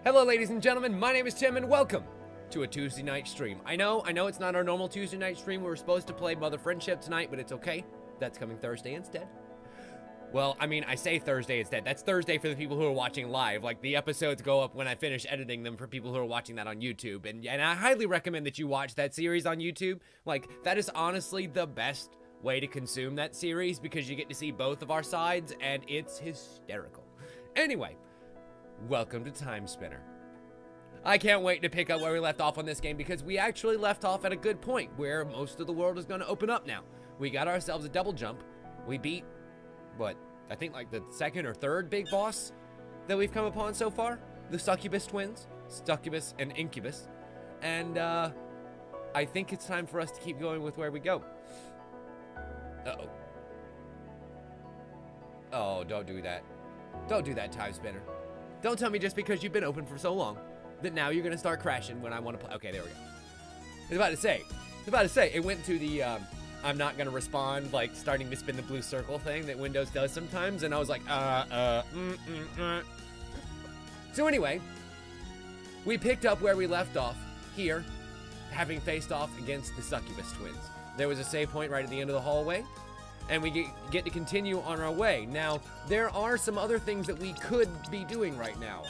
Hello ladies and gentlemen, my name is Tim and welcome to a Tuesday night stream. I know it's not our normal Tuesday night stream. We were supposed to play Mother Friendship tonight, but it's okay. That's coming Thursday instead. Well, I mean, I say Thursday instead. That's Thursday for the people who are watching live. Like, the episodes go up when I finish editing them for people who are watching that on YouTube. And I highly recommend that you watch that series on YouTube. Like, that is honestly the best way to consume that series because you get to see both of our sides, and it's hysterical. Anyway, welcome to Timespinner. I can't wait to pick up where we left off on this game because we actually left off at a good point where most of the world is going to open up now. We got ourselves a double jump. We beat, what, I think like the second or third big boss that we've come upon so far. The Succubus twins, Succubus and Incubus. And I think it's time for us to keep going with where we go. Uh-oh. Oh, don't do that. Don't do that, Timespinner. Don't tell me just because you've been open for so long that now you're going to start crashing when I want to play. Okay, there we go. I was about to say, it went to the, I'm not going to respond, like, starting to spin the blue circle thing that Windows does sometimes, and I was like, So anyway, we picked up where we left off here, having faced off against the Succubus twins. There was a save point right at the end of the hallway, and we get to continue on our way. Now, there are some other things that we could be doing right now.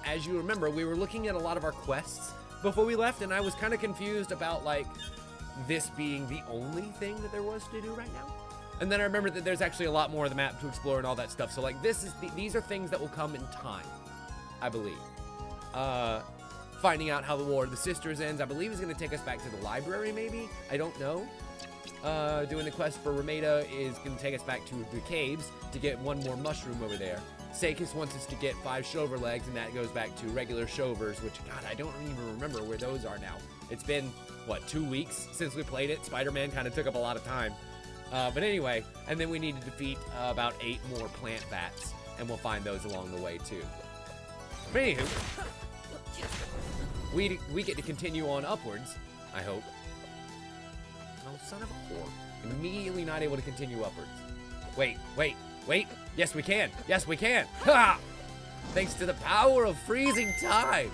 As you remember, we were looking at a lot of our quests before we left, and I was kind of confused about, like, this being the only thing that there was to do right now. And then I remembered that there's actually a lot more of the map to explore and all that stuff. So, like, these are things that will come in time, I believe. Finding out how the War of the Sisters ends, I believe, is going to take us back to the library, maybe? I don't know. Doing the quest for Rameda is going to take us back to the caves to get one more mushroom over there. Sakis wants us to get 5 Shover legs, and that goes back to regular Shovers, which, God, I don't even remember where those are now. It's been, what, 2 weeks since we played it? Spider-Man kind of took up a lot of time. But anyway, and then we need to defeat about 8 more plant bats, and we'll find those along the way, too. But anywho, we get to continue on upwards, I hope. Oh, son of a whore. Immediately not able to continue upwards. Wait. Yes, we can. Yes, we can. Ha! Thanks to the power of freezing time.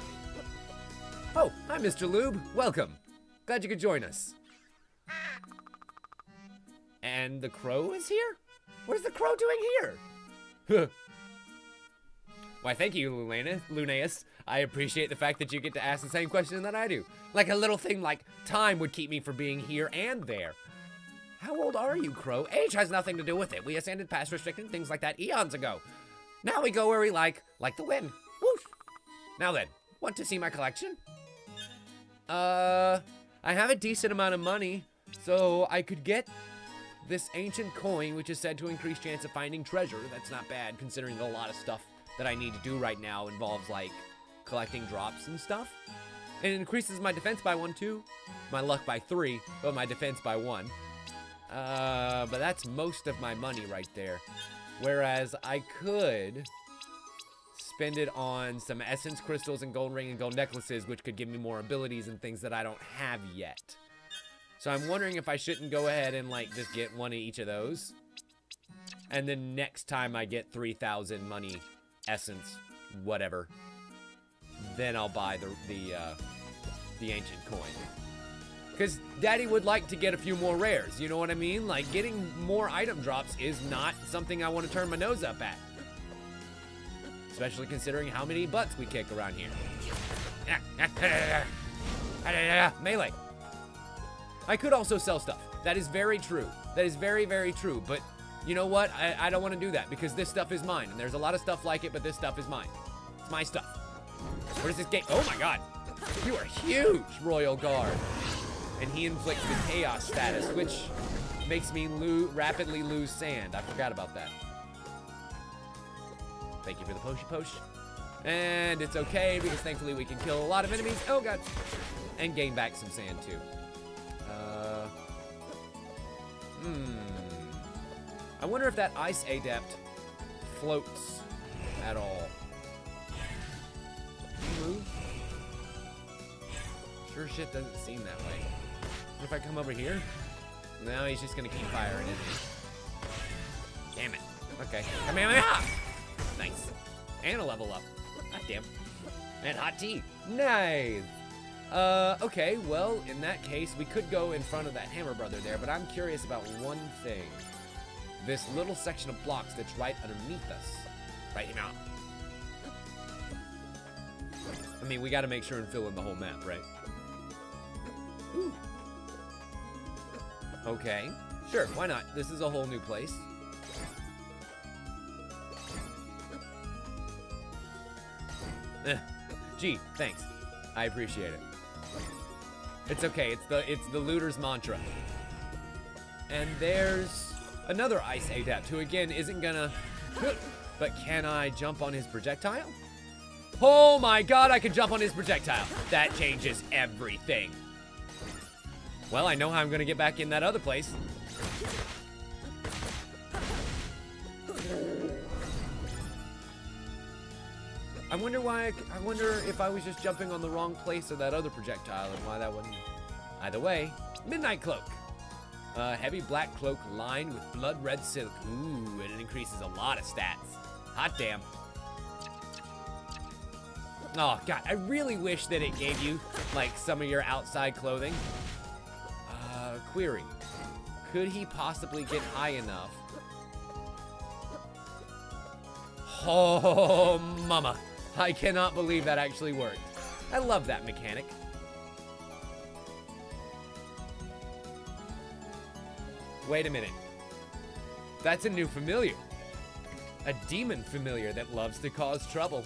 Oh, hi, Mr. Lube. Welcome. Glad you could join us. And the crow is here? What is the crow doing here? Why, thank you, Lunais. I appreciate the fact that you get to ask the same question that I do. Like a little thing like time would keep me from being here and there. How old are you, Crow? Age has nothing to do with it. We ascended past restricting things like that eons ago. Now we go where we like the wind. Woof. Now then, want to see my collection? I have a decent amount of money, so I could get this ancient coin, which is said to increase chance of finding treasure. That's not bad, considering that a lot of stuff that I need to do right now involves, like, collecting drops and stuff. And it increases my defense by 1, too. My luck by 3, but my defense by 1. But that's most of my money right there. Whereas I could spend it on some essence crystals and gold ring and gold necklaces, which could give me more abilities and things that I don't have yet. So I'm wondering if I shouldn't go ahead and, like, just get one of each of those. And then next time I get 3,000 money, essence, whatever, then I'll buy the ancient coin. Because Daddy would like to get a few more rares, you know what I mean? Like, getting more item drops is not something I want to turn my nose up at. Especially considering how many butts we kick around here. Melee. I could also sell stuff. That is very true. That is very, very true. But you know what? I don't want to do that because this stuff is mine. And there's a lot of stuff like it, but this stuff is mine. It's my stuff. Where does this game? Oh my God. You are huge, Royal Guard. And he inflicts the chaos status, which makes me rapidly lose sand. I forgot about that. Thank you for the potion. And it's okay because thankfully we can kill a lot of enemies. Oh God. And gain back some sand too. I wonder if that ice adept floats at all. Can you move? Sure shit doesn't seem that way. What if I come over here? No, he's just gonna keep firing, isn't he? Damn it. Okay. Come here. Nice. And a level up. God damn. And hot tea. Nice. Okay, well, in that case, we could go in front of that hammer brother there, but I'm curious about one thing. This little section of blocks that's right underneath us. Right now. I mean, we gotta make sure and fill in the whole map, right? Ooh. Okay. Sure, why not? This is a whole new place. Gee, thanks. I appreciate it. It's okay. It's the looter's mantra. And there's another ice adept who again isn't gonna. But can I jump on his projectile? Oh my god, I can jump on his projectile. That changes everything. Well, I know how I'm gonna get back in that other place. I wonder if I was just jumping on the wrong place of that other projectile and why that wouldn't. Either way, Midnight Cloak. Heavy black cloak lined with blood red silk. Ooh, and it increases a lot of stats. Hot damn. Oh god, I really wish that it gave you like some of your outside clothing. Query. Could he possibly get high enough? Oh, mama. I cannot believe that actually worked. I love that mechanic. Wait a minute. That's a new familiar. A demon familiar that loves to cause trouble.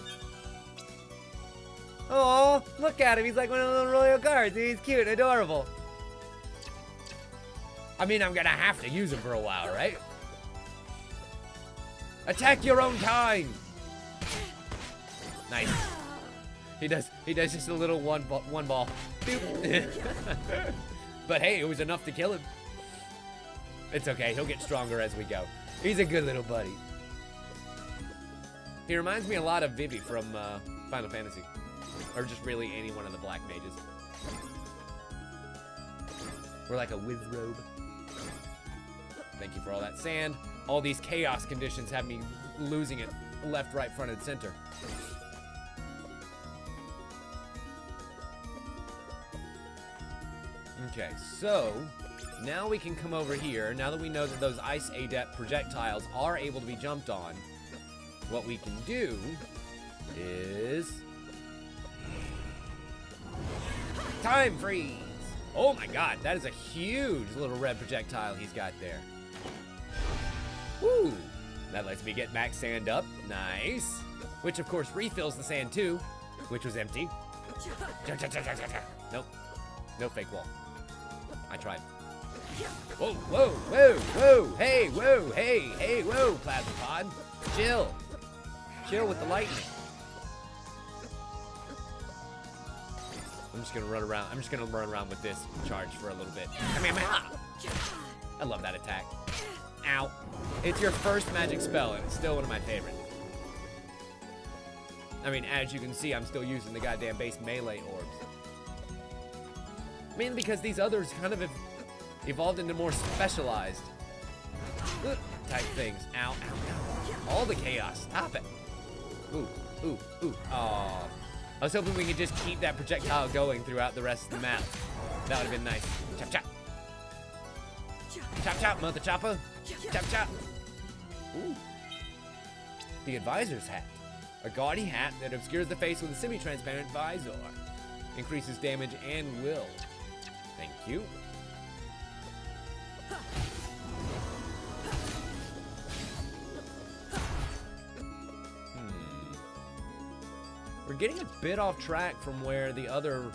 Oh, look at him. He's like one of the little royal guards. He's cute and adorable. I mean, I'm gonna have to use him for a while, right? Attack your own kind. Nice. He does just a little one ball. But hey, it was enough to kill him. It's okay, he'll get stronger as we go. He's a good little buddy. He reminds me a lot of Vivi from Final Fantasy. Or just really any one of the black mages. We're like a wizrobe. Thank you for all that sand. All these chaos conditions have me losing it left, right, front, and center. Okay, so now we can come over here. Now that we know that those ice adept projectiles are able to be jumped on, what we can do is time freeze. Oh my god, that is a huge little red projectile he's got there. Woo! That lets me get max sand up. Nice. Which of course refills the sand too, which was empty. Nope. No fake wall. I tried. Whoa, whoa, whoa, whoa, hey, whoa, hey, hey, whoa, Plasma Pod. Chill. Chill with the lightning. I'm just gonna run around with this charge for a little bit. I love that attack. Ow. It's your first magic spell, and it's still one of my favorites. I mean, as you can see, I'm still using the goddamn base melee orbs. Mainly because these others kind of have evolved into more specialized type things. Ow, ow, ow. All the chaos. Stop it. Ooh, ooh, ooh. Aww. I was hoping we could just keep that projectile going throughout the rest of the map. That would have been nice. Chop, chop. Chop, chop, mother chopper. Chop, chop. Ooh. The advisor's hat. A gaudy hat that obscures the face with a semi-transparent visor. Increases damage and will. Thank you. We're getting a bit off track from where the other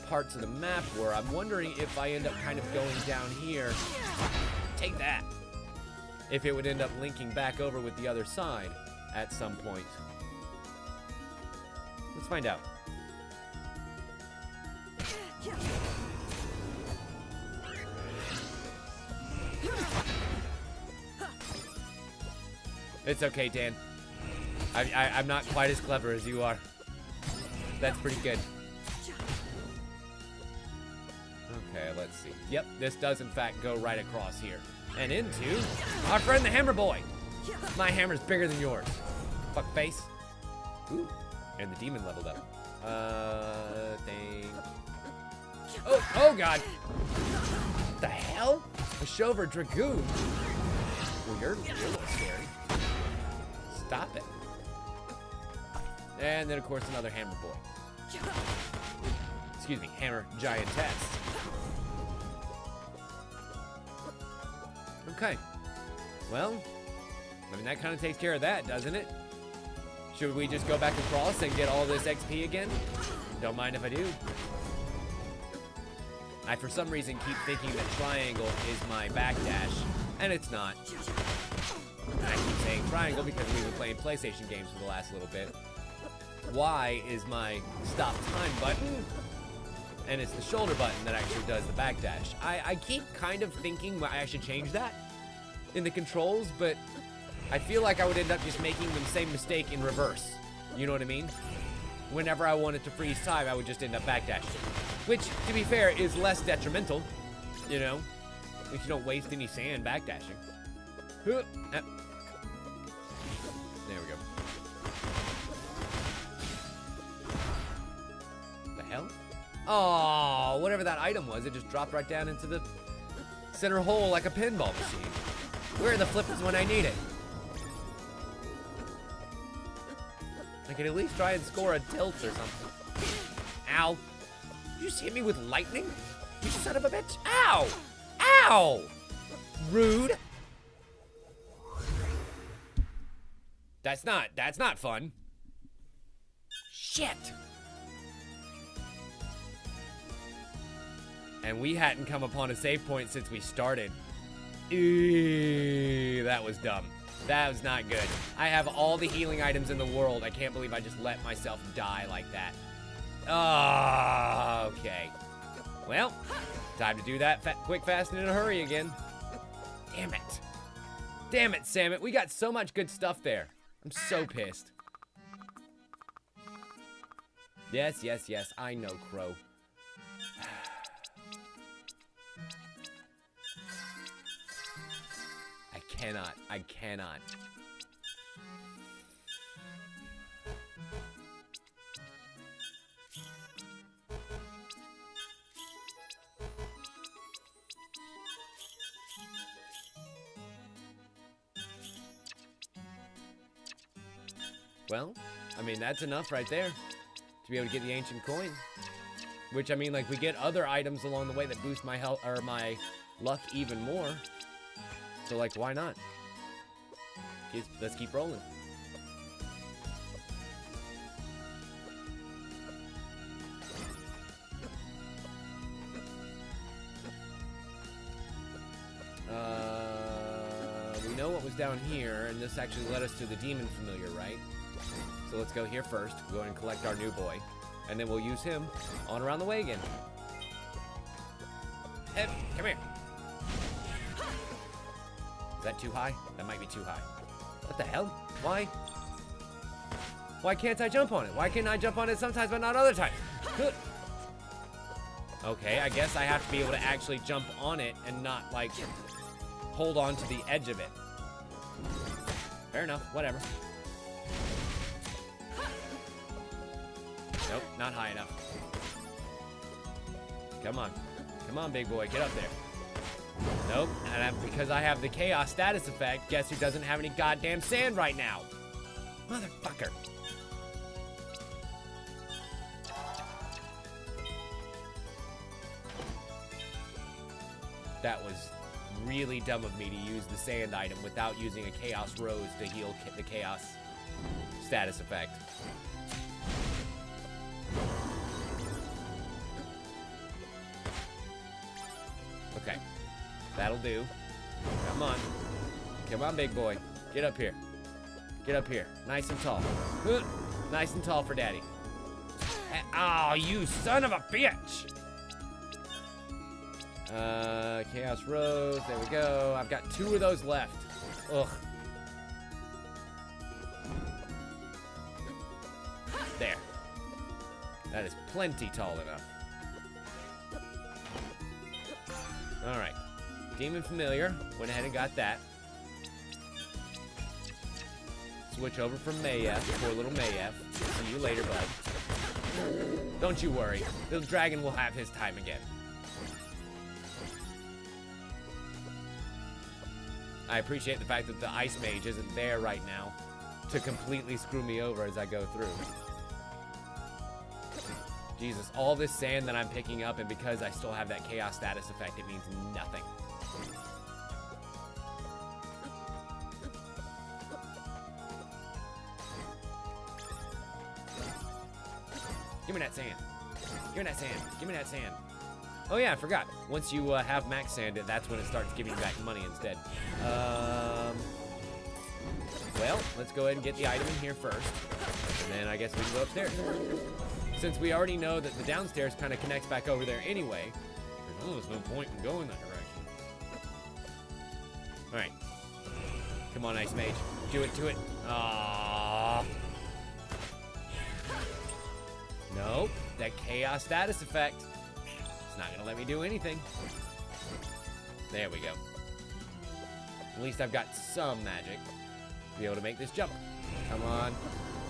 parts of the map were. I'm wondering if I end up kind of going down here. Take that. If it would end up linking back over with the other side at some point. Let's find out. It's okay, Dan. I'm not quite as clever as you are. That's pretty good. Okay, let's see. Yep, this does in fact go right across here. And into our friend the Hammer Boy. My hammer's bigger than yours. Fuck face. Ooh, and the demon leveled up. Oh, God. What the hell? A Shover Dragoon? Well, you're a little scary. Stop it. And then, of course, another Hammer Boy. Excuse me, Hammer Giantess. Okay. Well, I mean, that kind of takes care of that, doesn't it? Should we just go back across and get all this XP again? Don't mind if I do. I, for some reason, keep thinking that triangle is my backdash, and it's not. And I keep saying triangle because we've been playing PlayStation games for the last little bit. Y is my stop time button, and it's the shoulder button that actually does the backdash. I keep kind of thinking I should change that in the controls, but I feel like I would end up just making the same mistake in reverse. You know what I mean? Whenever I wanted to freeze time, I would just end up backdashing. Which, to be fair, is less detrimental. You know? At least you don't waste any sand backdashing. There we go. The hell? Oh, whatever that item was, it just dropped right down into the center hole like a pinball machine. Where are the flippers when I need it? I can at least try and score a tilt or something. Ow. Did you just hit me with lightning? You son of a bitch. Ow! Ow! Rude. That's not fun. Shit. And we hadn't come upon a save point since we started. Ew, that was dumb. That was not good. I have all the healing items in the world. I can't believe I just let myself die like that. Oh, okay. Well, time to do that quick, fast, and in a hurry again. Damn it. Damn it, Samet. We got so much good stuff there. I'm so pissed. Yes, yes, yes. I know, Crow. I cannot. Well, I mean, that's enough right there to be able to get the ancient coin. Which, I mean, like, we get other items along the way that boost my health or my luck even more. So, like, why not? Let's keep rolling. We know what was down here, and this actually led us to the demon familiar, right? So let's go here first, go and collect our new boy, and then we'll use him on around the way again. Ed, come here. Is that too high? That might be too high. What the hell? Why? Why can't I jump on it? Why can't I jump on it sometimes but not other times? Okay, I guess I have to be able to actually jump on it and not, like, hold on to the edge of it. Fair enough, whatever. Nope, not high enough. Come on. Come on, big boy, get up there. Nope, and because I have the chaos status effect, guess who doesn't have any goddamn sand right now? Motherfucker. That was really dumb of me to use the sand item without using a chaos rose to heal the chaos status effect. Okay. That'll do. Come on. Come on, big boy. Get up here. Get up here. Nice and tall. Nice and tall for daddy. Oh, you son of a bitch! Chaos Rose. There we go. I've got 2 of those left. Ugh. There. That is plenty tall enough. Alright. Demon Familiar. Went ahead and got that. Switch over from Mayef. Poor little Mayef. See you later, bud. Don't you worry. The dragon will have his time again. I appreciate the fact that the Ice Mage isn't there right now to completely screw me over as I go through. Jesus, all this sand that I'm picking up, and because I still have that chaos status effect, it means nothing. Give me that sand. Give me that sand. Give me that sand. Oh yeah, I forgot. Once you have max sand, that's when it starts giving you back money instead. Well, let's go ahead and get the item in here first. And then I guess we can go upstairs. Since we already know that the downstairs kind of connects back over there anyway, there's almost no point in going that direction. Alright. Come on, Ice Mage. Do it to it. Aww. Nope. That chaos status effect. It's not going to let me do anything. There we go. At least I've got some magic to be able to make this jump. Come on.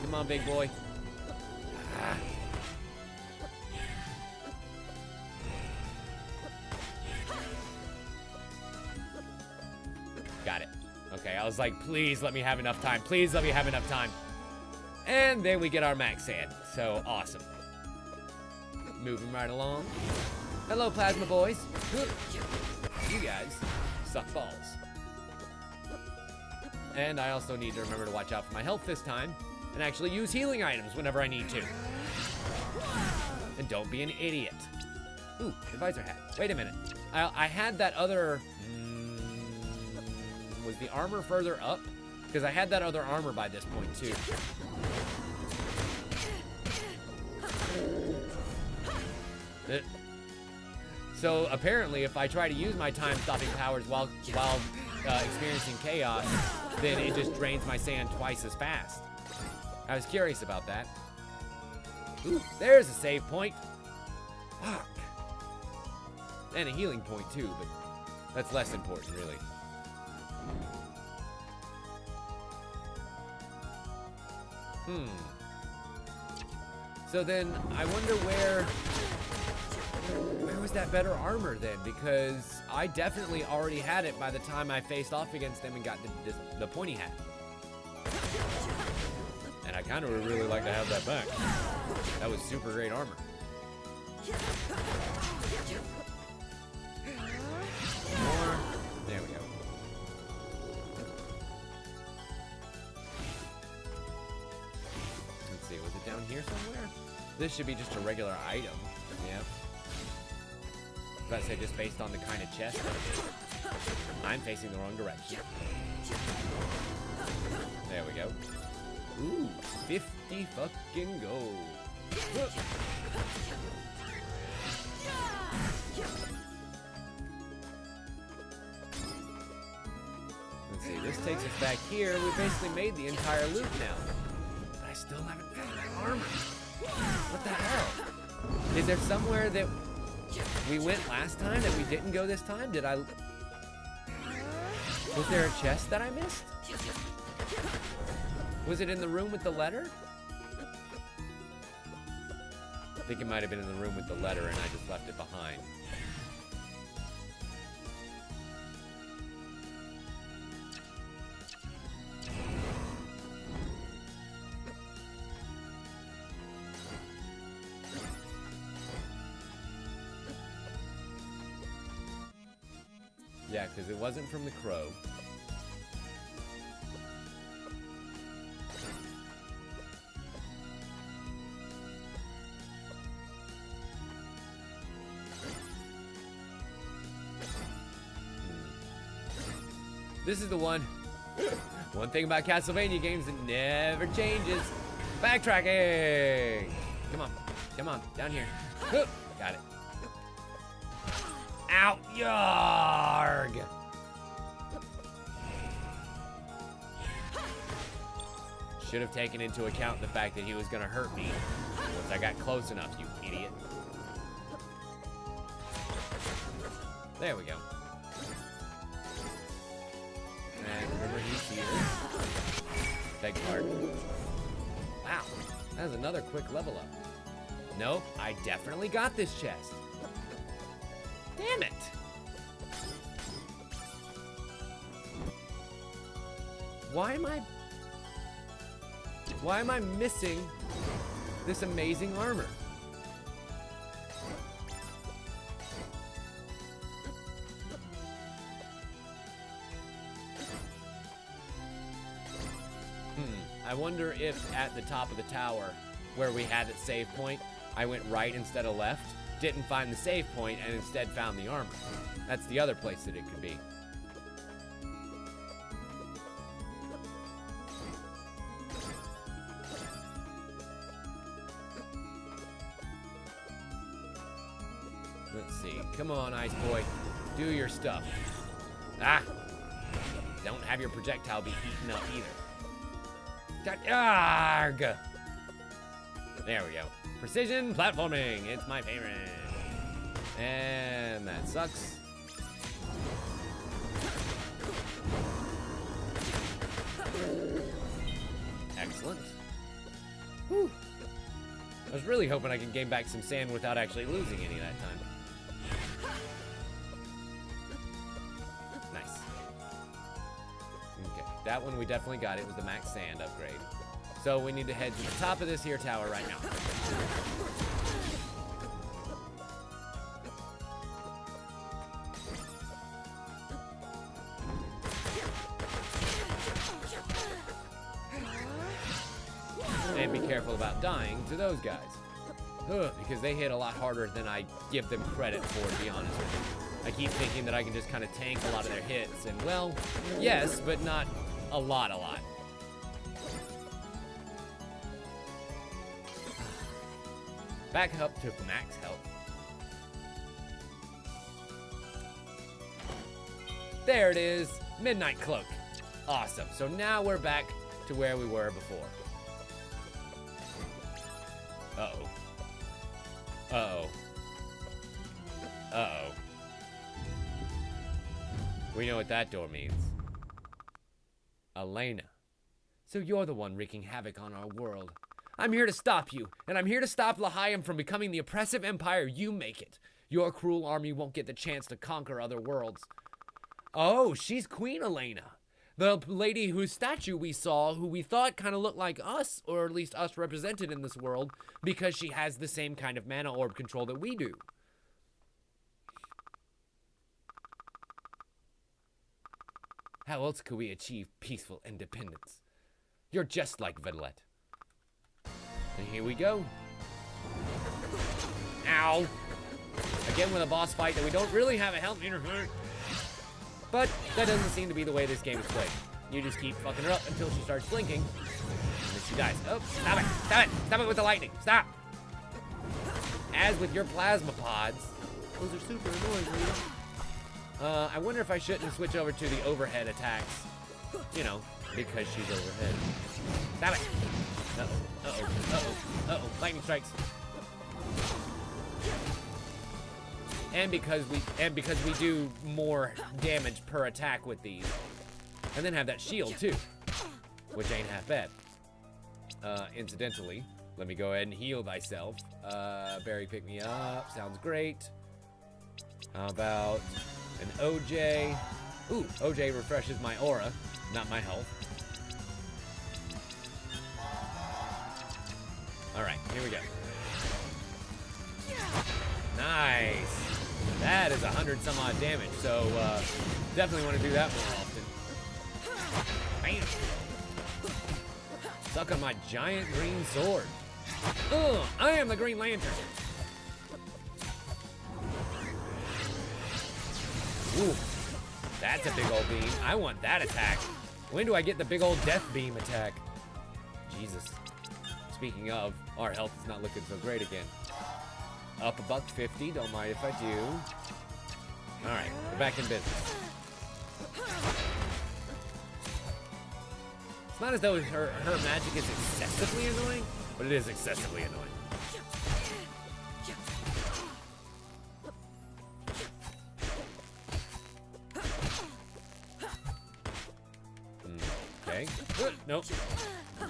Come on, big boy. Ah. Got it. Okay, I was like, please let me have enough time. Please let me have enough time. And then we get our max sand. So awesome. Moving right along. Hello, Plasma Boys. You guys suck balls. And I also need to remember to watch out for my health this time and actually use healing items whenever I need to. And don't be an idiot. Ooh, the visor hat. Wait a minute. I had that other... was the armor further up? Because I had that other armor by this point, too. So apparently, if I try to use my time-stopping powers while experiencing chaos, then it just drains my sand twice as fast. I was curious about that. Ooh, there's a save point. Fuck. And a healing point too, but that's less important, really. So then, I wonder where was that better armor then? Because I definitely already had it by the time I faced off against them and got the pointy hat. And I kind of would really like to have that back. That was super great armor. More. There we go. Let's see, was it down here somewhere? This should be just a regular item. Yeah. I was about to say, just based on the kind of chest that it is. I'm facing the wrong direction. There we go. Ooh, 50 fucking gold. Let's see, this takes us back here. We basically made the entire loop now. But I still haven't found that armor. What the hell? Is there somewhere that we went last time that we didn't go this time? Did I... Was there a chest that I missed? Was it in the room with the letter? I think it might have been in the room with the letter and I just left it behind. Yeah, because it wasn't from the crow. This is the one. One thing about Castlevania games that never changes. Backtracking! Come on. Come on. Down here. Got it. Out, yarg! Should have taken into account the fact that he was gonna hurt me once I got close enough, you idiot. There we go. And remember, he's here. Beg pardon. Wow, that was another quick level up. Nope, I definitely got this chest. Damn it! Why am I missing this amazing armor? I wonder if at the top of the tower, where we had its save point, I went right instead of left, didn't find the save point, and instead found the armor. That's the other place that it could be. Let's see. Come on, Ice Boy. Do your stuff. Ah! Don't have your projectile be eaten up either. Arg! There we go. Precision platforming. It's my favorite. And that sucks. Excellent. Whew. I was really hoping I could gain back some sand without actually losing any that time. Nice. Okay, that one we definitely got. It was the max sand upgrade. So we need to head to the top of this here tower right now. And be careful about dying to those guys. Because they hit a lot harder than I give them credit for, to be honest with you. I keep thinking that I can just kind of tank a lot of their hits, and well, yes, but not a lot. Back up to max health. There it is, Midnight Cloak. Awesome, so now we're back to where we were before. Uh-oh. Uh-oh. Uh-oh. We know what that door means. Elena. So you're the one wreaking havoc on our world. I'm here to stop you, and I'm here to stop L'Chaim from becoming the oppressive empire you make it. Your cruel army won't get the chance to conquer other worlds. Oh, she's Queen Elena. The lady whose statue we saw, who we thought kind of looked like us, or at least us represented in this world, because she has the same kind of mana orb control that we do. How else could we achieve peaceful independence? You're just like Vedlet. And here we go. Ow! Again with a boss fight that we don't really have a health meter for. But that doesn't seem to be the way this game is played. You just keep fucking her up until she starts blinking. And then she dies. Oh, stop it! Stop it! Stop it with the lightning! Stop! As with your plasma pods. Those are super annoying, Rita. I wonder if I shouldn't switch over to the overhead attacks. You know, because she's overhead. Stop it! Uh-oh, uh-oh, uh-oh, uh-oh. Lightning strikes. And because we do more damage per attack with these. And then have that shield too. Which ain't half bad. Incidentally, let me go ahead and heal thyself. Barry, pick me up. Sounds great. How about an OJ? Ooh, OJ refreshes my aura, not my health. Alright, here we go. Nice! That is 100 some odd damage, so definitely want to do that more often. Bam! Suck on my giant green sword. Ugh, I am the Green Lantern. Ooh, that's a big old beam. I want that attack. When do I get the big old death beam attack? Jesus. Speaking of, our health is not looking so great again. Up $1.50, don't mind if I do. Alright, we're back in business. It's not as though her magic is excessively annoying, but it is excessively annoying. Okay. Nope.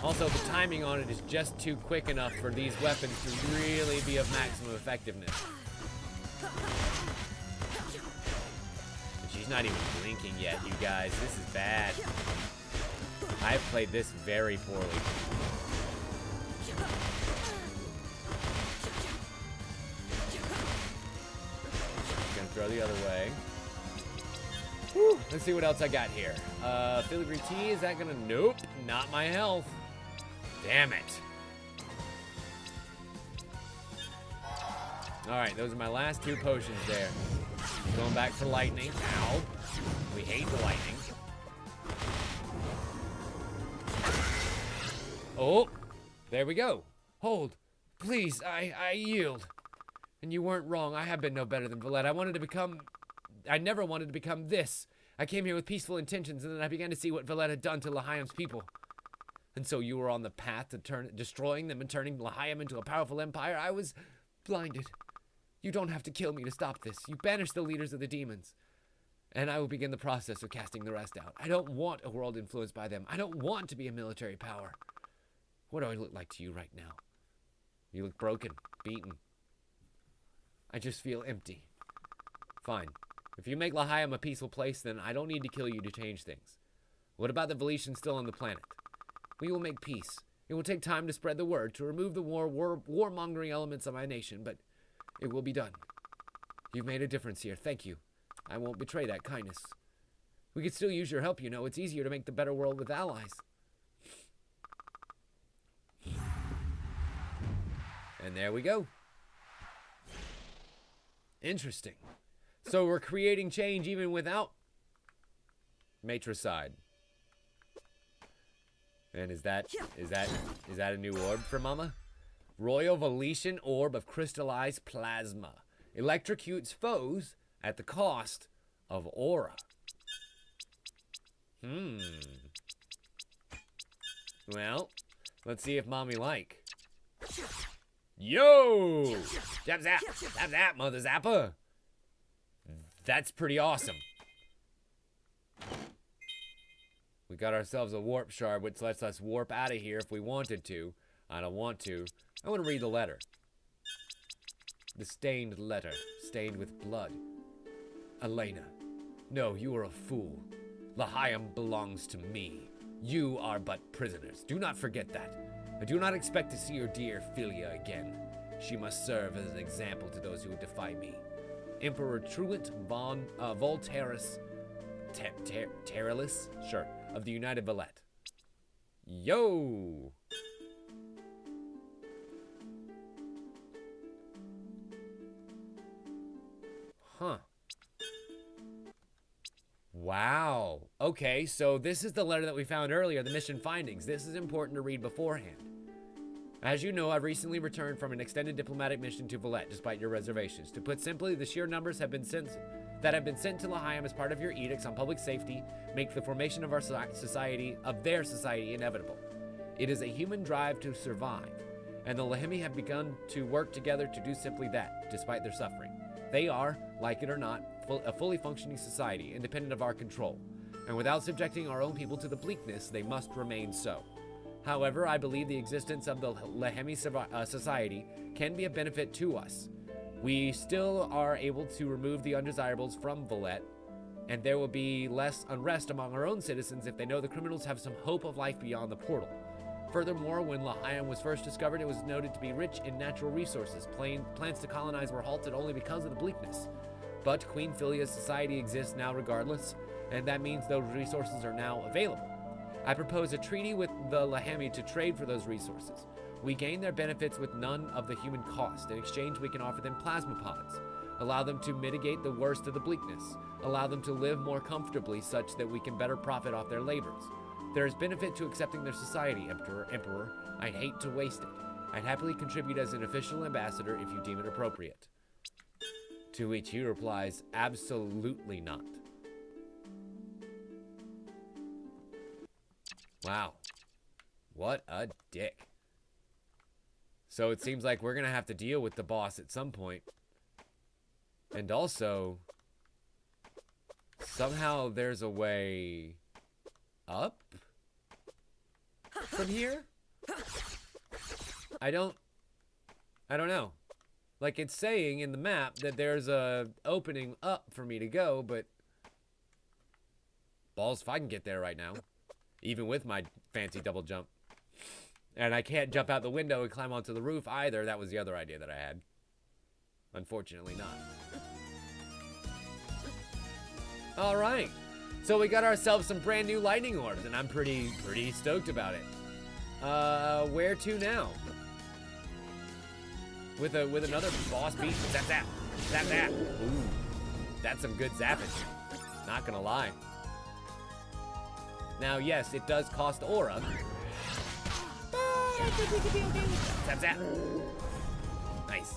Also, the timing on it is just too quick enough for these weapons to really be of maximum effectiveness. And she's not even blinking yet, you guys. This is bad. I've played this very poorly. Gonna throw the other way. Whew. Let's see what else I got here. Filigree tea, is that gonna... Nope, not my health. Damn it. Alright, those are my last 2 potions there. Going back for lightning. Ow. We hate the lightning. Oh, there we go. Hold. Please, I yield. And you weren't wrong. I have been no better than Valette. I never wanted to become this. I came here with peaceful intentions, and then I began to see what Valette had done to Lahiam's people. And so you were on the path to destroying them and turning Lahiam into a powerful empire. I was blinded. You don't have to kill me to stop this. You banish the leaders of the demons. And I will begin the process of casting the rest out. I don't want a world influenced by them. I don't want to be a military power. What do I look like to you right now? You look broken, beaten. I just feel empty. Fine. If you make Lahiam a peaceful place, then I don't need to kill you to change things. What about the Valetians still on the planet? We will make peace. It will take time to spread the word, to remove the warmongering elements of my nation, but it will be done. You've made a difference here. Thank you. I won't betray that kindness. We could still use your help, you know. It's easier to make the better world with allies. And there we go. Interesting. So we're creating change even without matricide. And is that a new orb for Mama? Royal Valetian Orb of Crystallized Plasma. Electrocutes foes at the cost of aura. Well, let's see if Mommy like. Yo! Zap zap! Zap zap, Mother Zappa! That's pretty awesome. We got ourselves a warp shard, which lets us warp out of here if we wanted to. I don't want to. I want to read the letter. The stained letter, stained with blood. Elena. No, you are a fool. Lahiam belongs to me. You are but prisoners. Do not forget that. I do not expect to see your dear Philia again. She must serve as an example to those who would defy me. Emperor Truant Voltairus Terrilis? Sure. Of the United Valette. Yo! Huh. Wow. Okay, so this is the letter that we found earlier, the mission findings. This is important to read beforehand. As you know, I've recently returned from an extended diplomatic mission to Valette, despite your reservations. To put simply, the sheer numbers that have been sent to Lahiam as part of your edicts on public safety make the formation of their society inevitable. It is a human drive to survive, and the Lahimi have begun to work together to do simply that, despite their suffering. They are, like it or not, a fully functioning society, independent of our control, and without subjecting our own people to the bleakness, they must remain so. However, I believe the existence of the Lahimi society can be a benefit to us. We still are able to remove the undesirables from Valette, and there will be less unrest among our own citizens if they know the criminals have some hope of life beyond the portal. Furthermore, when Lahiam was first discovered, it was noted to be rich in natural resources. Plans to colonize were halted only because of the bleakness. But Queen Philia's society exists now regardless, and that means those resources are now available. I propose a treaty with the Lahimi to trade for those resources. We gain their benefits with none of the human cost. In exchange, we can offer them plasma pods, allow them to mitigate the worst of the bleakness, allow them to live more comfortably such that we can better profit off their labors. There is benefit to accepting their society, Emperor. I'd hate to waste it. I'd happily contribute as an official ambassador if you deem it appropriate. To which he replies, absolutely not. Wow. What a dick. So it seems like we're going to have to deal with the boss at some point. And also, somehow there's a way up from here? I don't know. Like, it's saying in the map that there's a opening up for me to go, but balls if I can get there right now. even with my fancy double jump. And I can't jump out the window and climb onto the roof either. That was the other idea that I had. Unfortunately not. All right. So we got ourselves some brand new lightning orbs, and I'm pretty stoked about it. Where to now? With another boss beat. Zap zap. Zap zap. Ooh. That's some good zapping. Not gonna lie. Now, yes, it does cost aura. But I think we could be okay with that. Zap zap. Nice.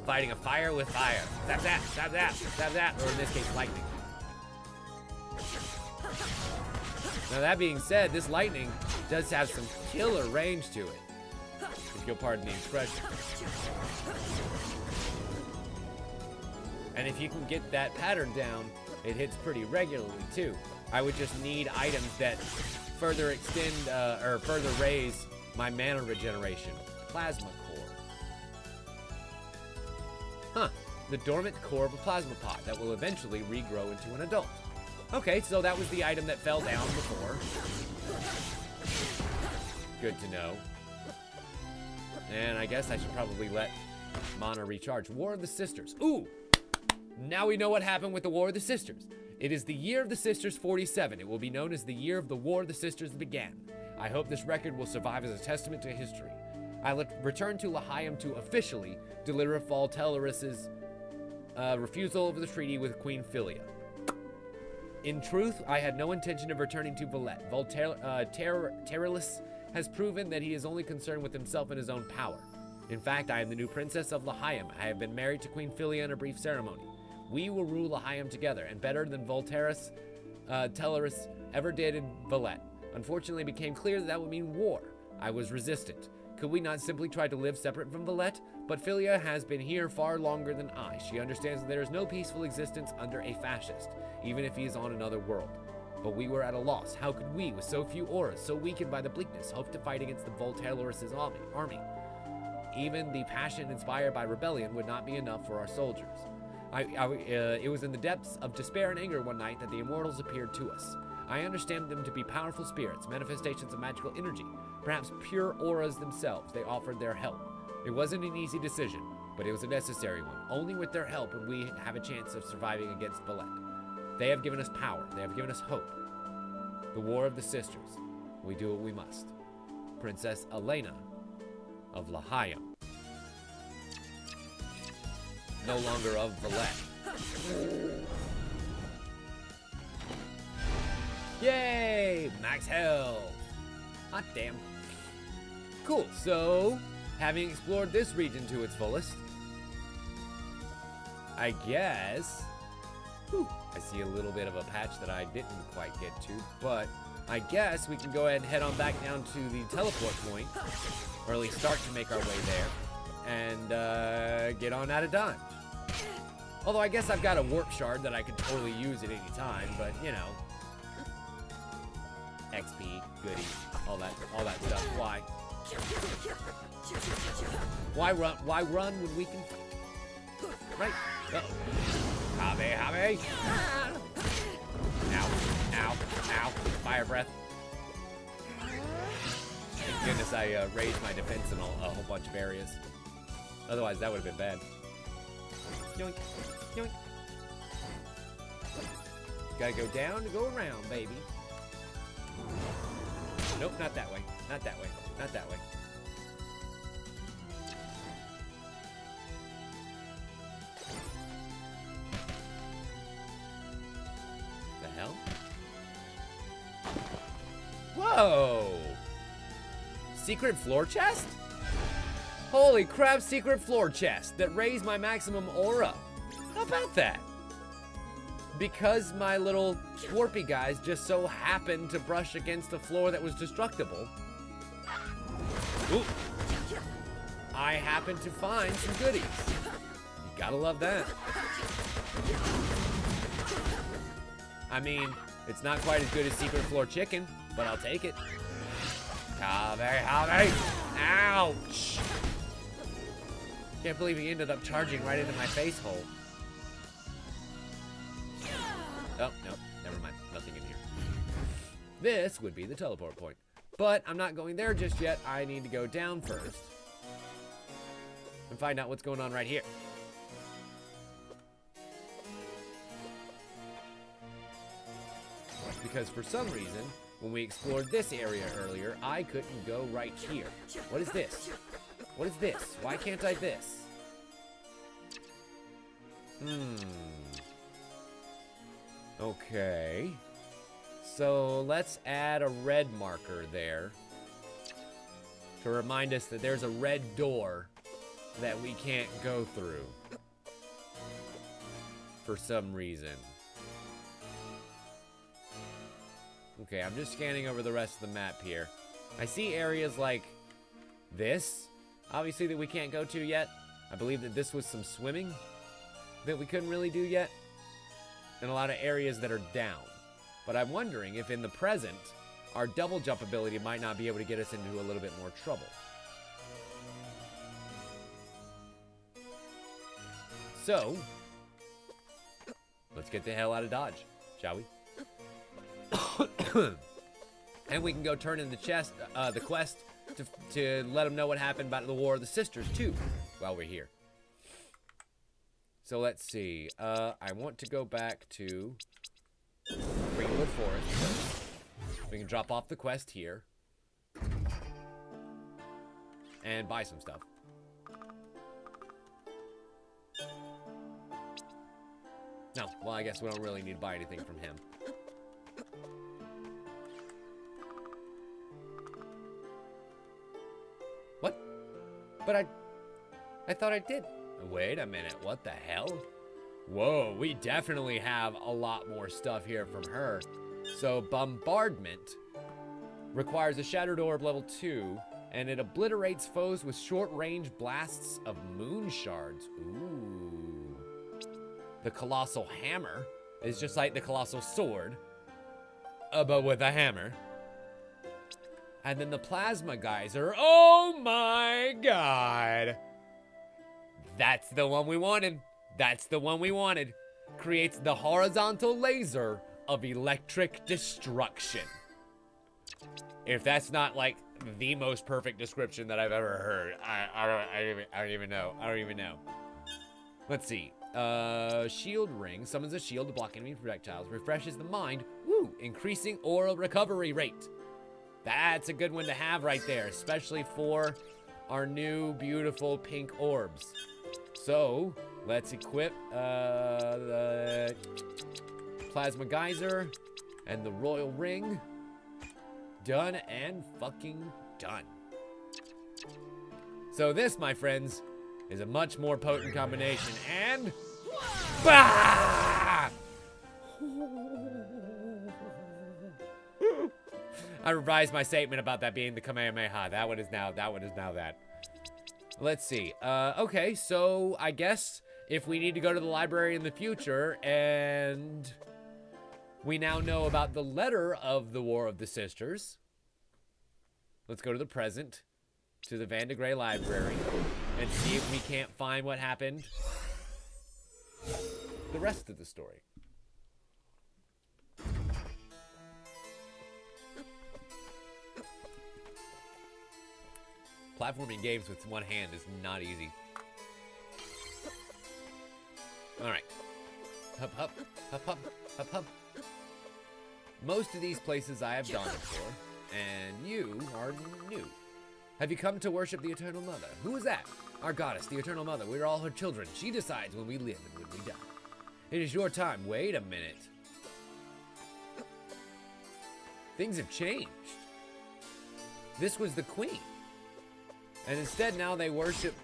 Fighting a fire with fire. Zap zap, zap zap, zap zap, or in this case, lightning. Now that being said, this lightning does have some killer range to it, if you'll pardon the expression. And if you can get that pattern down, it hits pretty regularly too. I would just need items that further extend or further raise my mana regeneration. Plasma core. Huh, the dormant core of a plasma pot that will eventually regrow into an adult. Okay, so that was the item that fell down before. Good to know. And I guess I should probably let mana recharge. War of the Sisters. Ooh! Now we know what happened with the War of the Sisters. It is the year of the Sisters 47. It will be known as the year of the War of the Sisters began. I hope this record will survive as a testament to history. I return to Lahayim to officially deliver Voltellaris' refusal of the treaty with Queen Philia. In truth, I had no intention of returning to Valette. Voltellaris has proven that he is only concerned with himself and his own power. In fact, I am the new princess of Lahayim. I have been married to Queen Philia in a brief ceremony. We will rule Lahayim together, and better than Voltellaris ever did in Valette. Unfortunately, it became clear that that would mean war. I was resistant. Could we not simply try to live separate from Valette? But Philia has been here far longer than I. She understands that there is no peaceful existence under a fascist, even if he is on another world. But we were at a loss. How could we, with so few auras, so weakened by the bleakness, hope to fight against the Voltellaris' army? Even the passion inspired by rebellion would not be enough for our soldiers. It was in the depths of despair and anger one night that the immortals appeared to us. I understand them to be powerful spirits, manifestations of magical energy, perhaps pure auras themselves. They offered their help. It wasn't an easy decision, but it was a necessary one. Only with their help would we have a chance of surviving against Valette. They have given us power. They have given us hope. The War of the Sisters. We do what we must. Princess Elena of Lahayim. No longer of Valette. Yay! Max health! Hot damn. Cool, so having explored this region to its fullest, I guess... Whew, I see a little bit of a patch that I didn't quite get to, but I guess we can go ahead and head on back down to the teleport point, or at least start to make our way there, and get on out of Dodge. Although I guess I've got a warp shard that I could totally use at any time, but you know, XP, goodies, all that stuff. Why? Why run when we can fight? Right? Uh-oh. Habe. Ow. Fire breath. Thank goodness I raised my defense in a whole bunch of areas. Otherwise, that would have been bad. Yoink. Yoink. Gotta go down to go around, baby. Nope, not that way. Not that way. Not that way. The hell? Whoa! Secret floor chest? Holy crap, secret floor chest that raised my maximum aura. How about that? Because my little warpy guys just so happened to brush against a floor that was destructible. Ooh. I happened to find some goodies. You gotta love that. I mean, it's not quite as good as secret floor chicken, but I'll take it. Have. Ouch! Can't believe he ended up charging right into my face hole. Oh, no, never mind. Nothing in here. This would be the teleport point. But I'm not going there just yet. I need to go down first and find out what's going on right here. Because for some reason, when we explored this area earlier, I couldn't go right here. What is this? What is this? Why can't I this? Okay. So let's add a red marker there to remind us that there's a red door that we can't go through for some reason. Okay, I'm just scanning over the rest of the map here. I see areas like this, obviously, that we can't go to yet. I believe that this was some swimming that we couldn't really do yet. And a lot of areas that are down. But I'm wondering if in the present, our double jump ability might not be able to get us into a little bit more trouble. So, let's get the hell out of Dodge, shall we? And we can go turn in the quest to let them know what happened about the War of the Sisters too, while we're here. So let's see. I want to go back to Greenwood Forest first. We can drop off the quest here and buy some stuff. No, well, I guess we don't really need to buy anything from him. What? But I thought I did. Wait a minute, what the hell? Whoa, we definitely have a lot more stuff here from her. So, Bombardment requires a Shattered Orb level 2, and it obliterates foes with short-range blasts of moon shards. Ooh. The Colossal Hammer is just like the Colossal Sword, but with a hammer. And then the Plasma Geyser. Oh my god! That's the one we wanted. That's the one we wanted. Creates the horizontal laser of electric destruction. If that's not like the most perfect description that I've ever heard, I don't even know. I don't even know. Let's see. Shield ring summons a shield to block enemy projectiles. Refreshes the mind. Woo! Increasing aura recovery rate. That's a good one to have right there, especially for our new beautiful pink orbs. So, let's equip the Plasma Geyser and the Royal Ring. Done and fucking done. So this, my friends, is a much more potent combination. And... bah! I revised my statement about that being the Kamehameha. That one is now that. Let's see. Okay, so I guess if we need to go to the library in the future and we now know about the letter of the War of the Sisters, let's go to the present, to the Van de Grey Library, and see if we can't find what happened the rest of the story. Platforming games with one hand is not easy. Alright. Hup, hup, hup, hup, hup, hup. Most of these places I have gone before, and you are new. Have you come to worship the Eternal Mother? Who is that? Our goddess, the Eternal Mother. We are all her children. She decides when we live and when we die. It is your time. Wait a minute. Things have changed. This was the queen. And instead now they worship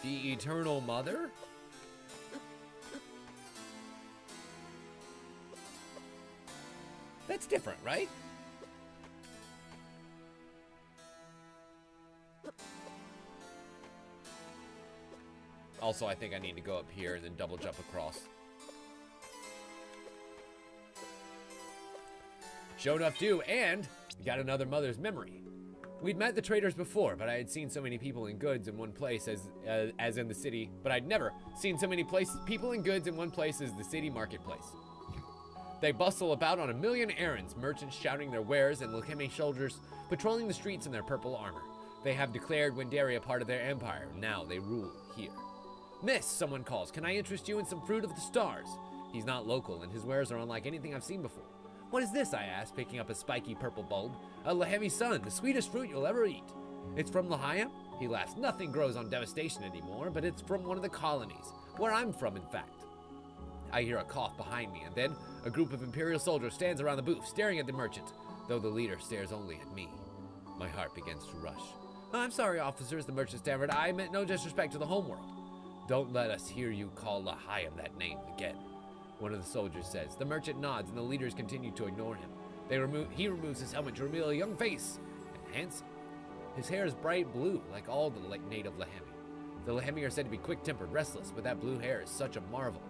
the Eternal Mother? That's different, right? Also, I think I need to go up here and then double jump across. Sure enough do, and we got another mother's memory. We'd met the traders before, but I had seen so many people and goods in one place as in the city, but I'd never seen so many people and goods in one place as the city marketplace. They bustle about on a million errands, merchants shouting their wares and Lahemi soldiers patrolling the streets in their purple armor. They have declared Windaria part of their empire. Now they rule here. Miss, someone calls. Can I interest you in some fruit of the stars? He's not local, and his wares are unlike anything I've seen before. What is this, I asked, picking up a spiky purple bulb. A Lahemi sun, the sweetest fruit you'll ever eat. It's from Lahia? He laughs. Nothing grows on Devastation anymore, but it's from one of the colonies. Where I'm from, in fact. I hear a cough behind me, and then a group of Imperial soldiers stands around the booth, staring at the merchant, though the leader stares only at me. My heart begins to rush. I'm sorry, officers, the merchant stammered. I meant no disrespect to the homeworld. Don't let us hear you call Lahia that name again, one of the soldiers says. The merchant nods, and the leaders continue to ignore him. He removes his helmet to reveal a young face, and handsome. His hair is bright blue, like all the native Lahemi. The Lahemi are said to be quick-tempered, restless, but that blue hair is such a marvel.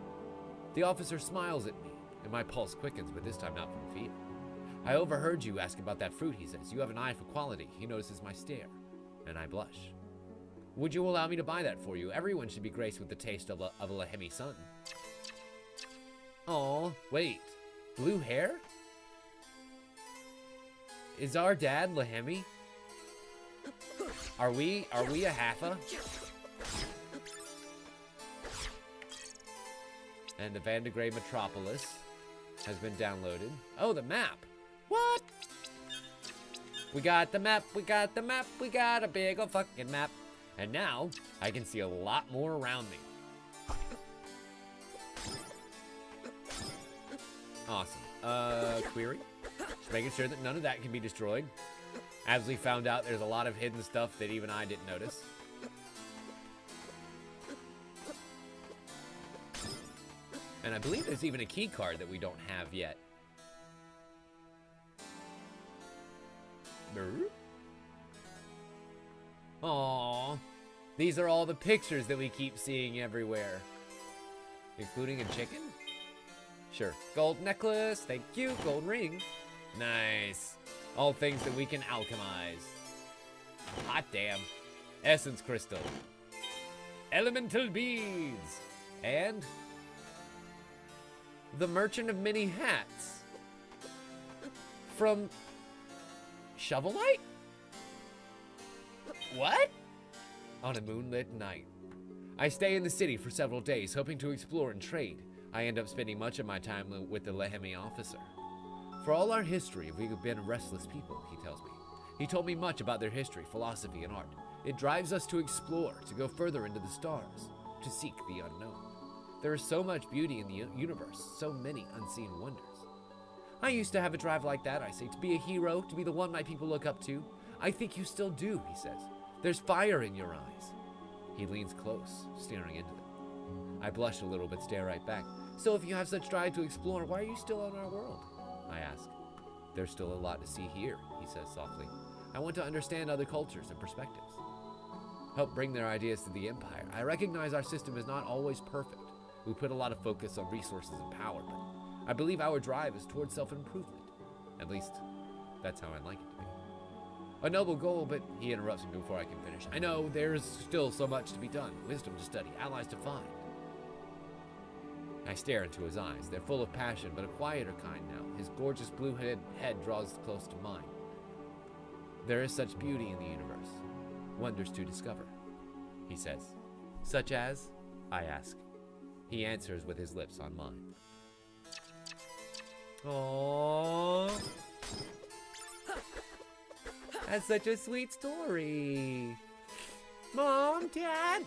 The officer smiles at me, and my pulse quickens, but this time not from fear. I overheard you ask about that fruit, he says. You have an eye for quality. He notices my stare, and I blush. Would you allow me to buy that for you? Everyone should be graced with the taste of a Lahemi sun. Aw, wait. Blue hair? Is our dad Lahemi? Are we a Haffa? And the Vandegray Metropolis has been downloaded. Oh, the map. What? We got the map, we got the map, we got a big ol' fucking map. And now, I can see a lot more around me. Awesome. Query? Just making sure that none of that can be destroyed. As we found out, there's a lot of hidden stuff that even I didn't notice. And I believe there's even a key card that we don't have yet. Aww. These are all the pictures that we keep seeing everywhere. Including a chicken? Sure. Gold necklace, thank you. Gold ring. Nice. All things that we can alchemize. Hot damn. Essence crystal. Elemental beads. And the Merchant of Many Hats. From Shovelite? What? On a moonlit night. I stay in the city for several days, hoping to explore and trade. I end up spending much of my time with the Lahemi officer. For all our history, we've been a restless people, he tells me. He told me much about their history, philosophy, and art. It drives us to explore, to go further into the stars, to seek the unknown. There is so much beauty in the universe, so many unseen wonders. I used to have a drive like that, I say, to be a hero, to be the one my people look up to. I think you still do, he says. There's fire in your eyes. He leans close, staring into them. I blush a little but stare right back. So if you have such drive to explore, why are you still in our world? I ask. There's still a lot to see here, he says softly. I want to understand other cultures and perspectives. Help bring their ideas to the Empire. I recognize our system is not always perfect. We put a lot of focus on resources and power, but I believe our drive is towards self-improvement. At least, that's how I'd like it to be. A noble goal, but he interrupts me before I can finish. I know there's still so much to be done. Wisdom to study, allies to find. I stare into his eyes. They're full of passion, but a quieter kind now. His gorgeous blue head draws close to mine. There is such beauty in the universe. Wonders to discover, he says. Such as? I ask. He answers with his lips on mine. Aww. That's such a sweet story. Mom, Dad.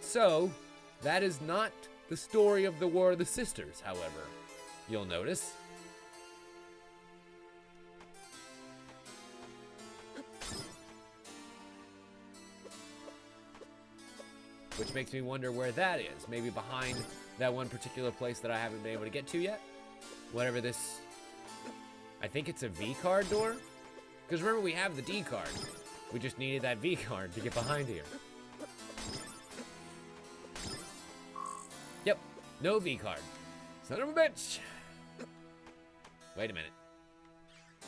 So, that is not the story of the War of the Sisters, however, you'll notice. Which makes me wonder where that is. Maybe behind that one particular place that I haven't been able to get to yet? Whatever this... I think it's a V card door? Because remember, we have the D card. We just needed that V card to get behind here. Yep, no V card. Son of a bitch. Wait a minute.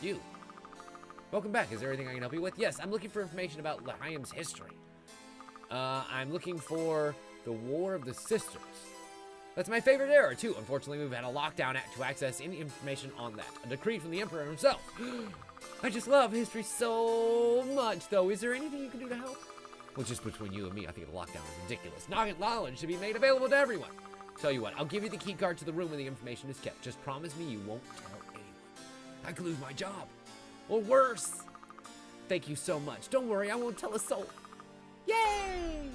You. Welcome back. Is there anything I can help you with? Yes, I'm looking for information about L'Chaim's history. I'm looking for the War of the Sisters. That's my favorite era, too. Unfortunately, we've had a lockdown to access any information on that. A decree from the Emperor himself. I just love history so much, though. Is there anything you can do to help? Well, just between you and me, I think the lockdown is ridiculous. Knowledge should be made available to everyone. Tell you what, I'll give you the key card to the room where the information is kept. Just promise me you won't tell anyone. I could lose my job. Or worse. Thank you so much. Don't worry, I won't tell a soul. Yay!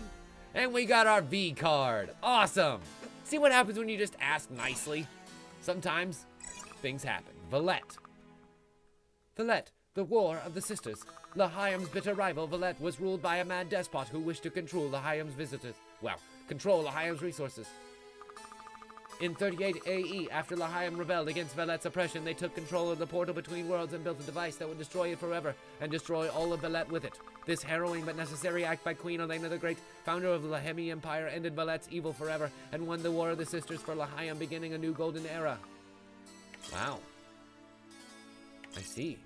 And we got our V card. Awesome. See what happens when you just ask nicely? Sometimes things happen. Valette. Valette, the War of the Sisters. L'Chaim's bitter rival, Valette, was ruled by a mad despot who wished to control L'Chaim's visitors. Well, control L'Chaim's resources. In 38 AE, after L'Chaim rebelled against Valette's oppression, they took control of the portal between worlds and built a device that would destroy it forever, and destroy all of Valette with it. This harrowing but necessary act by Queen Elena the Great, founder of the L'Hemi Empire, ended Valette's evil forever, and won the War of the Sisters for L'Chaim, beginning a new golden era. Wow. I see.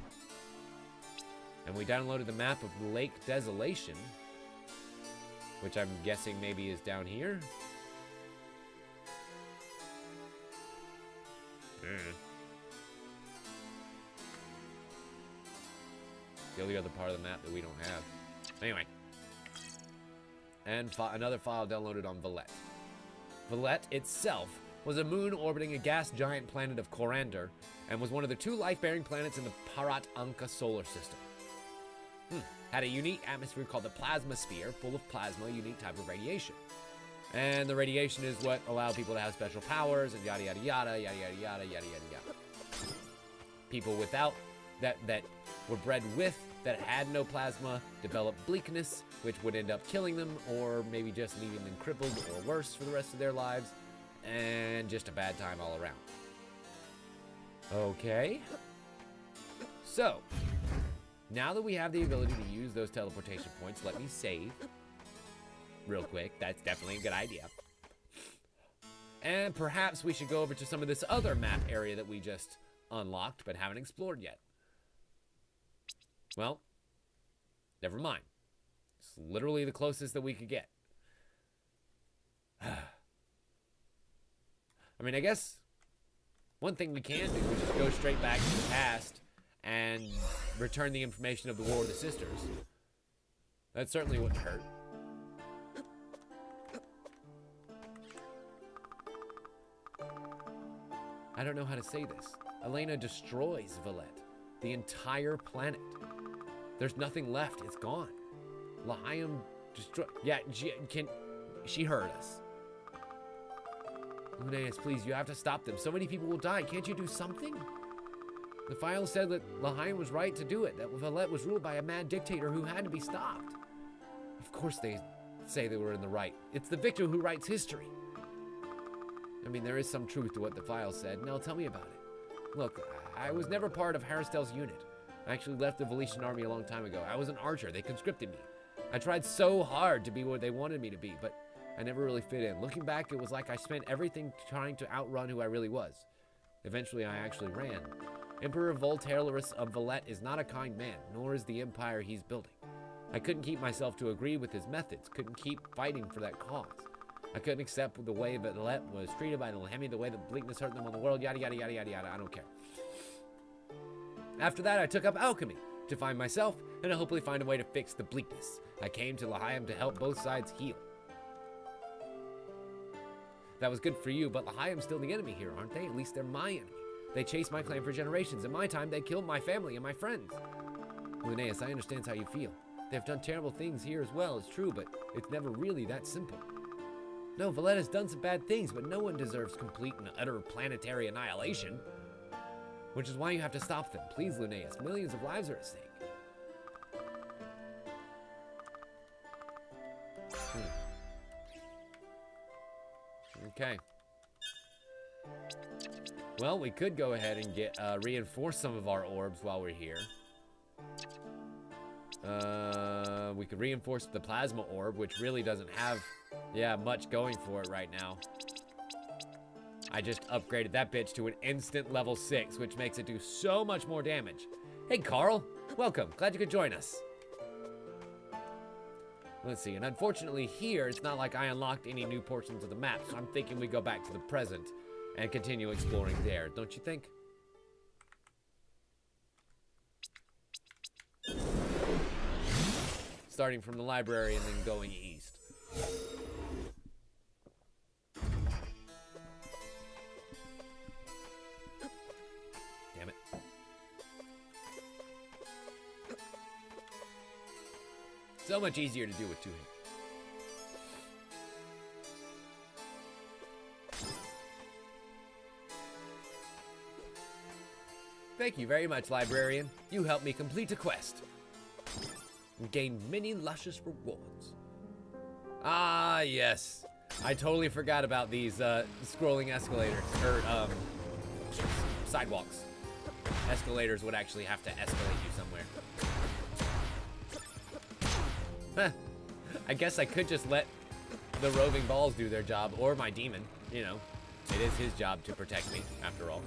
And we downloaded the map of Lake Desolation, which I'm guessing maybe is down here. The only other part of the map that we don't have. Anyway. And another file downloaded on Valette. Valette itself was a moon orbiting a gas giant planet of Corander, and was one of the 2 life-bearing planets in the Parat Anka solar system. Had a unique atmosphere called the plasma sphere, full of plasma, a unique type of radiation. And the radiation is what allowed people to have special powers, and yada yada yada, yada yada yada, yada yada yada. People without, that were bred with, that had no plasma, developed bleakness, which would end up killing them, or maybe just leaving them crippled or worse for the rest of their lives, and just a bad time all around. Okay. So, now that we have the ability to use those teleportation points, let me save real quick. That's definitely a good idea. And perhaps we should go over to some of this other map area that we just unlocked but haven't explored yet. Well, never mind. It's literally the closest that we could get. I mean, I guess one thing we can do is just go straight back to the past and return the information of the War of the Sisters. That certainly wouldn't hurt. I don't know how to say this. Elena destroys Valette. The entire planet. There's nothing left. It's gone. L'Chaim destroy. Yeah, she heard us. Lunais, please, you have to stop them. So many people will die. Can't you do something? The file said that L'Chaim was right to do it. That Valette was ruled by a mad dictator who had to be stopped. Of course they say they were in the right. It's the victor who writes history. I mean, there is some truth to what the file said. Now tell me about it. Look, I was never part of Haristel's unit. I actually left the Valetian army a long time ago. I was an archer. They conscripted me. I tried so hard to be what they wanted me to be, but I never really fit in. Looking back, it was like I spent everything trying to outrun who I really was. Eventually, I actually ran. Emperor Voltairus of Valette is not a kind man, nor is the empire he's building. I couldn't keep myself to agree with his methods, couldn't keep fighting for that cause. I couldn't accept the way that Valette was treated by the L'Hemi, the way that bleakness hurt them on the world, yada yada yada yada yada, I don't care. After that, I took up alchemy, to find myself, and to hopefully find a way to fix the bleakness. I came to L'Chaim to help both sides heal. That was good for you, but L'Chaim's still the enemy here, aren't they? At least they're my enemy. They chased my clan for generations. In my time, they killed my family and my friends. Lunais, I understand how you feel. They've done terrible things here as well, it's true, but it's never really that simple. No, Valette has done some bad things, but no one deserves complete and utter planetary annihilation. Which is why you have to stop them. Please, Lunais, millions of lives are at stake. Okay. Well, we could go ahead and get reinforce some of our orbs while we're here. We could reinforce the plasma orb, which really doesn't have, much going for it right now. I just upgraded that bitch to an instant level 6, which makes it do so much more damage. Hey, Carl. Welcome. Glad you could join us. Let's see, and unfortunately here, it's not like I unlocked any new portions of the map, so I'm thinking we go back to the present and continue exploring there, don't you think? Starting from the library and then going east. Damn it. So much easier to do with two hands. Thank you very much, librarian. You helped me complete a quest and gain many luscious rewards. Ah, yes. I totally forgot about these scrolling escalators, or sidewalks. Escalators would actually have to escalate you somewhere. Huh. I guess I could just let the roving balls do their job, or my demon, you know. It is his job to protect me, after all.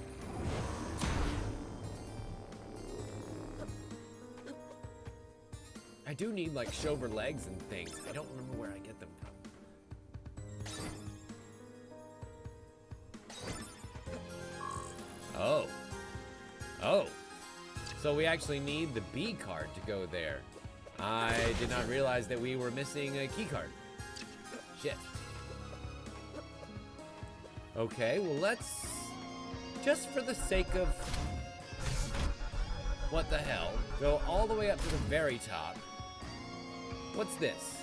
I do need, like, shoulder legs and things. I don't remember where I get them from. Oh. Oh. So we actually need the B card to go there. I did not realize that we were missing a key card. Shit. Okay, well let's, just for the sake of what the hell, go all the way up to the very top. What's this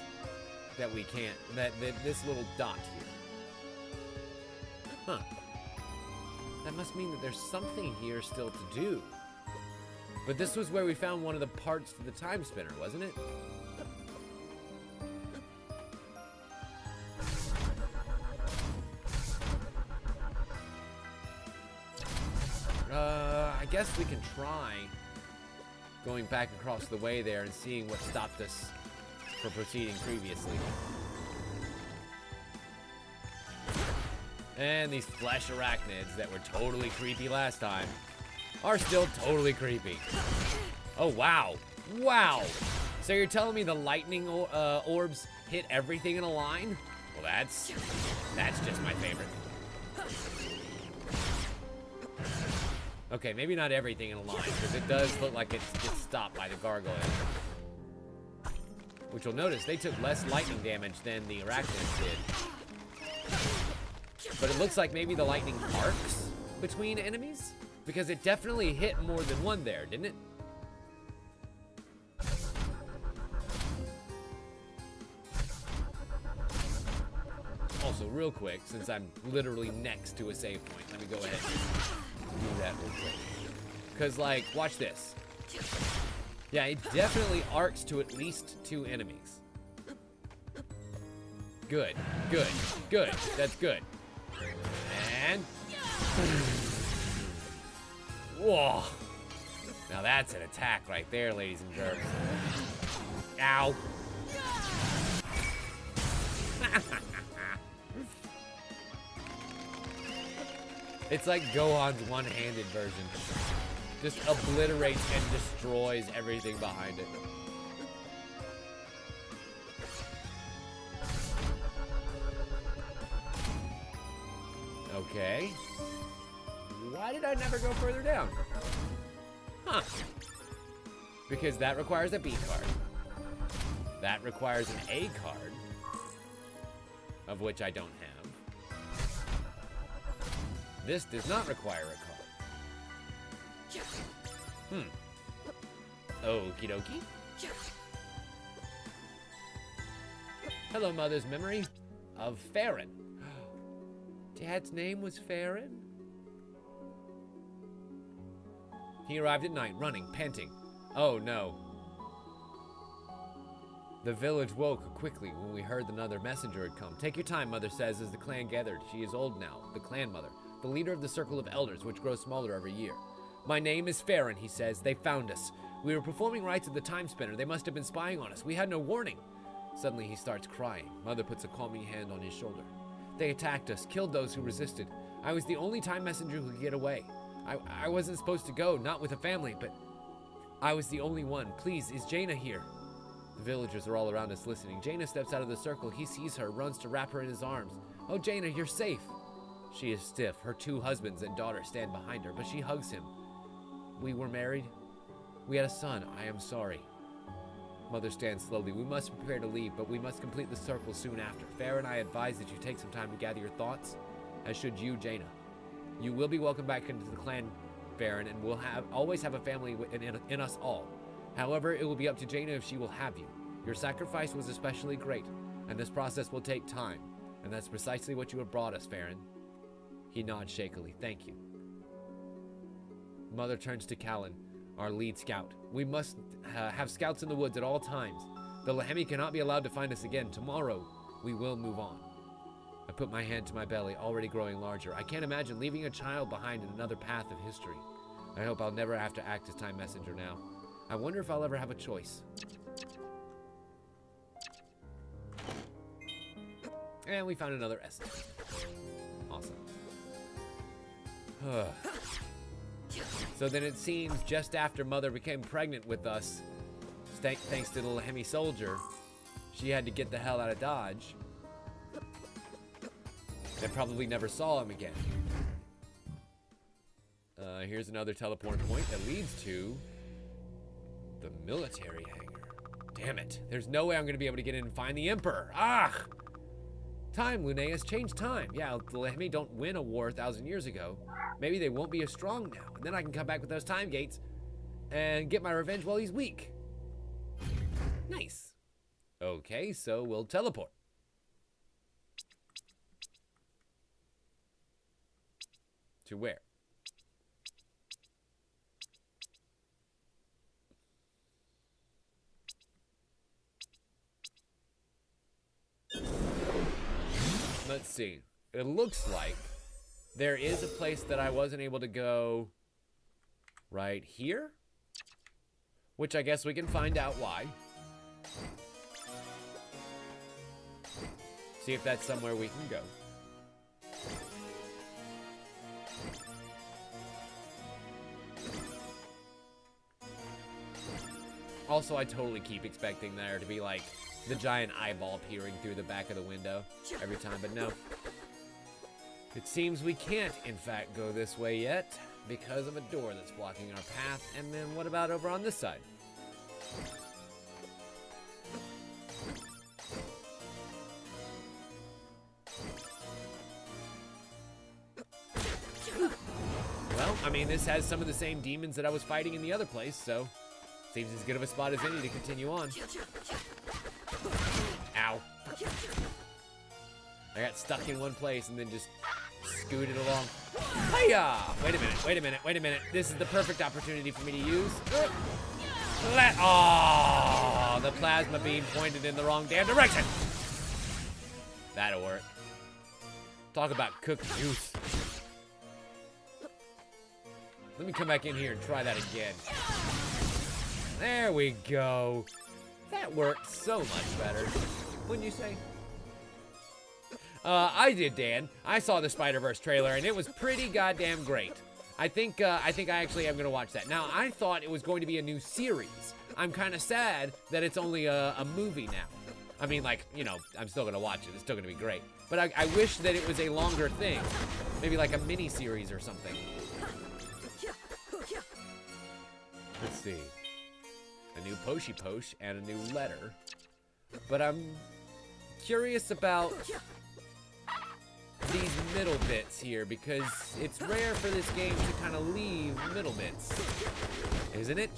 that we can't, this little dot here? Huh. That must mean that there's something here still to do. But this was where we found one of the parts to the Timespinner, wasn't it? I guess we can try going back across the way there and seeing what stopped us from proceeding previously. And these flesh arachnids that were totally creepy last time are still totally creepy. Oh, wow. Wow. So you're telling me the lightning orbs hit everything in a line? Well, that's just my favorite. Okay, maybe not everything in a line, because it does look like it gets stopped by the gargoyle. Which you'll notice, they took less lightning damage than the arachnids did. But it looks like maybe the lightning arcs between enemies? Because it definitely hit more than one there, didn't it? Also, real quick, since I'm literally next to a save point, let me go ahead and do that real quick. Because, like, watch this. Yeah, it definitely arcs to at least 2 enemies. Good, good, good. That's good. And... whoa. Now that's an attack right there, ladies and germs. Ow. It's like Gohan's one-handed version. Just obliterates and destroys everything behind it. Okay. Why did I never go further down? Huh. Because that requires a B card. That requires an A card, of which I don't have. This does not require a card. Okie dokie. Hello, Mother's memory of Farron. Dad's name was Farron? He arrived at night, running, panting. Oh, no. The village woke quickly when we heard another messenger had come. Take your time, Mother says, as the clan gathered. She is old now, the clan mother, the leader of the circle of elders, which grows smaller every year. My name is Farron, he says. They found us. We were performing rites at the Timespinner. They must have been spying on us. We had no warning. Suddenly he starts crying. Mother puts a calming hand on his shoulder. They attacked us, killed those who resisted. I was the only time messenger who could get away. I wasn't supposed to go, not with a family, but I was the only one. Please, is Jaina here? The villagers are all around us listening. Jaina steps out of the circle. He sees her, runs to wrap her in his arms. Oh, Jaina, you're safe. She is stiff. Her 2 husbands and daughter stand behind her, but she hugs him. We were married. We had a son. I am sorry. Mother stands slowly. We must prepare to leave, but we must complete the circle soon after. Fair and I advise that you take some time to gather your thoughts, as should you, Jaina. You will be welcomed back into the clan, Farron, and will always have a family in us all. However, it will be up to Jaina if she will have you. Your sacrifice was especially great, and this process will take time, and that's precisely what you have brought us, Farron. He nods shakily. Thank you. Mother turns to Callan, our lead scout. We must have scouts in the woods at all times. The Lehemi cannot be allowed to find us again. Tomorrow, we will move on. I put my hand to my belly, already growing larger. I can't imagine leaving a child behind in another path of history. I hope I'll never have to act as time messenger now. I wonder if I'll ever have a choice. And we found another essay. Awesome. So then it seems just after Mother became pregnant with us, thanks to the Lehemi soldier, she had to get the hell out of Dodge. And probably never saw him again. Here's another teleport point that leads to the military hangar. Damn it. There's no way I'm going to be able to get in and find the Emperor. Ah! Time, Lunais. Change time. Yeah, the Lehemi don't win a war 1,000 years ago. Maybe they won't be as strong now. And then I can come back with those time gates and get my revenge while he's weak. Nice. Okay, so we'll teleport. To where? Let's see. It looks like there is a place that I wasn't able to go right here, which I guess we can find out why. See if that's somewhere we can go. Also, I totally keep expecting there to be like the giant eyeball peering through the back of the window every time, but no. It seems we can't, in fact, go this way yet because of a door that's blocking our path. And then what about over on this side? Well, I mean, this has some of the same demons that I was fighting in the other place, so seems as good of a spot as any to continue on. Ow. I got stuck in one place and then just scooted along. Hiya! Wait a minute. This is the perfect opportunity for me to use. Oh, the plasma beam pointed in the wrong damn direction. That'll work. Talk about cooked juice. Let me come back in here and try that again. There we go. That worked so much better. Wouldn't you say? I did, Dan. I saw the Spider-Verse trailer, and it was pretty goddamn great. I think I actually am going to watch that. Now, I thought it was going to be a new series. I'm kind of sad that it's only a movie now. I mean, like, you know, I'm still going to watch it. It's still going to be great. But I wish that it was a longer thing. Maybe like a mini-series or something. Let's see. A new Poshi and a new letter. But I'm curious about these middle bits here because it's rare for this game to kind of leave middle bits. Isn't it?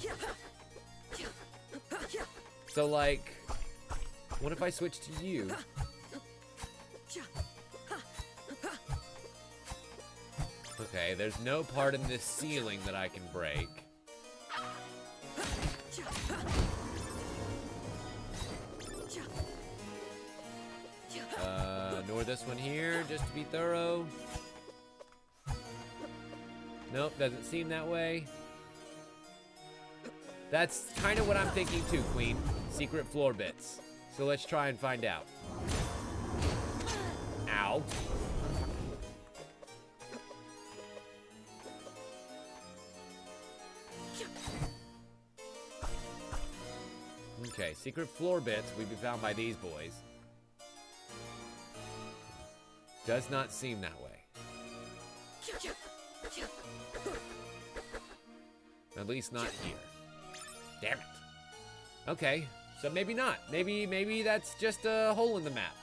So, like, what if I switch to you? Okay, there's no part in this ceiling that I can break. Nor this one here, just to be thorough. Nope, doesn't seem that way. That's kind of what I'm thinking too, Queen. Secret floor bits. So let's try and find out. Ow. Okay, secret floor bits will be found by these boys. Does not seem that way. At least not here. Damn it. Okay, so maybe not. Maybe that's just a hole in the map.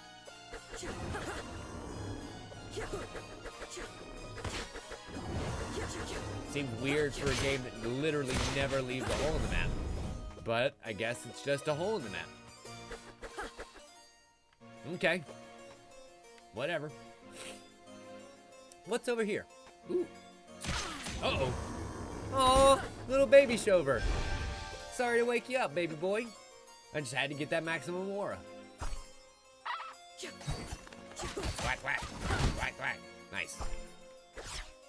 Seems weird for a game that literally never leaves a hole in the map. But I guess it's just a hole in the map. Okay. Whatever. What's over here? Ooh. Uh-oh. Oh, little baby Shover. Sorry to wake you up, baby boy. I just had to get that maximum aura. Whack, whack. Whack, whack. Nice.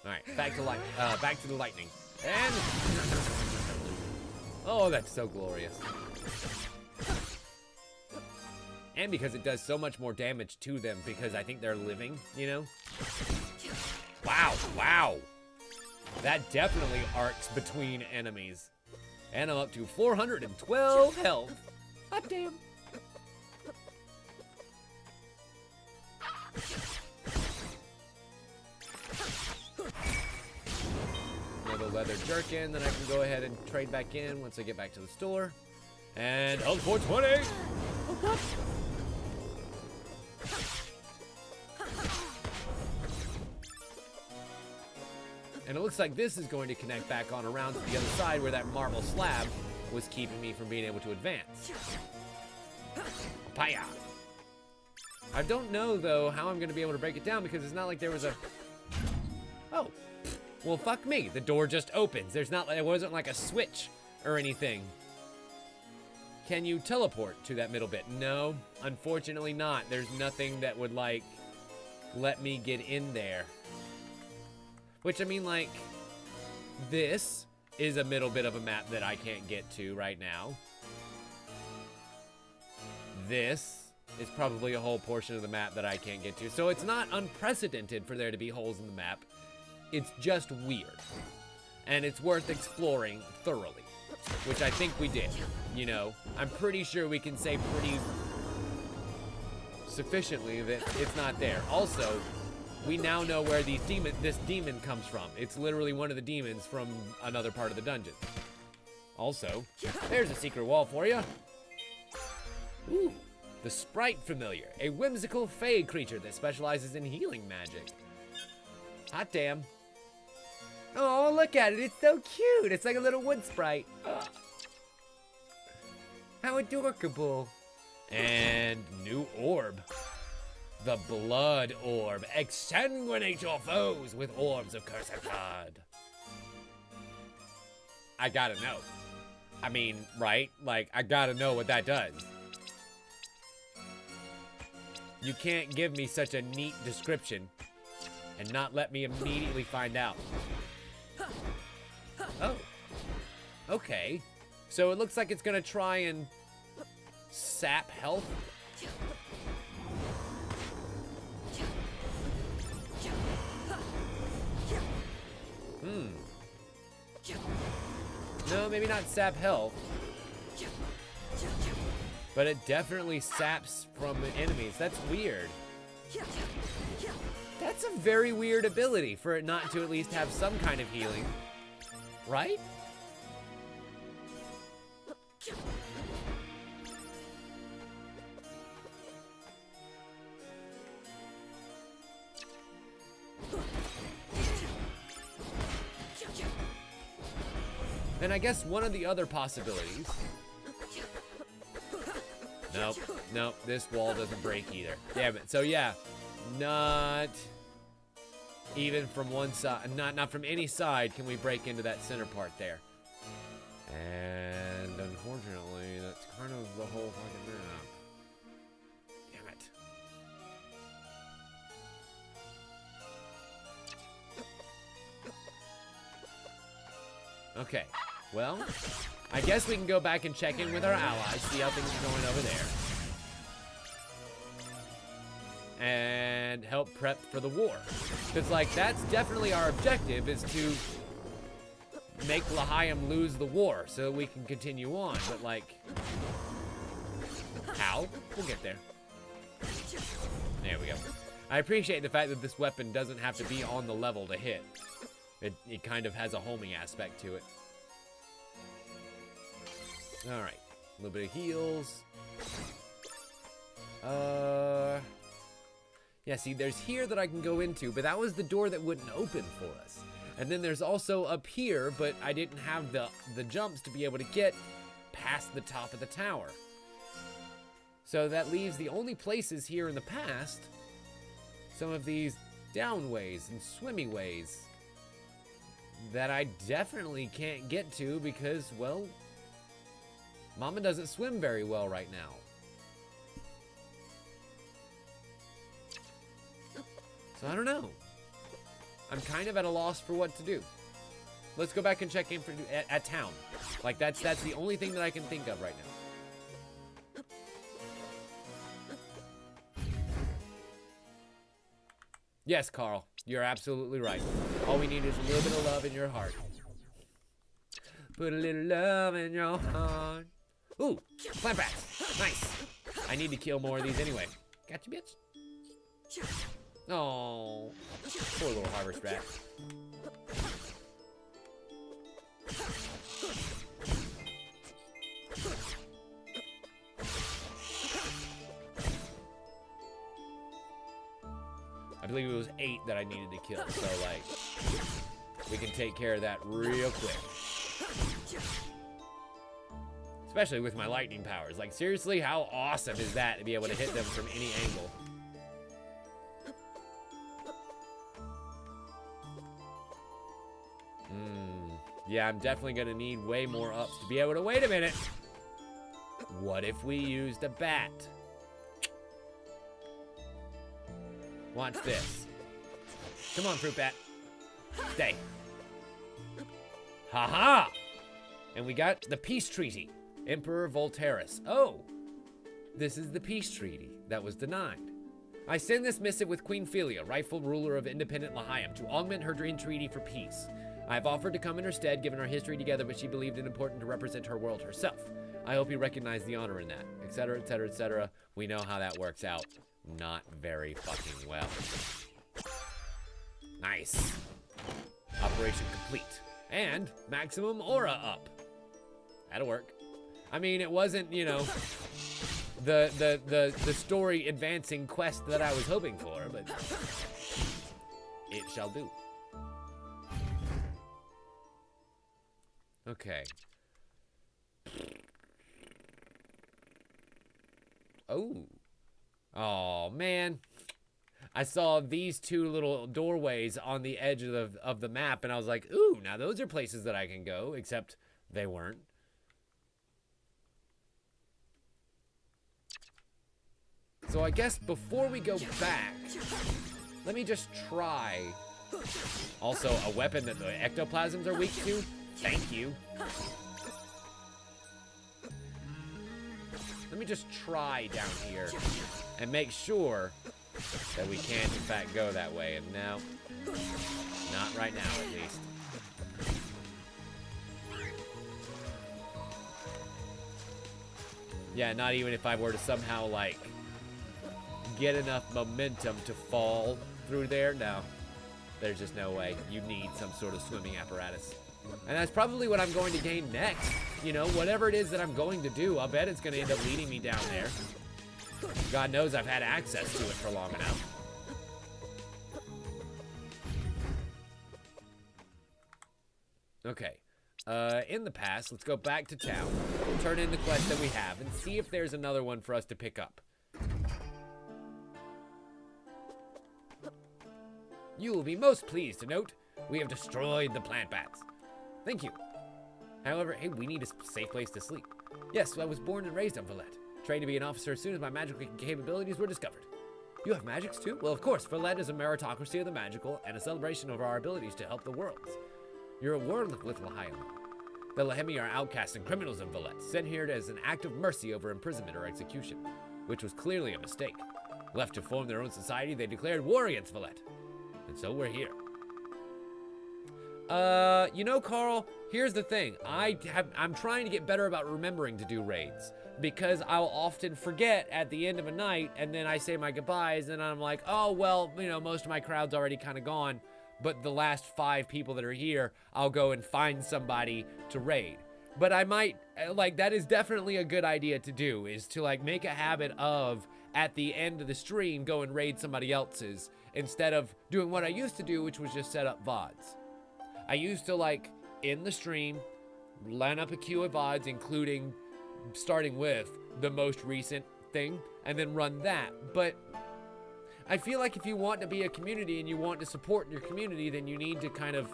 Alright, back to the lightning. And oh, that's so glorious. And because it does so much more damage to them because I think they're living, you know? Wow, wow. That definitely arcs between enemies. And I'm up to 412 health. Hot damn. Another leather jerkin that I can go ahead and trade back in once I get back to the store. And health for 20. Oh, what? And it looks like this is going to connect back on around to the other side where that marble slab was keeping me from being able to advance. Papaya. I don't know, though, how I'm going to be able to break it down because it's not like there was a... Oh. Well, fuck me. The door just opens. There's not... It wasn't like a switch or anything. Can you teleport to that middle bit? No, unfortunately not. There's nothing that would, like, let me get in there. Which, I mean, like, this is a middle bit of a map that I can't get to right now. This is probably a whole portion of the map that I can't get to. So it's not unprecedented for there to be holes in the map. It's just weird. And it's worth exploring thoroughly, which I think we did. You know, I'm pretty sure we can say pretty sufficiently that it's not there. Also, we now know where this demon comes from. It's literally one of the demons from another part of the dungeon. Also, there's a secret wall for you. Ooh, the Sprite Familiar, a whimsical fey creature that specializes in healing magic. Hot damn. Oh, look at it, it's so cute. It's like a little wood sprite. Ugh. How adorable. And new orb. The Blood Orb. Exsanguinate your foes with orbs of cursed blood. I gotta know. I mean, right? Like, I gotta know what that does. You can't give me such a neat description and not let me immediately find out. Oh. Okay. So it looks like it's gonna try and sap health. No, maybe not sap health. But it definitely saps from enemies. That's weird. That's a very weird ability for it not to at least have some kind of healing. Right? And I guess one of the other possibilities... Nope, nope, this wall doesn't break either. Damn it. So yeah, not even from one side, not from any side can we break into that center part there. And unfortunately, that's kind of the whole fucking map. Damn it. Okay, well, I guess we can go back and check in with our allies, see how things are going over there. And help prep for the war. Because, like, that's definitely our objective, is to make L'Chaim lose the war so we can continue on. But, like, How? We'll get there. There we go. I appreciate the fact that this weapon doesn't have to be on the level to hit. It kind of has a homing aspect to it. Alright. A little bit of heals. Yeah, see, there's here that I can go into, but that was the door that wouldn't open for us. And then there's also up here, but I didn't have the jumps to be able to get past the top of the tower. So that leaves the only places here in the past, some of these down ways and swimmy ways that I definitely can't get to because, well, Mama doesn't swim very well right now. So I don't know. I'm kind of at a loss for what to do. Let's go back and check in at town. Like that's the only thing that I can think of right now. Yes, Carl, you're absolutely right. All we need is a little bit of love in your heart. Put a little love in your heart. Ooh, plant bats. Nice. I need to kill more of these anyway. Gotcha, bitch. Oh, poor little harvest rat. I believe it was 8 that I needed to kill, so like, we can take care of that real quick. Especially with my lightning powers. Like, seriously, how awesome is that to be able to hit them from any angle? Yeah, I'm definitely gonna need way more ups to be able to, wait a minute. What if we used a bat? Watch this. Come on, fruit bat. Stay. Haha! And we got the peace treaty. Emperor Voltairus. Oh, this is the peace treaty that was denied. I send this missive with Queen Philia, rightful ruler of independent Lahayim, to augment her entreaty for peace. I have offered to come in her stead, given our history together, but she believed it important to represent her world herself. I hope you recognize the honor in that, etc., etc., etc. We know how that works out. Not very fucking well. Nice. Operation complete. And maximum aura up. That'll work. I mean, it wasn't, you know, the story advancing quest that I was hoping for, but it shall do. Okay. Oh. Oh, man. I saw these two little doorways on the edge of the map, and I was like, ooh, now those are places that I can go, except they weren't. So I guess before we go back, let me just try. Also, a weapon that the ectoplasms are weak to? Thank you. Let me just try down here and make sure that we can, in fact, go that way. And no, not right now, at least. Yeah, not even if I were to somehow, like, get enough momentum to fall through there. No, there's just no way. You need some sort of swimming apparatus. And that's probably what I'm going to gain next. You know, whatever it is that I'm going to do, I'll bet it's going to end up leading me down there. God knows I've had access to it for long enough. Okay. In the past, let's go back to town, turn in the quest that we have, and see if there's another one for us to pick up. You will be most pleased to note we have destroyed the plant bats. Thank you. However, hey, we need a safe place to sleep. Yes, I was born and raised on Valette. Trained to be an officer as soon as my magical capabilities were discovered. You have magics too? Well, of course, Valette is a meritocracy of the magical and a celebration of our abilities to help the worlds. You're a warlike little Lahayim. The Lahemi are outcasts and criminals in Valette, sent here as an act of mercy over imprisonment or execution, which was clearly a mistake. Left to form their own society, they declared war against Valette. And so we're here. You know, Carl, here's the thing. I'm trying to get better about remembering to do raids. because I'll often forget at the end of a night, and then I say my goodbyes, and I'm like, oh, well, you know, most of my crowd's already kind of gone, but the last 5 people that are here, I'll go and find somebody to raid. But I might, like, that is definitely a good idea to do, is to, like, make a habit of, at the end of the stream, go and raid somebody else's, instead of doing what I used to do, which was just set up VODs. I used to, like, in the stream, line up a queue of VODs, including starting with the most recent thing, and then run that. But I feel like if you want to be a community and you want to support your community, then you need to kind of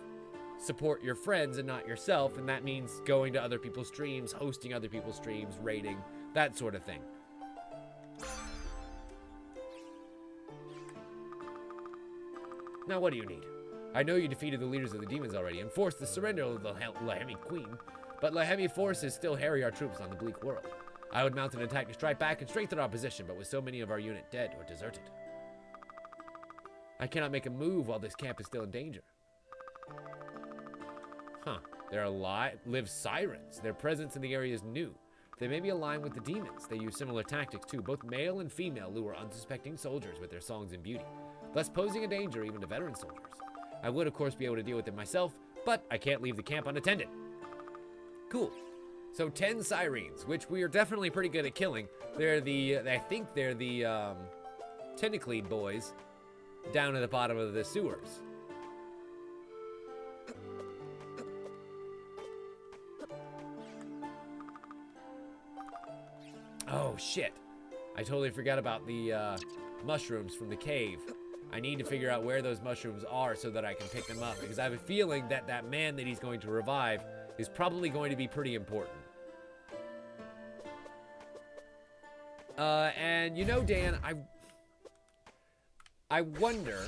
support your friends and not yourself, and that means going to other people's streams, hosting other people's streams, raiding, that sort of thing. Now, what do you need? I know you defeated the leaders of the demons already and forced the surrender of the Lahemi Queen, but Lahemi forces still harry our troops on the bleak world. I would mount an attack to strike back and strengthen our position, but with so many of our unit dead or deserted, I cannot make a move while this camp is still in danger. Huh. There live sirens. Their presence in the area is new. They may be aligned with the demons. They use similar tactics too. Both male and female lure unsuspecting soldiers with their songs and beauty, thus posing a danger even to veteran soldiers. I would, of course, be able to deal with it myself, but I can't leave the camp unattended. Cool. So 10 sirens, which we are definitely pretty good at killing. They're the, I think they're the Tentacleed boys down at the bottom of the sewers. Oh, shit. I totally forgot about the mushrooms from the cave. I need to figure out where those mushrooms are so that I can pick them up, because I have a feeling that that man that he's going to revive is probably going to be pretty important. And you know, Dan, I wonder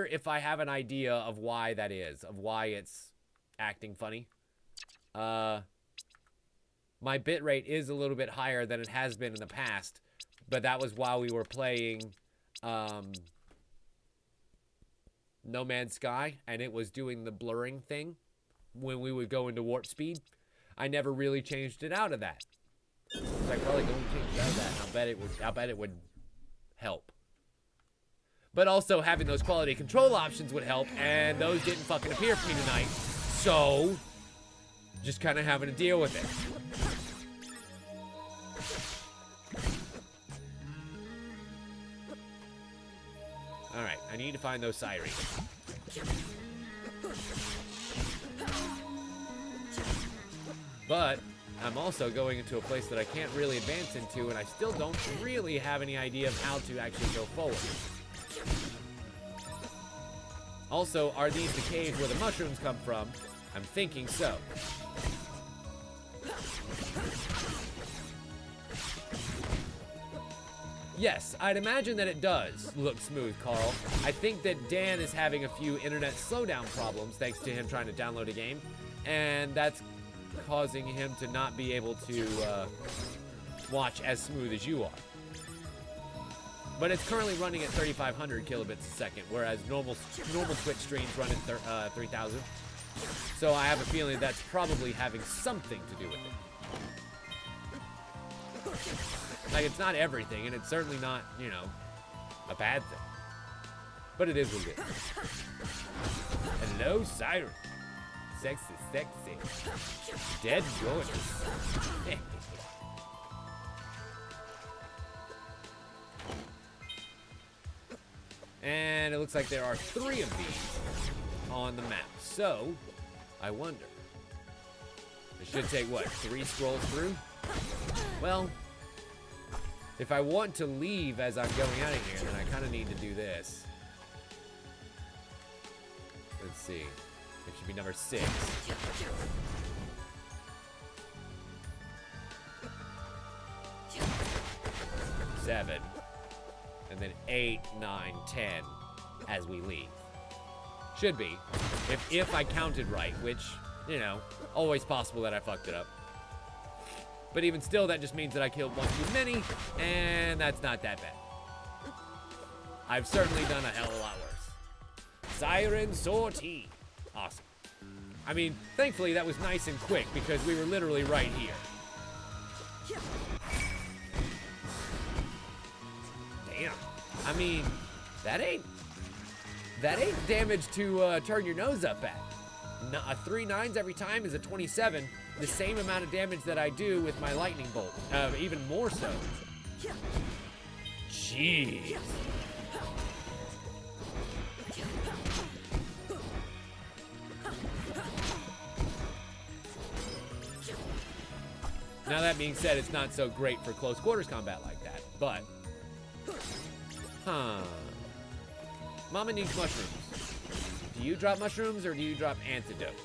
if I have an idea of why that is, of why it's acting funny. My bitrate is a little bit higher than it has been in the past, but that was while we were playing No Man's Sky, and it was doing the blurring thing when we would go into warp speed. I never really changed it out of that. So I probably don't change it out of that. I bet it would help. But also having those quality control options would help, and those didn't fucking appear for me tonight. So just kind of having to deal with it. Alright, I need to find those sirens. But I'm also going into a place that I can't really advance into, and I still don't really have any idea of how to actually go forward. Also, are these the caves where the mushrooms come from? I'm thinking so. Yes, I'd imagine that it does look smooth, Carl. I think that Dan is having a few internet slowdown problems thanks to him trying to download a game, and that's causing him to not be able to watch as smooth as you are. But it's currently running at 3,500 kilobits a second, whereas normal Twitch streams run at 3,000. So I have a feeling that's probably having something to do with it. Like, it's not everything, and it's certainly not, you know, a bad thing. But it is what it is. Hello, Siren. Sexy, sexy. Dead gorgeous. And it looks like there are 3 of these on the map. So, I wonder. It should take, what, 3 scrolls through? Well, if I want to leave as I'm going out of here, then I kind of need to do this. Let's see. It should be number 6. 7. And then 8, 9, 10 as we leave. Should be. If I counted right, which, you know, always possible that I fucked it up. But even still, that just means that I killed one too many, and that's not that bad. I've certainly done a hell of a lot worse. Siren sortie. Awesome. I mean, thankfully that was nice and quick because we were literally right here. Damn. I mean, that ain't damage to turn your nose up at. 3 9s every time is a 27. The same amount of damage that I do with my lightning bolt. Even more so. Jeez. Now that being said, it's not so great for close quarters combat like that, but... Mama needs mushrooms. Do you drop mushrooms or do you drop antidote?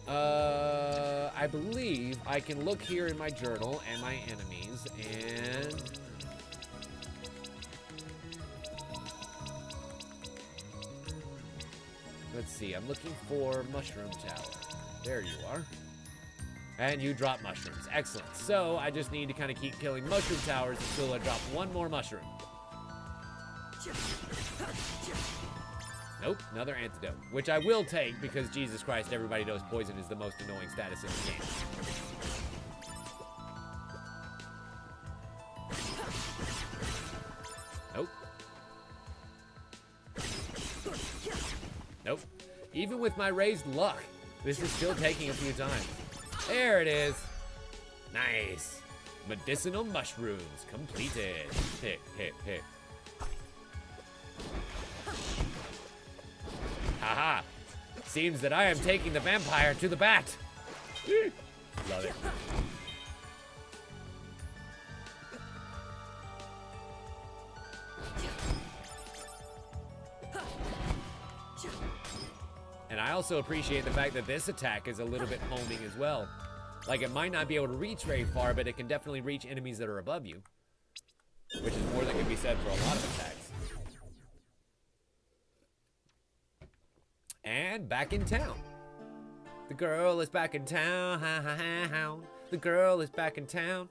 I believe I can look here in my journal and my enemies and... Let's see, I'm looking for mushroom tower. There you are. And you drop mushrooms. Excellent. So I just need to kind of keep killing mushroom towers until I drop one more mushroom. Nope, another antidote, which I will take because Jesus Christ, everybody knows poison is the most annoying status in the game. Nope. Nope. Even with my raised luck, this is still taking a few times. There it is. Nice. Medicinal mushrooms completed. Hit, hit, hit. Haha. Seems that I am taking the vampire to the bat. Love it. And I also appreciate the fact that this attack is a little bit homing as well. Like, it might not be able to reach very far, but it can definitely reach enemies that are above you. Which is more than can be said for a lot of attacks. And back in town. The girl is back in town. Ha ha ha ha. The girl is back in town.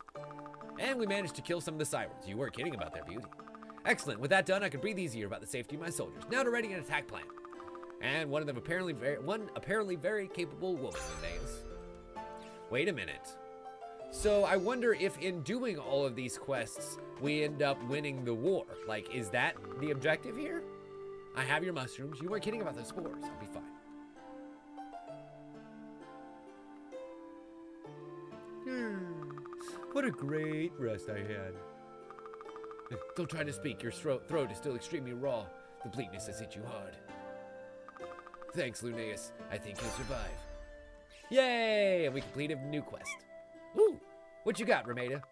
And we managed to kill some of the sirens. You weren't kidding about their beauty. Excellent. With that done, I could breathe easier about the safety of my soldiers. Now to ready an attack plan. And one of them apparently very capable woman, Lunais. Wait a minute. So I wonder if in doing all of these quests, we end up winning the war. Like, is that the objective here? I have your mushrooms. You weren't kidding about the spores. I'll be fine. What a great rest I had. Don't try to speak. Your throat is still extremely raw. The bleakness has hit you hard. Thanks, Lunais. I think he'll survive. Yay! And we completed a new quest. Woo! What you got, Rameda?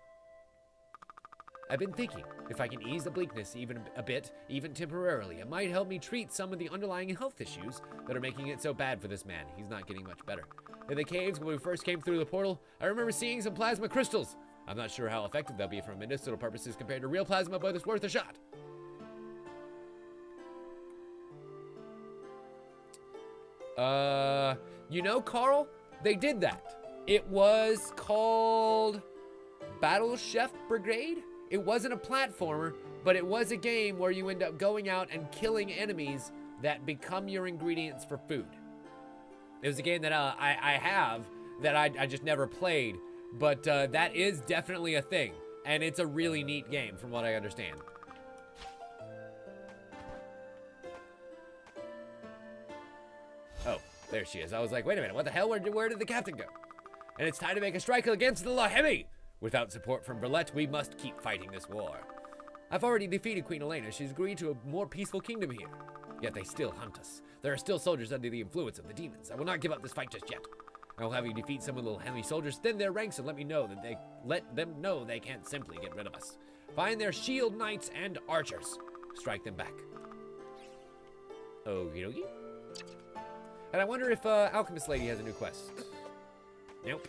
I've been thinking, if I can ease the bleakness even a bit, even temporarily, it might help me treat some of the underlying health issues that are making it so bad for this man. He's not getting much better. In the caves, when we first came through the portal, I remember seeing some plasma crystals. I'm not sure how effective they'll be for medicinal purposes compared to real plasma, but it's worth a shot. You know, Carl, they did that. It was called Battle Chef Brigade. It wasn't a platformer, but it was a game where you end up going out and killing enemies that become your ingredients for food. It was a game that I have that I just never played, but that is definitely a thing, and it's a really neat game from what I understand. Oh, there she is. I was like, wait a minute, what the hell? Where did the captain go? And it's time to make a strike against the Lahemi. Without support from Verlet, we must keep fighting this war. I've already defeated Queen Elena. She's agreed to a more peaceful kingdom here. Yet they still hunt us. There are still soldiers under the influence of the demons. I will not give up this fight just yet. I will have you defeat some of the little enemy soldiers, thin their ranks, and let them know they can't simply get rid of us. Find their shield knights and archers. Strike them back. Okie dokie. And I wonder if Alchemist Lady has a new quest. Nope.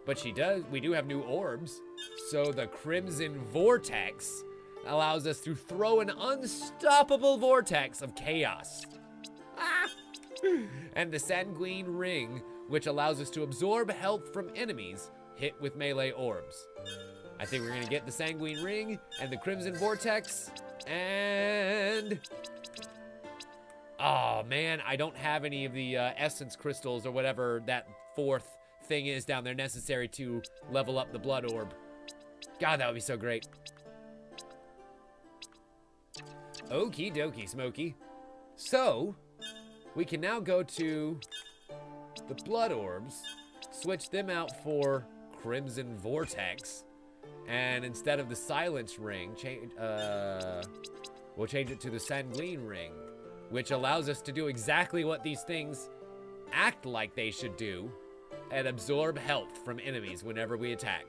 But she does. We do have new orbs. So the Crimson Vortex allows us to throw an unstoppable vortex of chaos. Ah! And the Sanguine Ring, which allows us to absorb health from enemies hit with melee orbs. I think we're gonna get the Sanguine Ring and the Crimson Vortex, and... Oh, man, I don't have any of the essence crystals or whatever that fourth thing is down there necessary to level up the blood orb. God, that would be so great. Okie dokie, Smokey. So, we can now go to the blood orbs, switch them out for Crimson Vortex, and instead of the Silence Ring, we'll change it to the Sanguine Ring, which allows us to do exactly what these things act like they should do and absorb health from enemies whenever we attack.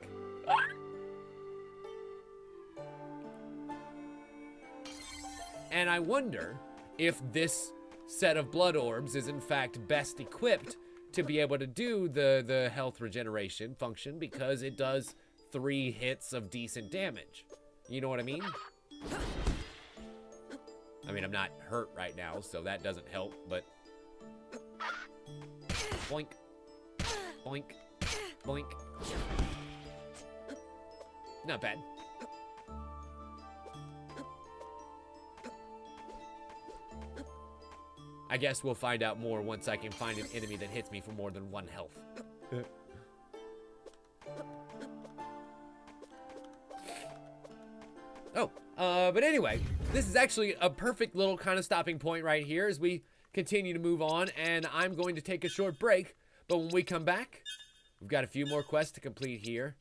And I wonder if this set of blood orbs is in fact best equipped to be able to do the health regeneration function, because it does 3 hits of decent damage. You know what I mean? I mean, I'm not hurt right now, so that doesn't help, but... Boink. Boink. Boink. Not bad. I guess we'll find out more once I can find an enemy that hits me for more than 1 health. But anyway, this is actually a perfect little kind of stopping point right here as we continue to move on, and I'm going to take a short break, but when we come back, we've got a few more quests to complete here.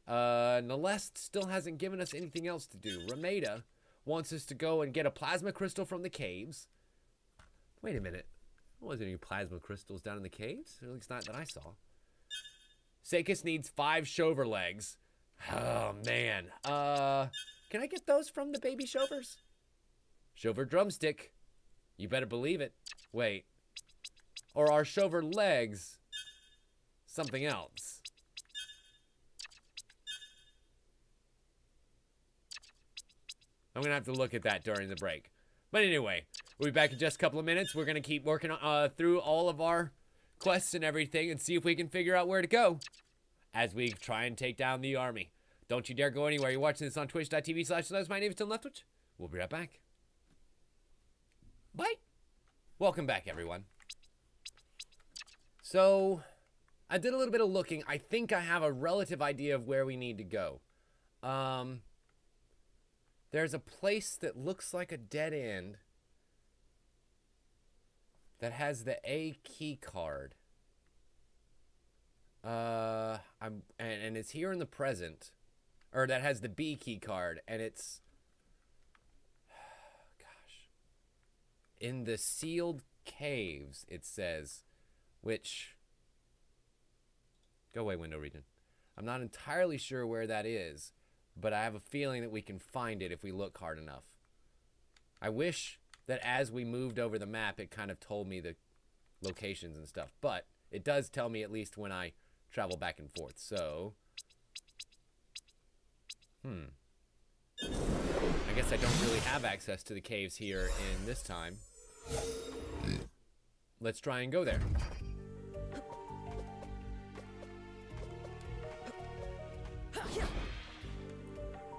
Nalest still hasn't given us anything else to do. Rameda wants us to go and get a plasma crystal from the caves. Wait a minute. There wasn't any plasma crystals down in the caves, at least not that I saw. Sakis needs 5 Shover legs. Oh, man. Can I get those from the baby Shovers? Shover drumstick. You better believe it. Wait. Or are Shover legs something else? I'm going to have to look at that during the break. But anyway, we'll be back in just a couple of minutes. We're going to keep working through all of our quests and everything and see if we can figure out where to go as we try and take down the army. Don't you dare go anywhere. You're watching this on twitch.tv/Lunais. My name is Leftwich. We'll be right back. Bye. Welcome back, everyone. So, I did a little bit of looking. I think I have a relative idea of where we need to go. There's a place that looks like a dead end that has the A key card. And it's here in the present. Or that has the B key card, and it's... Gosh. In the sealed caves, it says, which... Go away, window region. I'm not entirely sure where that is, but I have a feeling that we can find it if we look hard enough. I wish that as we moved over the map, it kind of told me the locations and stuff, but it does tell me at least when I travel back and forth, so... I guess I don't really have access to the caves here in this time. Let's try and go there.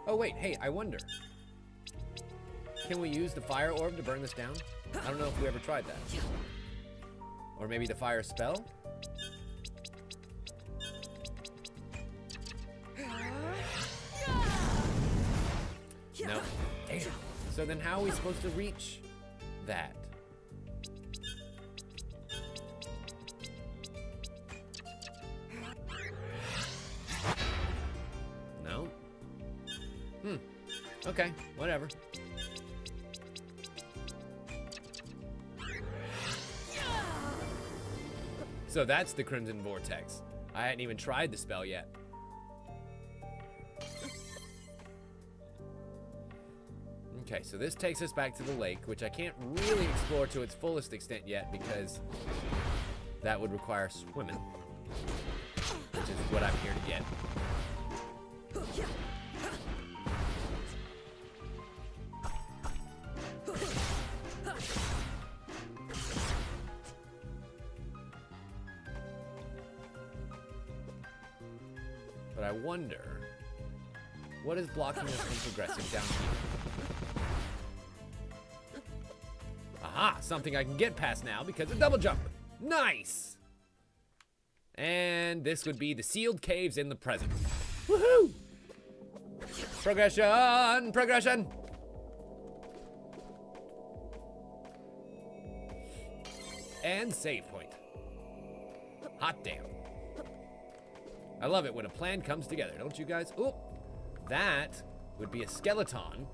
Oh wait, hey, I wonder. Can we use the fire orb to burn this down? I don't know if we ever tried that. Or maybe the fire spell? No. Damn. So then how are we supposed to reach that? No? Okay, whatever. So that's the Crimson Vortex. I hadn't even tried the spell yet. Okay, so this takes us back to the lake, which I can't really explore to its fullest extent yet because that would require swimming, which is what I'm here to get. But I wonder, what is blocking us from progressing down here? Aha! Ah, something I can get past now because of double jump. Nice! And this would be the sealed caves in the present. Woohoo! Progression! Progression! And save point. Hot damn. I love it when a plan comes together, don't you guys? Oop. That would be a skeleton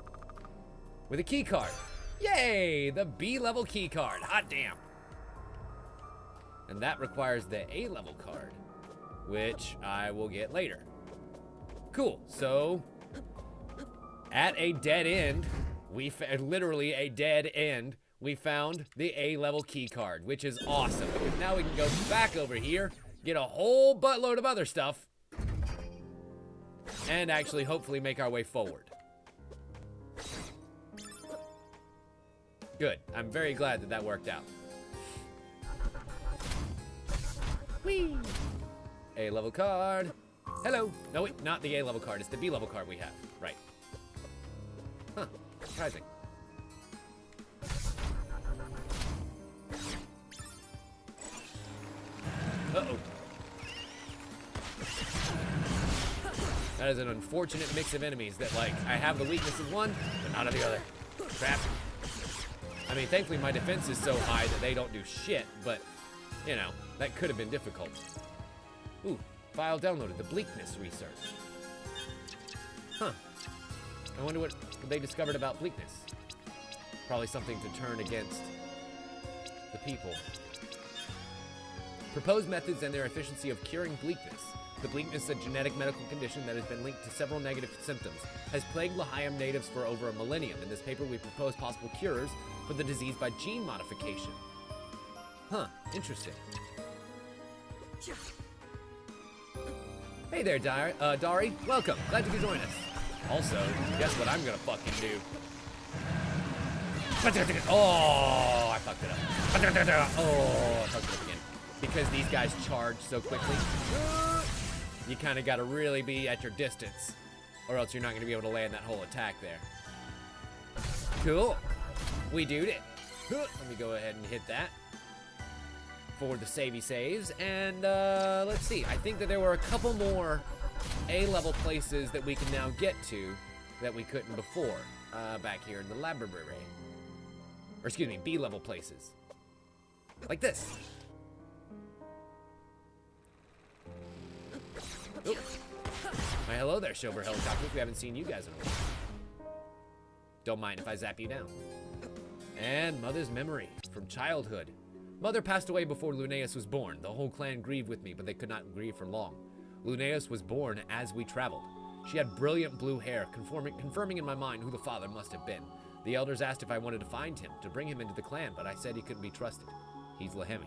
with a key card. Yay! The B-level key card. Hot damn. And that requires the A-level card, which I will get later. Cool. So, at a dead end, literally a dead end, we found the A-level key card, which is awesome. Because now we can go back over here, get a whole buttload of other stuff, and actually hopefully make our way forward. Good. I'm very glad that that worked out. Whee! A-level card. Hello. No, wait, not the A-level card. It's the B-level card we have. Right. Huh. Surprising. Uh-oh. That is an unfortunate mix of enemies that, like, I have the weakness of one, but not of the other. Crap. I mean, thankfully my defense is so high that they don't do shit, but, you know, that could have been difficult. Ooh, file downloaded, the bleakness research. Huh. I wonder what they discovered about bleakness. Probably something to turn against the people. Proposed methods and their efficiency of curing bleakness. The bleakness, a genetic medical condition that has been linked to several negative symptoms, has plagued Lahayam natives for over a millennium. In this paper, we propose possible cures for the disease by gene modification. Huh, interesting. Hey there, Dari. Welcome. Glad you could join us. Also, guess what I'm gonna fucking do? Oh, I fucked it up. Oh, I fucked it up again. Because these guys charge so quickly, you kind of got to really be at your distance, or else you're not going to be able to land that whole attack there. Cool. We doed it. Let me go ahead and hit that for the savey saves. And let's see. I think that there were a couple more A-level places that we can now get to that we couldn't before back here in the library. Or excuse me, B-level places. Like this. Oop. Why, hello there, Silver Helicopter. We haven't seen you guys in a while. Don't mind if I zap you down. And Mother's memory from childhood. Mother passed away before Lunais was born. The whole clan grieved with me, but they could not grieve for long. Lunais was born as we traveled. She had brilliant blue hair, confirming in my mind who the father must have been. The elders asked if I wanted to find him, to bring him into the clan, but I said he couldn't be trusted. He's Lahemi.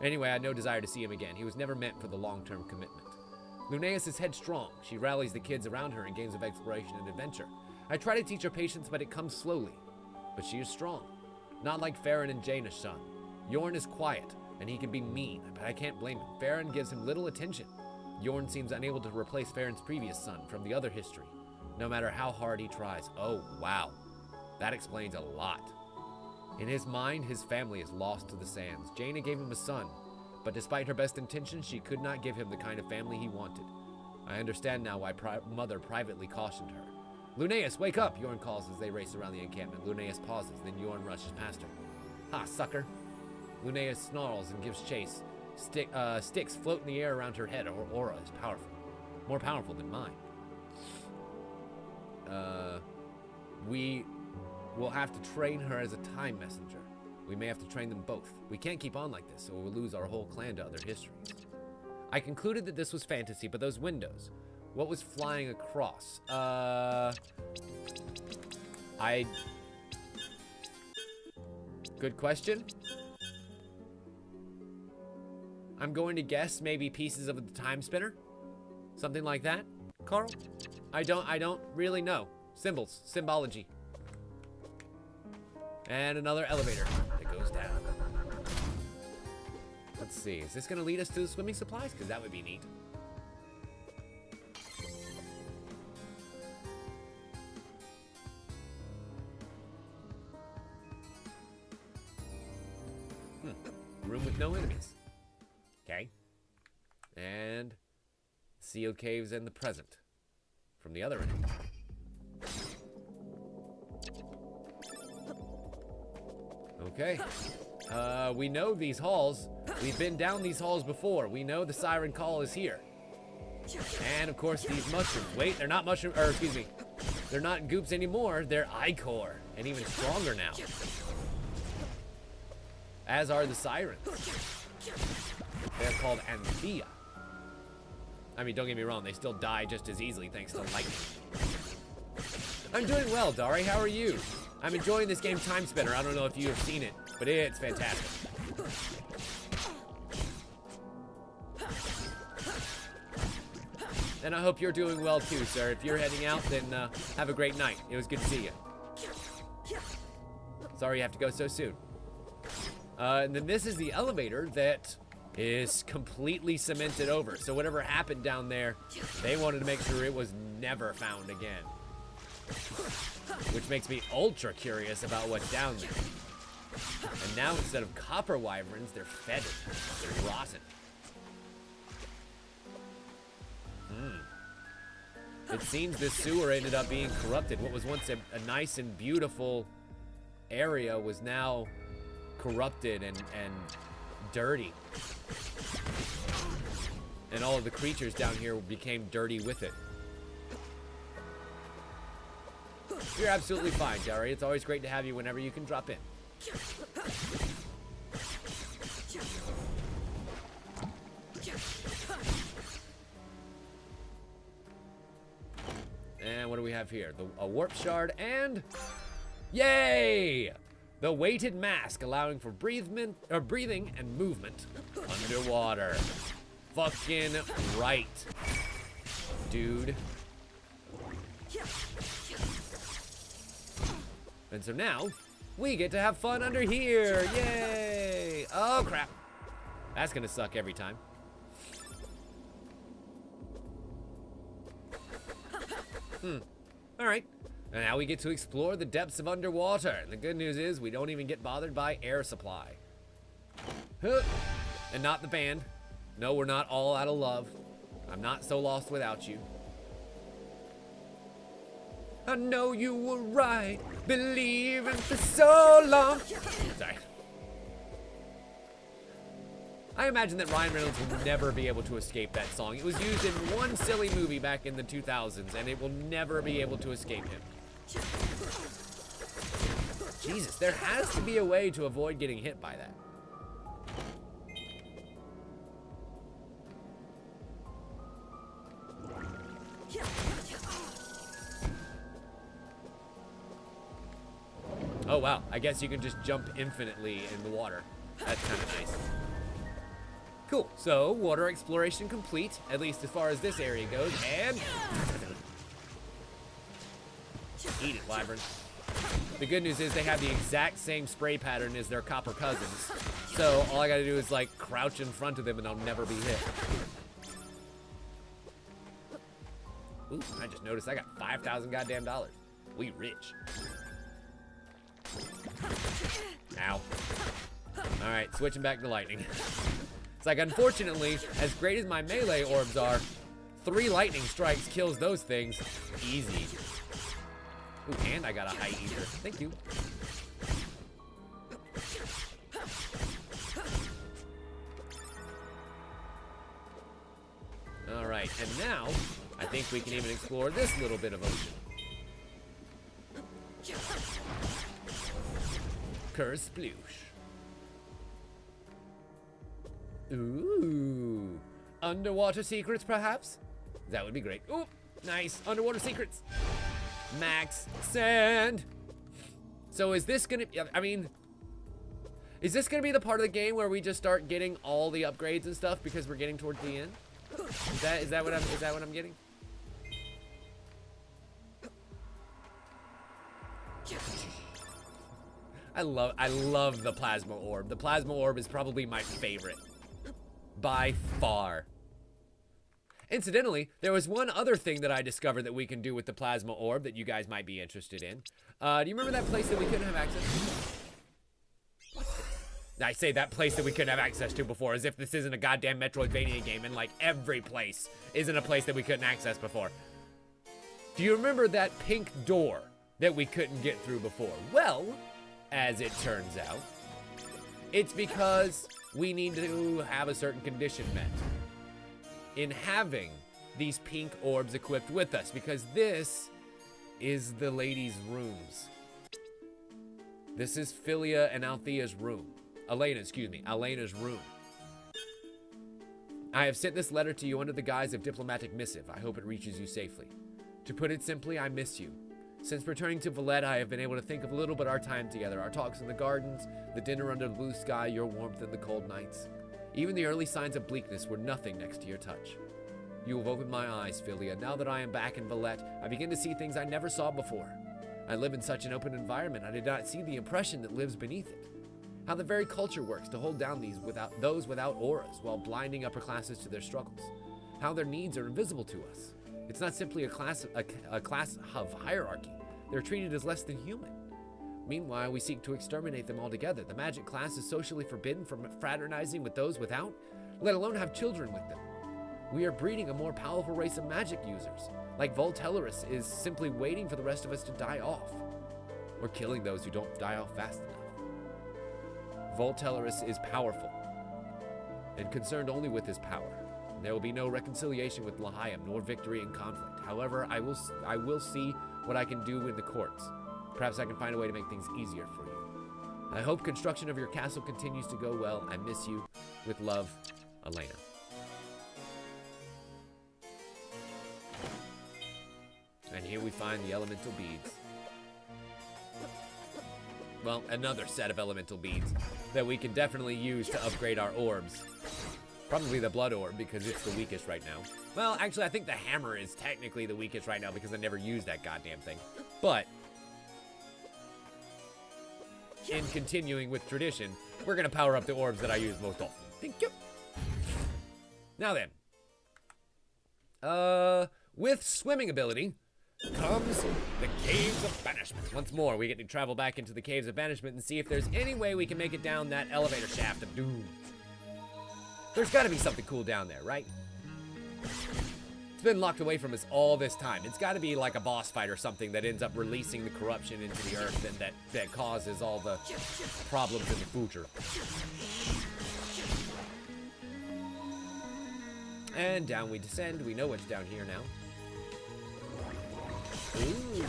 Anyway, I had no desire to see him again. He was never meant for the long-term commitment. Lunais is headstrong. She rallies the kids around her in games of exploration and adventure. I try to teach her patience, but it comes slowly. But she is strong. Not like Farron and Jaina's son. Yorn is quiet, and he can be mean, but I can't blame him. Farron gives him little attention. Yorn seems unable to replace Farron's previous son from the other history, no matter how hard he tries. Oh, wow. That explains a lot. In his mind, his family is lost to the sands. Jaina gave him a son, but despite her best intentions, she could not give him the kind of family he wanted. I understand now why Mother privately cautioned her. Lunais, wake up, Yorn calls as they race around the encampment. Lunais pauses, then Yorn rushes past her. Ha, sucker. Lunais snarls and gives chase. Sticks float in the air around her head. Her aura is powerful. More powerful than mine. We will have to train her as a time messenger. We may have to train them both. We can't keep on like this, or we'll lose our whole clan to other histories. I concluded that this was fantasy, but those windows, what was flying across? Good question. I'm going to guess maybe pieces of the Timespinner? Something like that, Carl? I don't really know. Symbols, symbology. And another elevator that goes down. Let's see, is this gonna lead us to the swimming supplies? Because that would be neat. Okay. And sealed caves in the present from the other end. Okay. We know these halls. We've been down these halls before. We know the siren call is here. And of course these mushrooms. Wait, they're not mushroom, or excuse me. They're not goops anymore. They're ichor, and even stronger now. As are the sirens. They're called Anthea. I mean, don't get me wrong, they still die just as easily thanks to lightning. I'm doing well, Dari. How are you? I'm enjoying this game, Timespinner. I don't know if you have seen it, but it's fantastic. And I hope you're doing well too, sir. If you're heading out, then have a great night. It was good to see you. Sorry you have to go so soon. And then this is the elevator that is completely cemented over. So whatever happened down there, they wanted to make sure it was never found again. Which makes me ultra curious about what's down there. And now instead of copper wyverns, they're feathered. They're rotten. It seems this sewer ended up being corrupted. What was once a nice and beautiful area was now corrupted and dirty. And all of the creatures down here became dirty with it. You're absolutely fine, Dari. It's always great to have you whenever you can drop in. And what do we have here? A warp shard and... Yay! The weighted mask allowing for breathing and movement underwater. Fucking right, dude. And so now, we get to have fun under here. Yay! Oh, crap. That's gonna suck every time. Alright. And now we get to explore the depths of underwater. And the good news is we don't even get bothered by air supply. And not the band. No, we're not all out of love. I'm not so lost without you. I know you were right, believing for so long. Sorry. I imagine that Ryan Reynolds will never be able to escape that song. It was used in one silly movie back in the 2000s, and it will never be able to escape him. Jesus, there has to be a way to avoid getting hit by that. Oh wow, I guess you can just jump infinitely in the water. That's kind of nice. Cool, so water exploration complete, at least as far as this area goes, and... Eat it, Wyvern. The good news is they have the exact same spray pattern as their copper cousins. So all I gotta do is like crouch in front of them and I'll never be hit. Ooh, I just noticed I got 5,000 goddamn dollars. We rich. Ow. All right, switching back to lightning. It's like, unfortunately, as great as my melee orbs are, 3 lightning strikes kills those things easy. Ooh, and I got a high ether. Thank you. All right, and now I think we can even explore this little bit of ocean. Curse sploosh. Ooh, underwater secrets, perhaps? That would be great. Ooh, nice, underwater secrets. Max sand. So is this gonna, I mean, is this gonna be the part of the game where we just start getting all the upgrades and stuff because we're getting towards the end? Is that what I'm getting? I love the plasma orb. The plasma orb is probably my favorite. By far. Incidentally, there was one other thing that I discovered that we can do with the plasma orb that you guys might be interested in. Do you remember that place that we couldn't have access to? I say that place that we couldn't have access to before, as if this isn't a goddamn Metroid-vania game, and like every place isn't a place that we couldn't access before. Do you remember that pink door that we couldn't get through before? Well, as it turns out, it's because we need to have a certain condition met in having these pink orbs equipped with us, because this is the ladies' rooms. This is Philia and Althea's room. Elena's room. I have sent this letter to you under the guise of diplomatic missive. I hope it reaches you safely. To put it simply, I miss you. Since returning to Valletta, I have been able to think of little but our time together, our talks in the gardens, the dinner under the blue sky, your warmth in the cold nights. Even the early signs of bleakness were nothing next to your touch. You have opened my eyes, Philia. Now that I am back in Valletta, I begin to see things I never saw before. I live in such an open environment, I did not see the oppression that lives beneath it. How the very culture works to hold down those without auras, while blinding upper classes to their struggles. How their needs are invisible to us. It's not simply a class of hierarchy. They're treated as less than human. Meanwhile, we seek to exterminate them altogether. The magic class is socially forbidden from fraternizing with those without, let alone have children with them. We are breeding a more powerful race of magic users. Like Voltellaris is simply waiting for the rest of us to die off. Or killing those who don't die off fast enough. Voltellaris is powerful, and concerned only with his power. There will be no reconciliation with Lahayim, nor victory in conflict. However, I will see what I can do in the courts. Perhaps I can find a way to make things easier for you. I hope construction of your castle continues to go well. I miss you. With love, Elena. And here we find the elemental beads. Well, another set of elemental beads that we can definitely use to upgrade our orbs. Probably the blood orb, because it's the weakest right now. Well, actually, I think the hammer is technically the weakest right now because I never used that goddamn thing. But in continuing with tradition, we're going to power up the orbs that I use most often. Thank you. Now then. With swimming ability comes the Caves of Banishment. Once more, we get to travel back into the Caves of Banishment and see if there's any way we can make it down that elevator shaft of doom. There's got to be something cool down there, right? It's been locked away from us all this time. It's got to be like a boss fight or something that ends up releasing the corruption into the earth and that causes all the problems in the future. And down we descend. We know what's down here now. Ooh,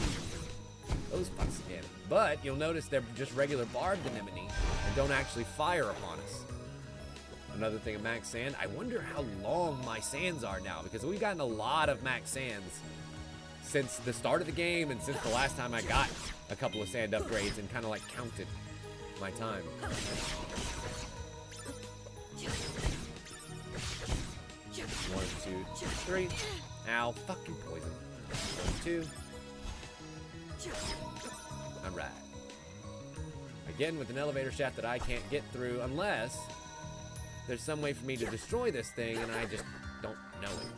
those fucks again. But you'll notice they're just regular barbed anemone and don't actually fire upon us. Another thing of max sand. I wonder how long my sands are now, because we've gotten a lot of max sands since the start of the game and since the last time I got a couple of sand upgrades and kind of like counted my time. 1, 2, 3. Ow, fucking poison. 1, 2. Alright. Again with an elevator shaft that I can't get through unless there's some way for me to destroy this thing and I just don't know it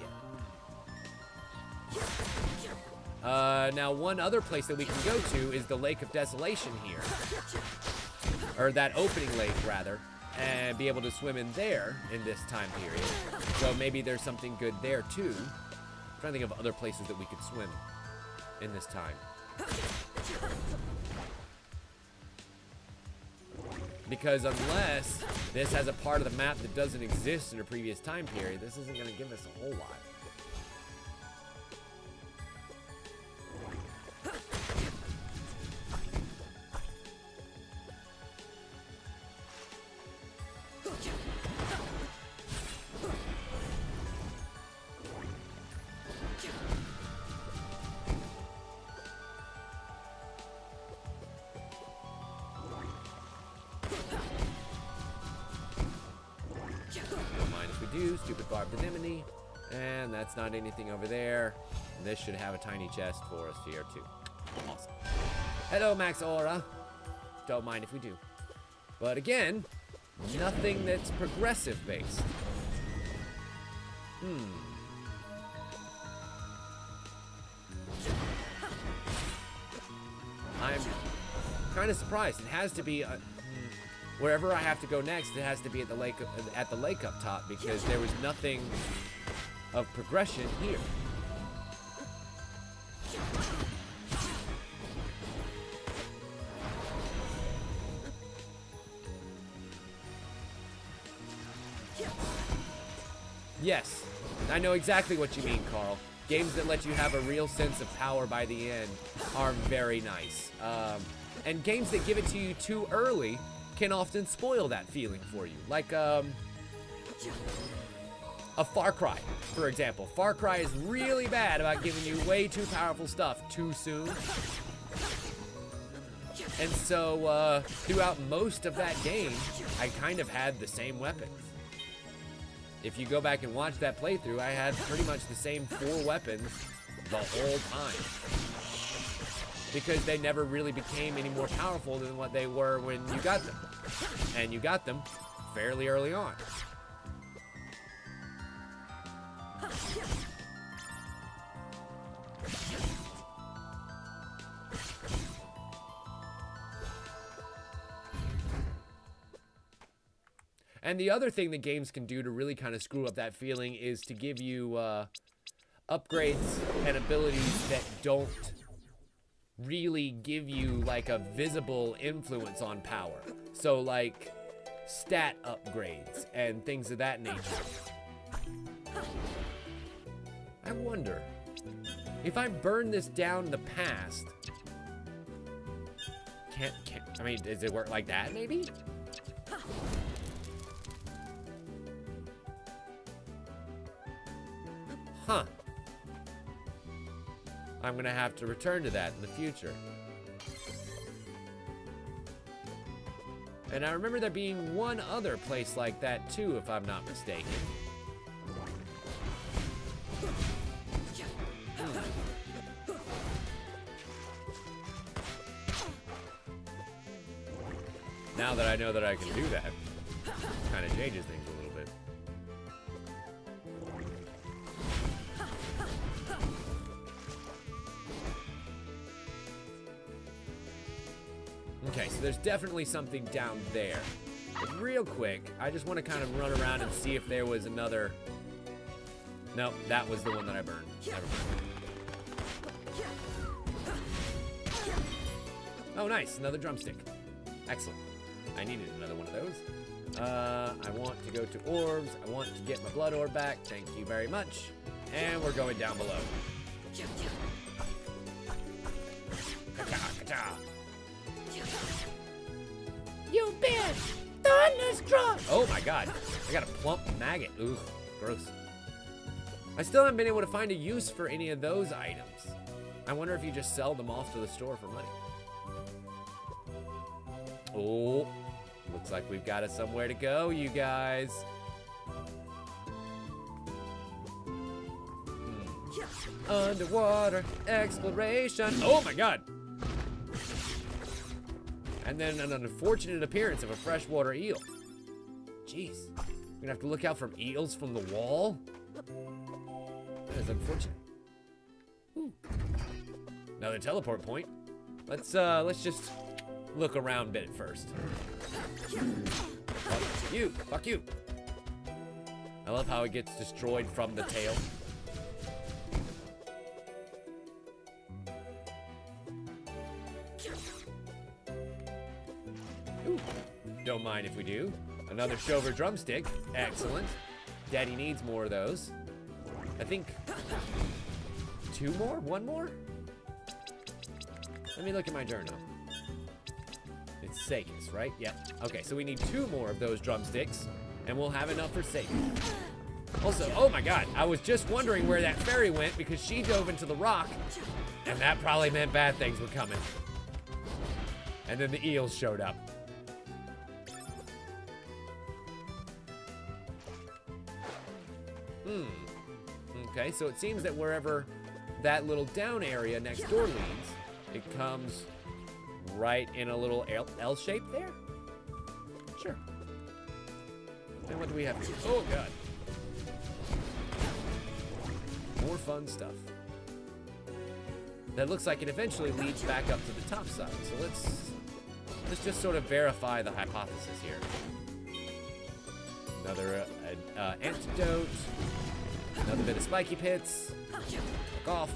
yet. Now one other place that we can go to is the Lake of Desolation here. Or that opening lake rather. And be able to swim in there in this time period. So maybe there's something good there too. I'm trying to think of other places that we could swim in this time. Because unless this has a part of the map that doesn't exist in a previous time period, this isn't going to give us a whole lot. Stupid barbed anemone, and that's not anything over there. And this should have a tiny chest for us here too. Awesome. Hello, Max Aura. Don't mind if we do. But again, nothing that's progressive based. I'm kind of surprised. It has to be wherever I have to go next, it has to be at the lake up top because there was nothing of progression here. Yes, I know exactly what you mean, Carl. Games that let you have a real sense of power by the end are very nice. And games that give it to you too early can often spoil that feeling for you. Like a Far Cry, for example. Far Cry is really bad about giving you way too powerful stuff too soon. And so throughout most of that game, I kind of had the same weapons. If you go back and watch that playthrough, I had pretty much the same 4 weapons the whole time. Because they never really became any more powerful than what they were when you got them. And you got them fairly early on. And the other thing that games can do to really kind of screw up that feeling is to give you upgrades and abilities that don't really give you like a visible influence on power. So like stat upgrades and things of that nature. I wonder if I burn this down in the past, I mean, does it work like that maybe? Huh. I'm gonna have to return to that in the future. And I remember there being one other place like that too, if I'm not mistaken. Now that I know that I can do that, kind of changes things a little bit. Okay, so there's definitely something down there. But real quick, I just want to kind of run around and see if there was another... No, that was the one that I burned. Never mind. Oh, nice. Another drumstick. Excellent. I needed another one of those. I want to go to orbs. I want to get my blood orb back. Thank you very much. And we're going down below. Ka-cha, ka-cha. You bitch! Thunderstruck! Oh my god. I got a plump maggot. Ugh, gross. I still haven't been able to find a use for any of those items. I wonder if you just sell them off to the store for money. Oh, looks like we've got us somewhere to go, you guys. Underwater exploration. Oh my god. And then an unfortunate appearance of a freshwater eel. Jeez. We're gonna have to look out for eels from the wall? That is unfortunate. Ooh. Another teleport point. Let's just look around a bit first. Fuck you. Fuck you. I love how it gets destroyed from the tail. Ooh. Don't mind if we do. Another Shover drumstick. Excellent. Daddy needs more of those. I think 2 more? 1 more? Let me look at my journal. It's Sagus, right? Yep. Okay, so we need 2 more of those drumsticks, and we'll have enough for Sagus. Also, oh my god, I was just wondering where that fairy went because she dove into the rock, and that probably meant bad things were coming. And then the eels showed up. Okay, so it seems that wherever that little down area next door leads, it comes right in a little L shape there? Sure. And what do we have here? Oh, God. More fun stuff. That looks like it eventually leads back up to the top side. So let's let's just sort of verify the hypothesis here. Another antidote. Another bit of spiky pits. Fuck off.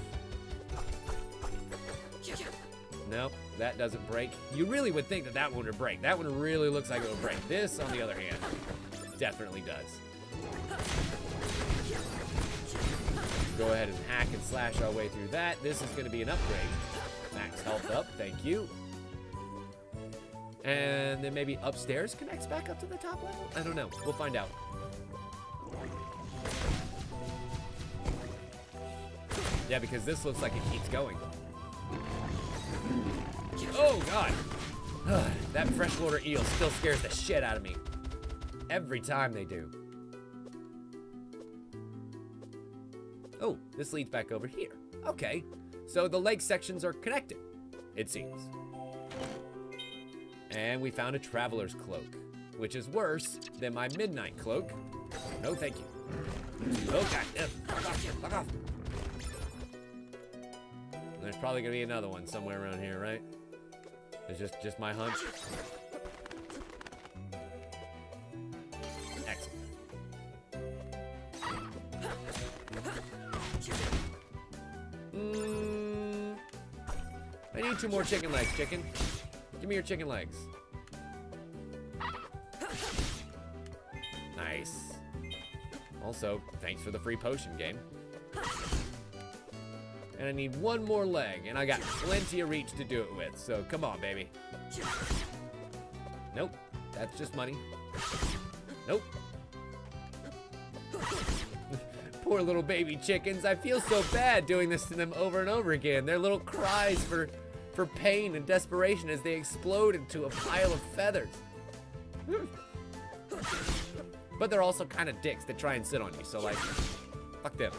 Nope, that doesn't break. You really would think that that one would break. That one really looks like it would break. This, on the other hand, definitely does. Go ahead and hack and slash our way through that. This is going to be an upgrade. Max health up, thank you. And then maybe upstairs connects back up to the top level? I don't know. We'll find out. Yeah, because this looks like it keeps going. Oh, God. That freshwater eel still scares the shit out of me. Every time they do. Oh, this leads back over here. Okay, so the lake sections are connected, it seems. And we found a traveler's cloak, which is worse than my midnight cloak. No, thank you. Oh, God. Fuck off. There's probably gonna be another one somewhere around here, right? It's just my hunch. Excellent. I need 2 more chicken legs, chicken. Give me your chicken legs. Nice. Also, thanks for the free potion, game. And I need 1 more leg, and I got plenty of reach to do it with, so come on, baby. Nope, that's just money. Nope. Poor little baby chickens. I feel so bad doing this to them over and over again. Their little cries for pain and desperation as they explode into a pile of feathers. But they're also kind of dicks that try and sit on you, so like, fuck them.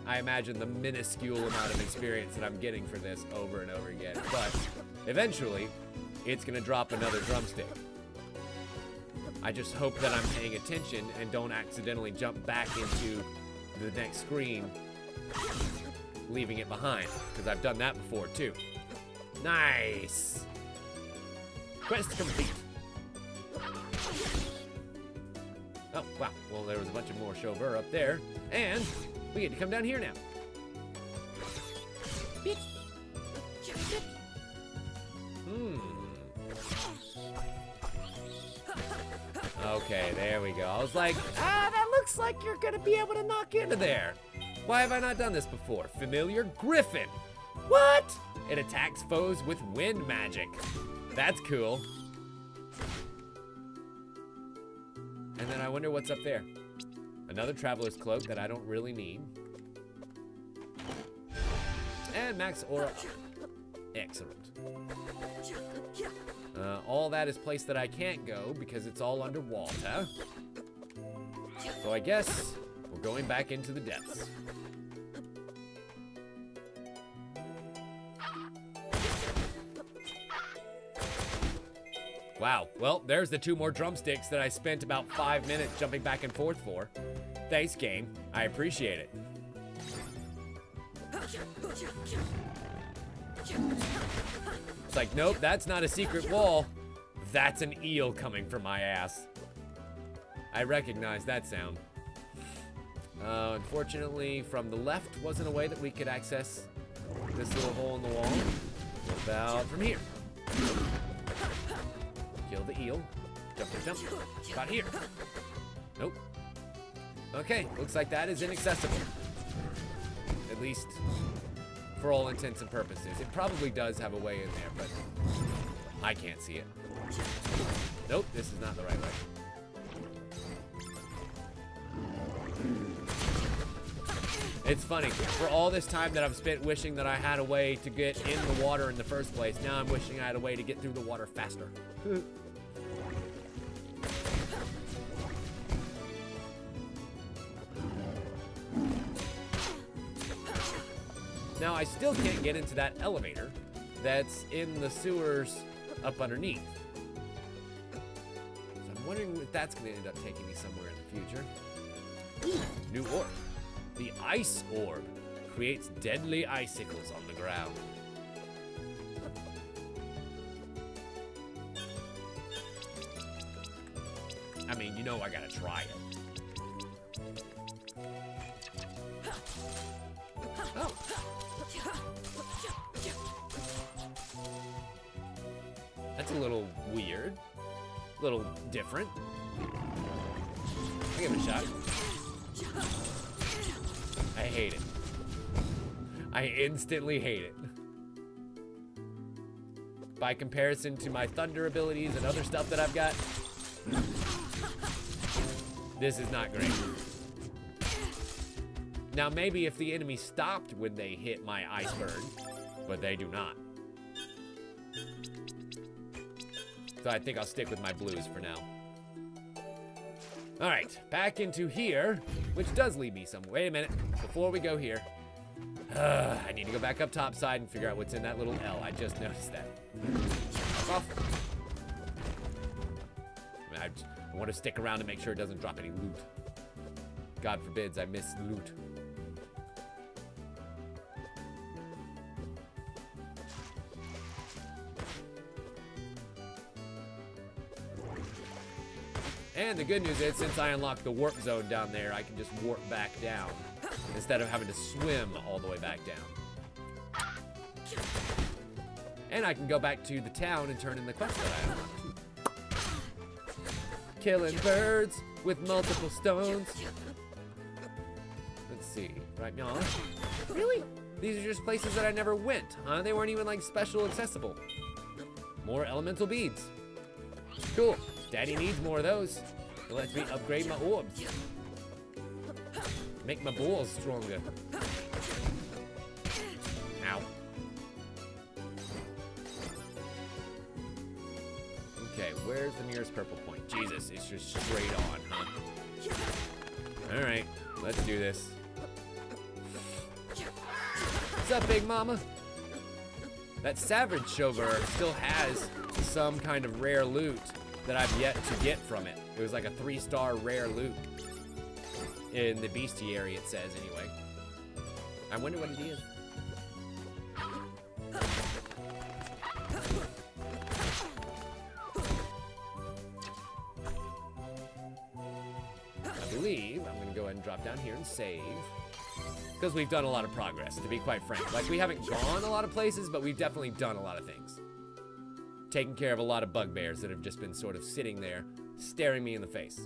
I imagine the minuscule amount of experience that I'm getting for this over and over again, but eventually, it's gonna drop another drumstick. I just hope that I'm paying attention and don't accidentally jump back into the next screen, leaving it behind, because I've done that before too. Nice! Quest complete. Oh, wow. Well, there was a bunch of more chauffeur up there, and we get to come down here now. Okay, there we go. I was like, that looks like you're gonna be able to knock into there. Why have I not done this before? Familiar Griffin. What? It attacks foes with wind magic. That's cool. And then I wonder what's up there. Another traveler's cloak that I don't really need. And max aura. Excellent. All that is place that I can't go because it's all underwater. So I guess we're going back into the depths. Wow, well, there's the 2 more drumsticks that I spent about 5 minutes jumping back and forth for. Thanks, game. I appreciate it. It's like, nope, that's not a secret wall. That's an eel coming for my ass. I recognize that sound. Unfortunately, from the left wasn't a way that we could access this little hole in the wall. What about from here? Kill the eel. Jump, jump, jump. About here. Nope. Okay, looks like that is inaccessible. At least for all intents and purposes. It probably does have a way in there, but I can't see it. Nope, this is not the right way. It's funny, for all this time that I've spent wishing that I had a way to get in the water in the first place, now I'm wishing I had a way to get through the water faster. Now, I still can't get into that elevator that's in the sewers up underneath. So I'm wondering if that's going to end up taking me somewhere in the future. Ooh, new orb. The Ice Orb. creates deadly icicles on the ground. I mean, you know I gotta try it. Oh. That's a little weird. A little different. I'll give it a shot. I hate it. I instantly hate it. By comparison to my thunder abilities and other stuff that I've got, this is not great. Now, maybe if the enemy stopped when they hit my iceberg, but they do not. So I think I'll stick with my blues for now. All right, back into here, which does lead me somewhere. Wait a minute, before we go here, I need to go back up top side and figure out what's in that little L. I just noticed that. Fuck off. I want to stick around to make sure it doesn't drop any loot. God forbids I miss loot. And the good news is, since I unlocked the warp zone down there, I can just warp back down instead of having to swim all the way back down. And I can go back to the town and turn in the quest that I unlocked. Killing birds with multiple stones. Let's see, right now. Really? These are just places that I never went, huh? They weren't even like special accessible. More elemental beads. Cool. Daddy needs more of those. It lets me upgrade my orbs. Make my balls stronger. Ow. Okay, where's the nearest purple point? Jesus, it's just straight on, huh? Alright, let's do this. What's up, Big Mama? That Savage Shover still has some kind of rare loot that I've yet to get from it. It was like a 3-star rare loot. In the bestiary, it says, anyway. I wonder what it is. I believe I'm gonna go ahead and drop down here and save. Because we've done a lot of progress, to be quite frank. Like, we haven't gone a lot of places, but we've definitely done a lot of things. Taking care of a lot of bugbears that have just been sort of sitting there, staring me in the face.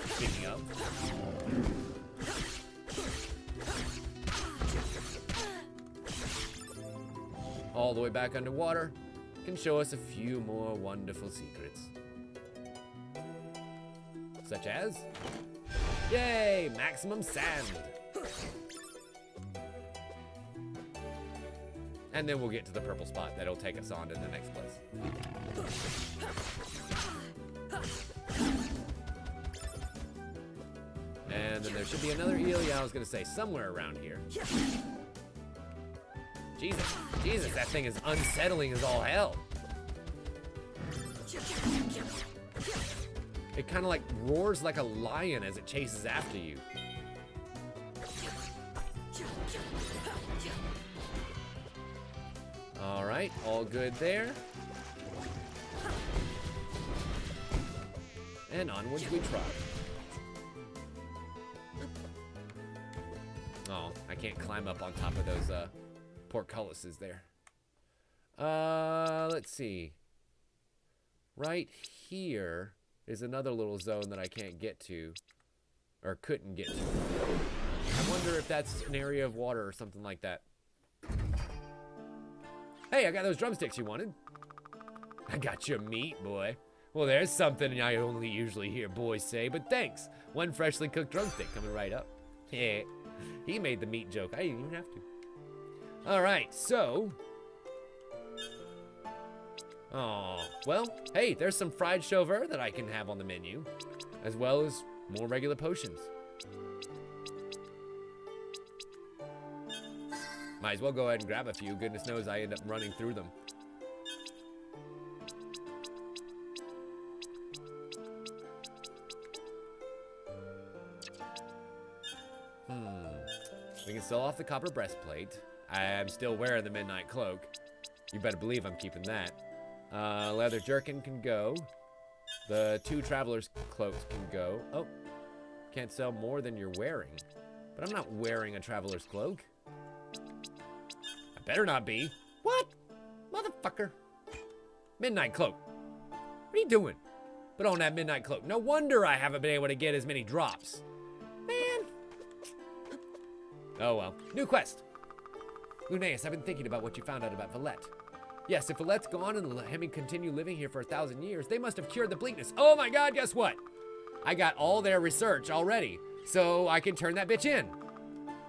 Speaking of. All the way back underwater can show us a few more wonderful secrets. Such as, yay, maximum sand. And then we'll get to the purple spot that'll take us on to the next place. And then there should be another eel, yeah, I was gonna say, somewhere around here. Jesus, that thing is unsettling as all hell. It kind of like roars like a lion as it chases after you. All right, all good there. And onwards we trot. Oh, I can't climb up on top of those portcullises there. Let's see. Right here is another little zone that I can't get to, or couldn't get to. I wonder if that's an area of water or something like that. Hey, I got those drumsticks you wanted. I got your meat, boy. Well, there's something I only usually hear boys say, but thanks. One freshly cooked drumstick coming right up. Yeah, he made the meat joke. I didn't even have to. All right, so. Oh, well, hey, there's some fried chauffeur that I can have on the menu, as well as more regular potions. Might as well go ahead and grab a few. Goodness knows I end up running through them. can sell off the copper breastplate. I'm still wearing the midnight cloak. You better believe I'm keeping that. Leather jerkin can go. The 2 traveler's cloaks can go. Oh, can't sell more than you're wearing. But I'm not wearing a traveler's cloak. I better not be. What? Motherfucker. Midnight cloak. What are you doing? Put on that midnight cloak. No wonder I haven't been able to get as many drops. Man. Oh well. New quest. Lunais, I've been thinking about what you found out about Valette. Yes, if Valette's gone and the Lehemi continue living here for 1,000 years, they must have cured the bleakness. Oh my god, guess what? I got all their research already, so I can turn that bitch in.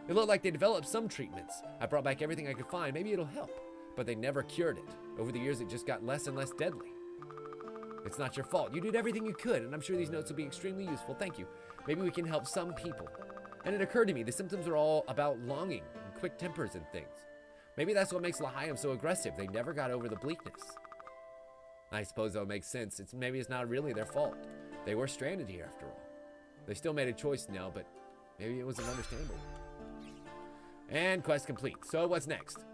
It looked like they developed some treatments. I brought back everything I could find. Maybe it'll help. But they never cured it. Over the years, it just got less and less deadly. It's not your fault. You did everything you could, and I'm sure these notes will be extremely useful. Thank you. Maybe we can help some people. And it occurred to me, the symptoms are all about longing and quick tempers and things. Maybe that's what makes L'Chaim so aggressive. They never got over the bleakness. I suppose that would make sense. Maybe it's not really their fault. They were stranded here after all. They still made a choice now, but maybe it was an understandable. And quest complete. So what's next?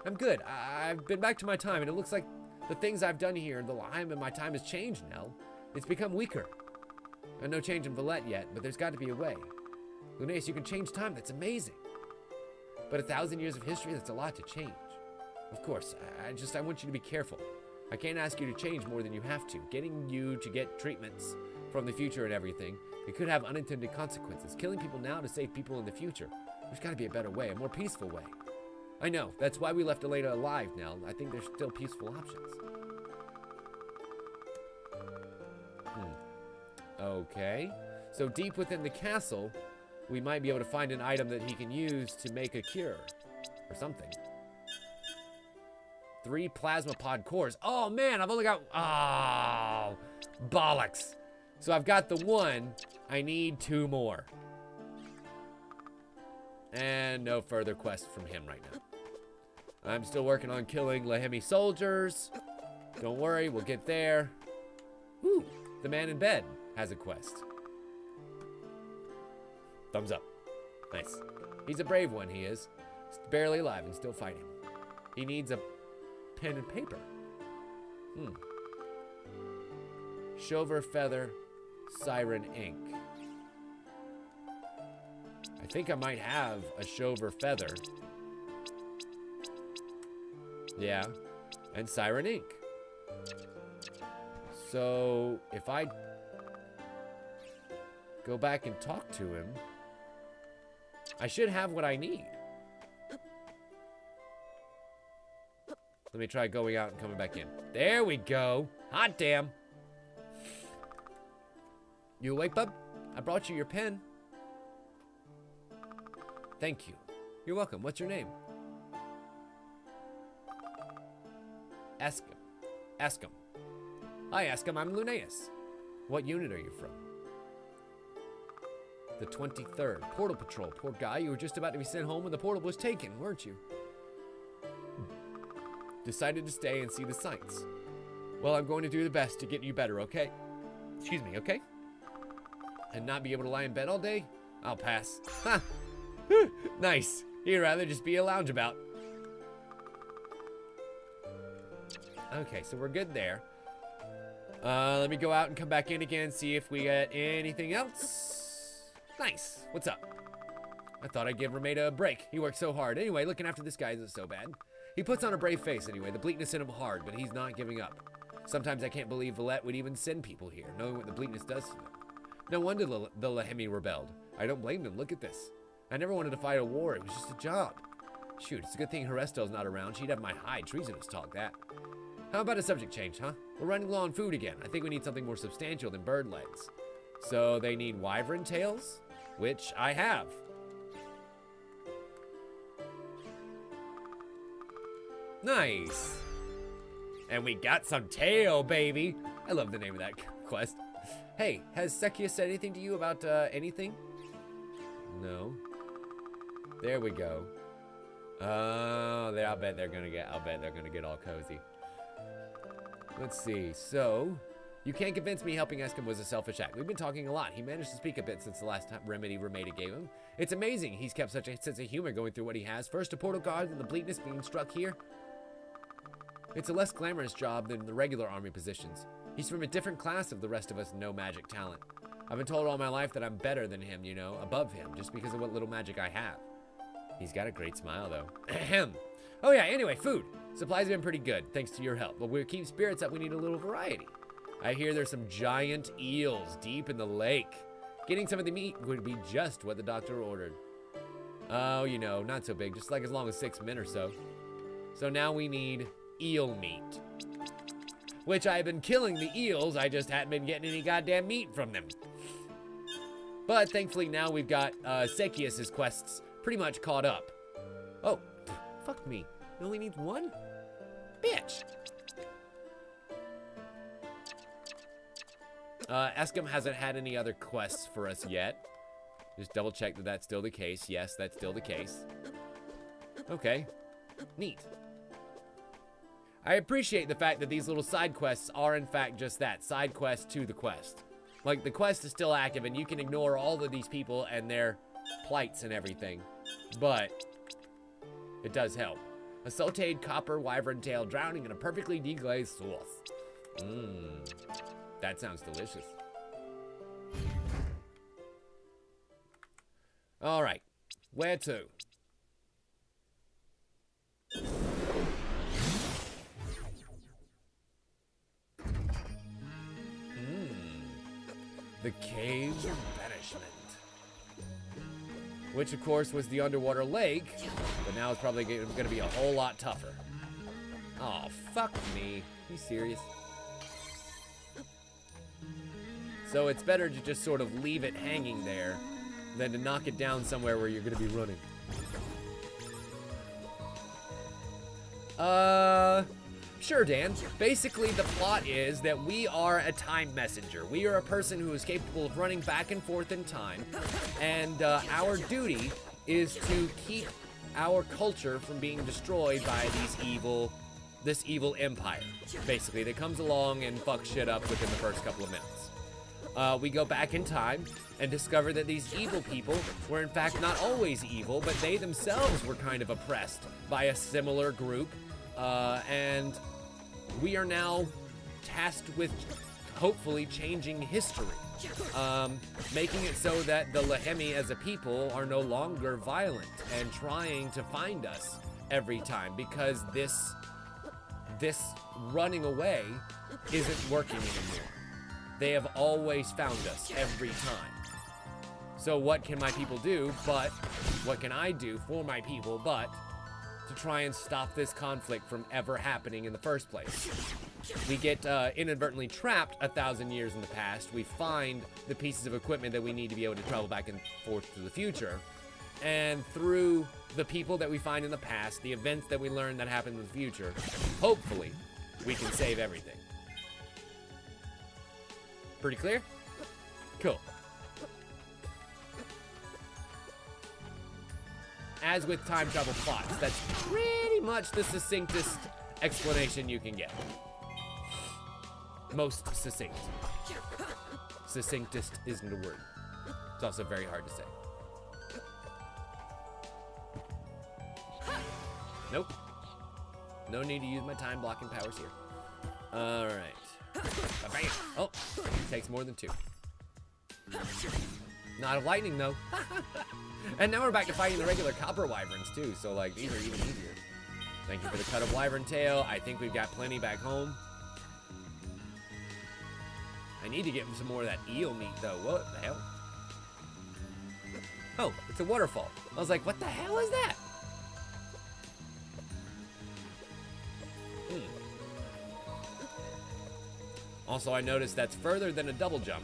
I'm good. I've been back to my time, and it looks like the things I've done here, the L'Chaim in my time has changed now. It's become weaker. No change in Valette yet, but there's got to be a way. Lunais, you can change time. That's amazing. But 1,000 years of history, that's a lot to change. Of course, I want you to be careful. I can't ask you to change more than you have to. Getting you to get treatments from the future and everything, it could have unintended consequences. Killing people now to save people in the future. There's got to be a better way, a more peaceful way. I know, that's why we left Elena alive now. I think there's still peaceful options. Okay, so deep within the castle, we might be able to find an item that he can use to make a cure. Or something. 3 plasma pod cores. Oh man, I've only got... Oh, bollocks. So I've got the 1. I need 2 more. And no further quests from him right now. I'm still working on killing Lehemi soldiers. Don't worry, we'll get there. Woo, the man in bed has a quest. Thumbs up. Nice. He's a brave one, he is. He's barely alive and still fighting. He needs a pen and paper. Shover feather, siren ink. I think I might have a shover feather. Yeah. And siren ink. So, if I go back and talk to him, I should have what I need. Let me try going out and coming back in. There we go. Hot damn. You awake, bub? I brought you your pen. Thank you. You're welcome. What's your name? Eskim. Eskim. Hi, Eskim. I'm Lunais. What unit are you from? The 23rd. Portal Patrol. Poor guy, you were just about to be sent home when the portal was taken, weren't you? Decided to stay and see the sights. Well, I'm going to do the best to get you better, okay? Excuse me, okay? And not be able to lie in bed all day? I'll pass. Ha! Nice. You'd rather just be a loungeabout. Okay, so we're good there. Let me go out and come back in again, see if we get anything else. Nice. What's up? I thought I'd give Rameda a break. He worked so hard. Anyway, looking after this guy isn't so bad. He puts on a brave face anyway. The bleakness hit him hard, but he's not giving up. Sometimes I can't believe Valette would even send people here, knowing what the bleakness does to them. No wonder the Lehemi rebelled. I don't blame them. Look at this. I never wanted to fight a war. It was just a job. Shoot, it's a good thing Herestel's not around. She'd have my hide. Treasonous talk, that. How about a subject change, huh? We're running low on food again. I think we need something more substantial than bird legs. So they need wyvern tails, which I have. Nice. And we got some tail, baby. I love the name of that quest. Hey, has Sekia said anything to you about anything? No. There we go. Oh, I'll bet they're gonna get all cozy. Let's see. So, You can't convince me helping Eskim was a selfish act. We've been talking a lot. He managed to speak a bit since the last time remedy Remeda gave him. It's amazing he's kept such a sense of humor going through what he has. First a portal guard, then the bleakness being struck here. It's a less glamorous job than the regular army positions. He's from a different class of the rest of us no magic talent. I've been told all my life that I'm better than him, you know, above him, just because of what little magic I have. He's got a great smile, though. Ahem. Oh yeah, anyway, food. Supplies have been pretty good, thanks to your help. But we'll keep spirits up, we need a little variety. I hear there's some giant eels deep in the lake. Getting some of the meat would be just what the doctor ordered. Oh, you know, not so big, just like as long as 6 men or so. So now we need eel meat. Which I've been killing the eels, I just hadn't been getting any goddamn meat from them. But thankfully now we've got Sekius's quests pretty much caught up. Oh, fuck me. He only needs one? Bitch. Eskim hasn't had any other quests for us yet. Just double check that that's still the case. Yes, that's still the case. Okay, neat. I appreciate the fact that these little side quests are in fact just that, side quests to the quest. Like, the quest is still active and you can ignore all of these people and their plights and everything, but it does help. A sauteed copper wyvern tail drowning in a perfectly deglazed sauce. Mmm, that sounds delicious. All right, where to? The Caves of Banishment. Which, of course, was the underwater lake, but now it's probably going to be a whole lot tougher. Oh, fuck me. Are you serious? So it's better to just sort of leave it hanging there than to knock it down somewhere where you're going to be running. Sure, Dan. Basically, the plot is that we are a time messenger. We are a person who is capable of running back and forth in time, and our duty is to keep our culture from being destroyed by this evil empire, basically, that comes along and fucks shit up within the first couple of minutes. We go back in time and discover that these evil people were in fact not always evil, but they themselves were kind of oppressed by a similar group, and we are now tasked with hopefully changing history, making it so that the Lehemi as a people are no longer violent and trying to find us every time, because this running away isn't working anymore. They have always found us every time. So what can my people do, but what can I do for my people, but to try and stop this conflict from ever happening in the first place? We get inadvertently trapped 1,000 years in the past. We find the pieces of equipment that we need to be able to travel back and forth to the future. And through the people that we find in the past, the events that we learn that happen in the future, hopefully, we can save everything. Pretty clear? Cool. As with time travel plots, that's pretty much the succinctest explanation you can get. Most succinct. Succinctest isn't a word. It's also very hard to say. Nope. No need to use my time blocking powers here. All right. Bam. Oh, takes more than 2. Not of lightning though. And now we're back to fighting the regular copper wyverns too, so like these are even easier. Thank you for the cut of wyvern tail. I think we've got plenty back home. I need to get some more of that eel meat though. What the hell? Oh, it's a waterfall. I was like, what the hell is that? Also, I noticed that's further than a double jump.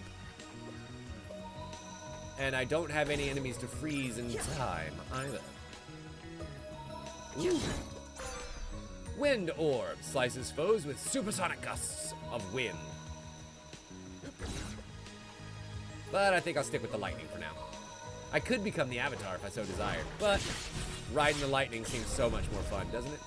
And I don't have any enemies to freeze in time either. Ooh. Wind orb slices foes with supersonic gusts of wind. But I think I'll stick with the lightning for now. I could become the Avatar if I so desired, but riding the lightning seems so much more fun, doesn't it?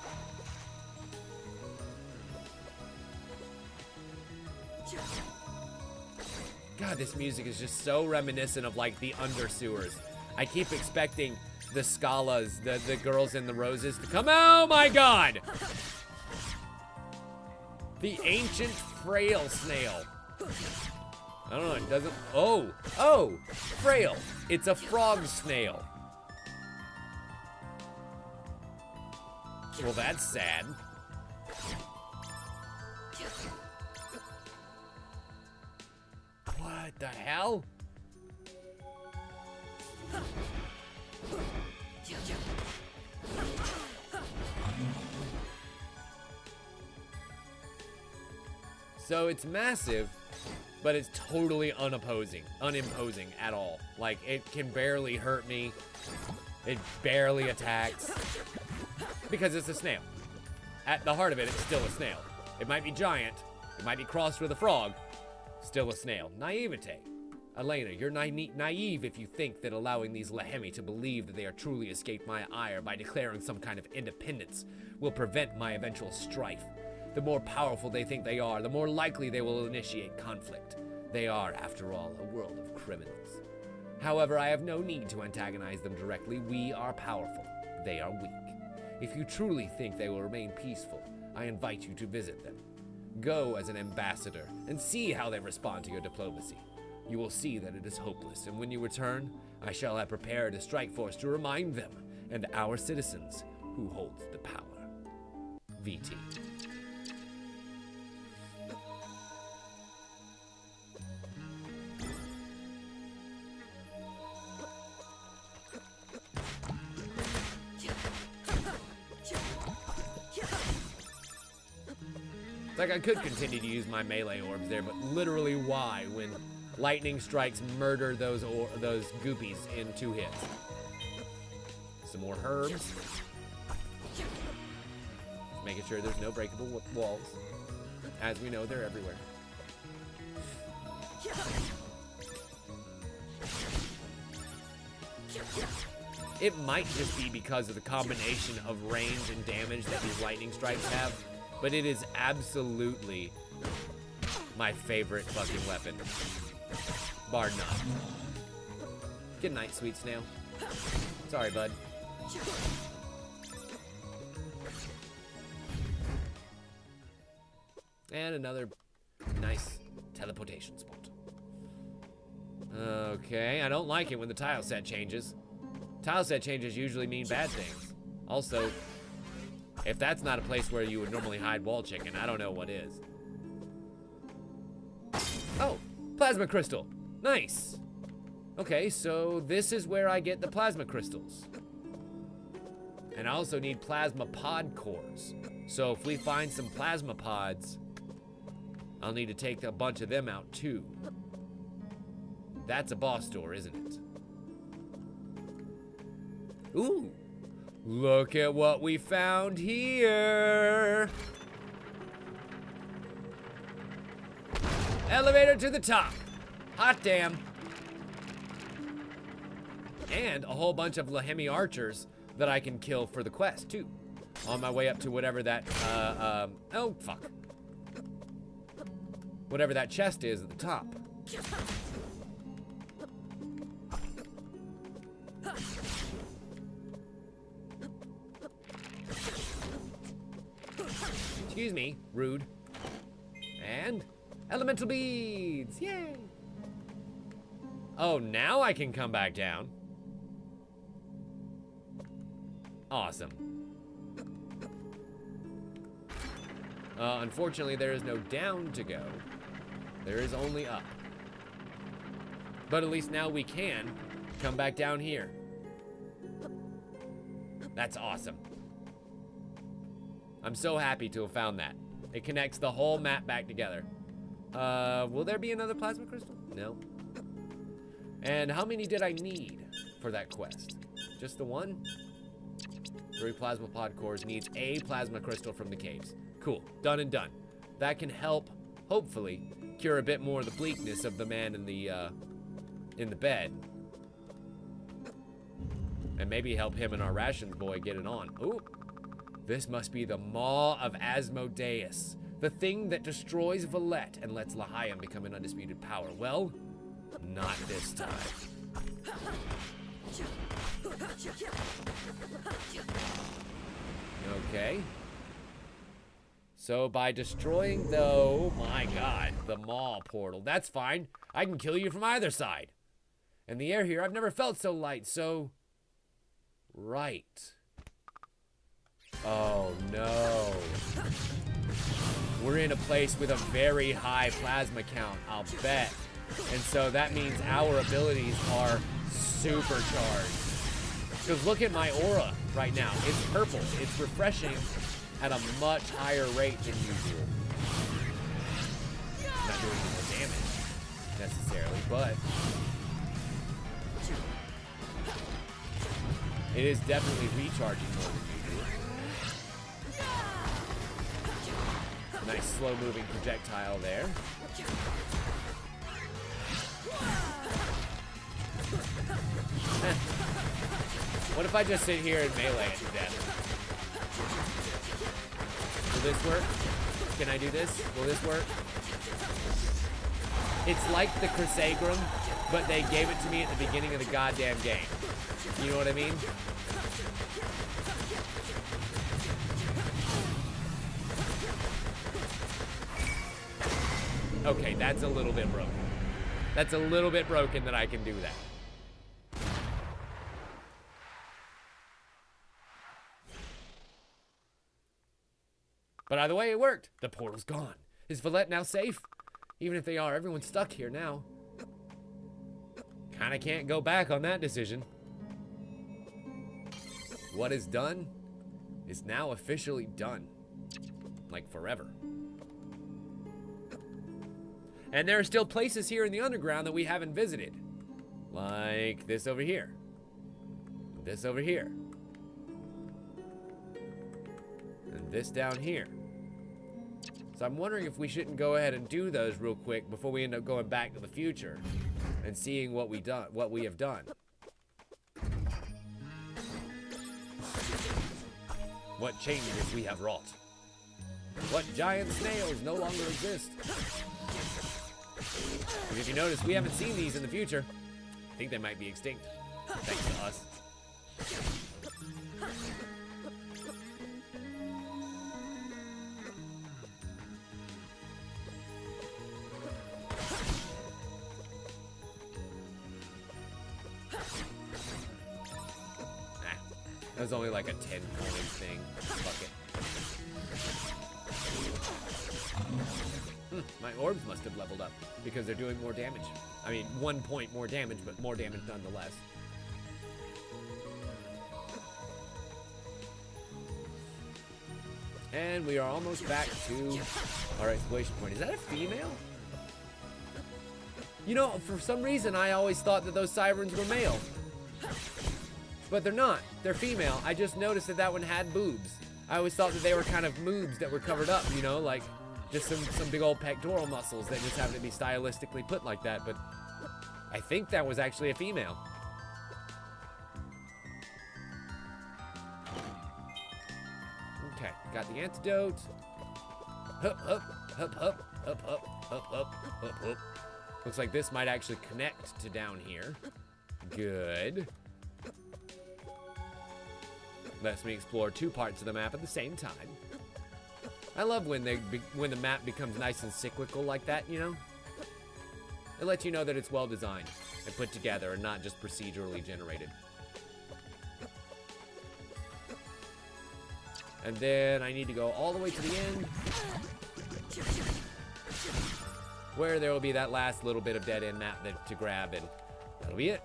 God, this music is just so reminiscent of like the undersewers. I keep expecting the Scalas, the girls in the roses to come. Oh my God! The ancient frail snail. I don't know, it doesn't, oh, frail. It's a frog snail. Well, that's sad. What the hell? So it's massive, but it's totally unimposing at all. Like, it can barely hurt me. It barely attacks. Because it's a snail. At the heart of it, it's still a snail. It might be giant. It might be crossed with a frog. Still a snail. Naivete. Elena, you're naive if you think that allowing these Lehemi to believe that they are truly escaped my ire by declaring some kind of independence will prevent my eventual strife. The more powerful they think they are, the more likely they will initiate conflict. They are, after all, a world of criminals. However, I have no need to antagonize them directly. We are powerful. They are weak. If you truly think they will remain peaceful, I invite you to visit them. Go as an ambassador and see how they respond to your diplomacy. You will see that it is hopeless, and when you return, I shall have prepared a strike force to remind them and our citizens who holds the power. VT. Like, I could continue to use my melee orbs there, but literally why when lightning strikes murder those goopies in 2 hits? Some more herbs. Just making sure there's no breakable walls. As we know, they're everywhere. It might just be because of the combination of range and damage that these lightning strikes have. But it is absolutely my favorite fucking weapon. Bar none. Good night, sweet snail. Sorry, bud. And another nice teleportation spot. Okay, I don't like it when the tile set changes. Tile set changes usually mean bad things. Also, if that's not a place where you would normally hide wall chicken, I don't know what is. Oh, plasma crystal. Nice. Okay, so this is where I get the plasma crystals. And I also need plasma pod cores. So if we find some plasma pods, I'll need to take a bunch of them out too. That's a boss door, isn't it? Ooh. Look at what we found here. Elevator to the top. Hot damn. And a whole bunch of Lehemi archers that I can kill for the quest, too. On my way up to whatever that, oh, fuck. Whatever that chest is at the top. Excuse me, rude. And elemental beads, yay! Oh, now I can come back down. Awesome. Unfortunately, there is no down to go. There is only up. But at least now we can come back down here. That's awesome. I'm so happy to have found that. It connects the whole map back together. Will there be another plasma crystal? No. And how many did I need for that quest? Just the one? 3 plasma pod cores needs a plasma crystal from the caves. Cool, done and done. That can help, hopefully, cure a bit more of the bleakness of the man in the bed. And maybe help him and our rations boy get it on. Ooh. This must be the Maw of Asmodeus, the thing that destroys Valette and lets Lahiam become an undisputed power. Well, Not this time. Okay. So by destroying the, oh my god, the maw portal, that's fine. I can kill you from either side. And the air here, I've never felt so light, so... Right. Oh no. We're in a place with a very high plasma count, I'll bet. And so that means our abilities are supercharged. Because look at my aura right now. It's purple. It's refreshing at a much higher rate than usual. Not doing any damage necessarily, but it is definitely recharging more than usual. Nice slow moving projectile there. What if I just sit here and melee it to death? Will this work? Can I do this? Will this work? It's like the Crusagram, but they gave it to me at the beginning of the goddamn game. You know what I mean? Okay, that's a little bit broken. That's a little bit broken that I can do that. But either way, it worked. The portal's gone. Is Valette now safe? Even if they are, everyone's stuck here now. Kinda can't go back on that decision. What is done is now officially done. Like forever. And there are still places here in the underground that we haven't visited. Like this over here. This over here. And this down here. So I'm wondering if we shouldn't go ahead and do those real quick before we end up going back to the future and seeing what we have done. What changes we have wrought. What giant snails no longer exist. And if you notice, we haven't seen these in the future. I think they might be extinct. Thanks to us. That was only like a 10 coin thing. Fuck it. My orbs must have leveled up because they're doing more damage. I mean, 1 point more damage, but more damage nonetheless. And we are almost back to our exploration point. Is that a female? You know, for some reason, I always thought that those sirens were male. But they're not. They're female. I just noticed that that one had boobs. I always thought that they were kind of moobs that were covered up, you know, like just some big old pectoral muscles that just happen to be stylistically put like that. But I think that was actually a female. Okay, got the antidote. Hup, hup, hup, hup, hup, hup, hup, hup, hup, hup. Looks like this might actually connect to down here. Good. Lets me explore 2 parts of the map at the same time. I love when the map becomes nice and cyclical like that, you know? It lets you know that it's well designed and put together and not just procedurally generated. And then I need to go all the way to the end, where there will be that last little bit of dead end map to grab, and that'll be it.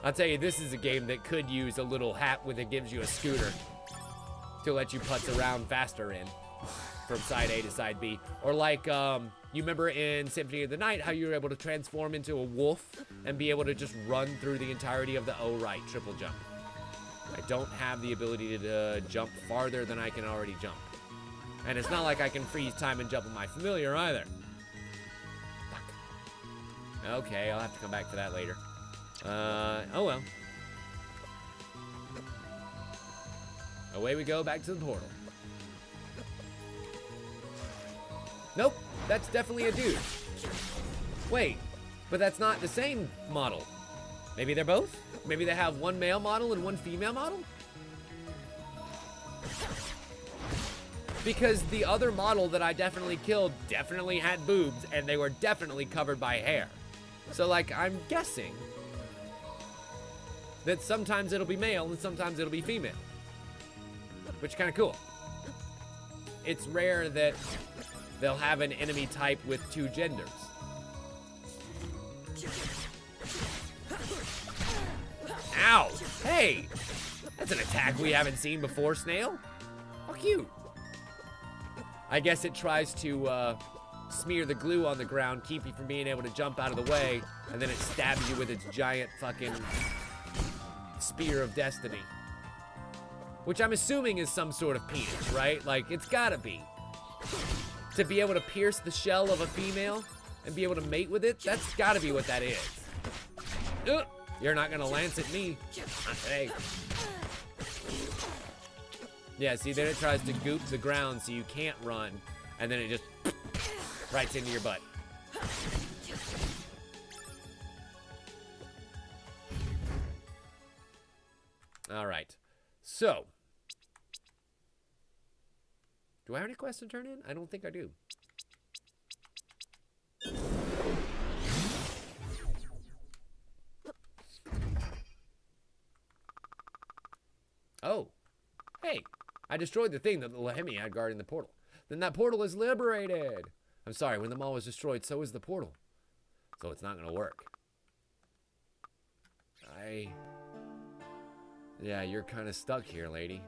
I'll tell you, this is a game that could use a little hat that gives you a scooter to let you putz around faster in from side A to side B. Or like, you remember in Symphony of the Night how you were able to transform into a wolf and be able to just run through the entirety of the right triple jump. I don't have the ability to jump farther than I can already jump. And it's not like I can freeze time and jump with my familiar either. Fuck. Okay, I'll have to come back for that later. Oh well. Away we go back to the portal. Nope, that's definitely a dude. Wait, but that's not the same model. Maybe they're both? Maybe they have one male model and one female model? Because the other model that I definitely killed definitely had boobs and they were definitely covered by hair. So like, I'm guessing that sometimes it'll be male and sometimes it'll be female. Which is kind of cool. It's rare that they'll have an enemy type with two genders. Ow! Hey! That's an attack we haven't seen before, Snail. Fuck you. I guess it tries to smear the glue on the ground, keep you from being able to jump out of the way, and then it stabs you with its giant fucking spear of destiny. Which I'm assuming is some sort of penis, right? Like, it's gotta be. To be able to pierce the shell of a female and be able to mate with it, that's gotta be what that is. Ugh, you're not gonna lance at me. Not today. Yeah, see, then it tries to goop the ground so you can't run, and then it just right into your butt. All right. So, do I have any quests to turn in? I don't think I do. Oh, hey, I destroyed the thing that the Lehemi had guarding the portal. Then that portal is liberated. I'm sorry, when the mall was destroyed, so is the portal. So it's not gonna work. Yeah, you're kind of stuck here, lady.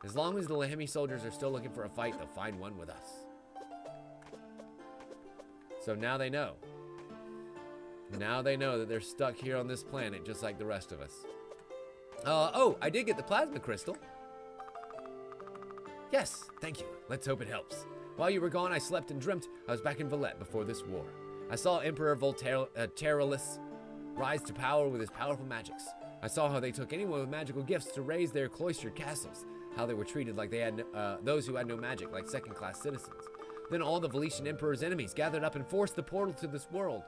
As long as the Lehemi soldiers are still looking for a fight, they'll find one with us. So now they know. Now they know that they're stuck here on this planet just like the rest of us. Oh, I did get the plasma crystal. Yes, thank you. Let's hope it helps. While you were gone, I slept and dreamt I was back in Valette before this war. I saw Emperor Terralus rise to power with his powerful magics. I saw how they took anyone with magical gifts to raise their cloistered castles, how they were treated like they had those who had no magic, like second-class citizens. Then all the Valetian Emperor's enemies gathered up and forced the portal to this world.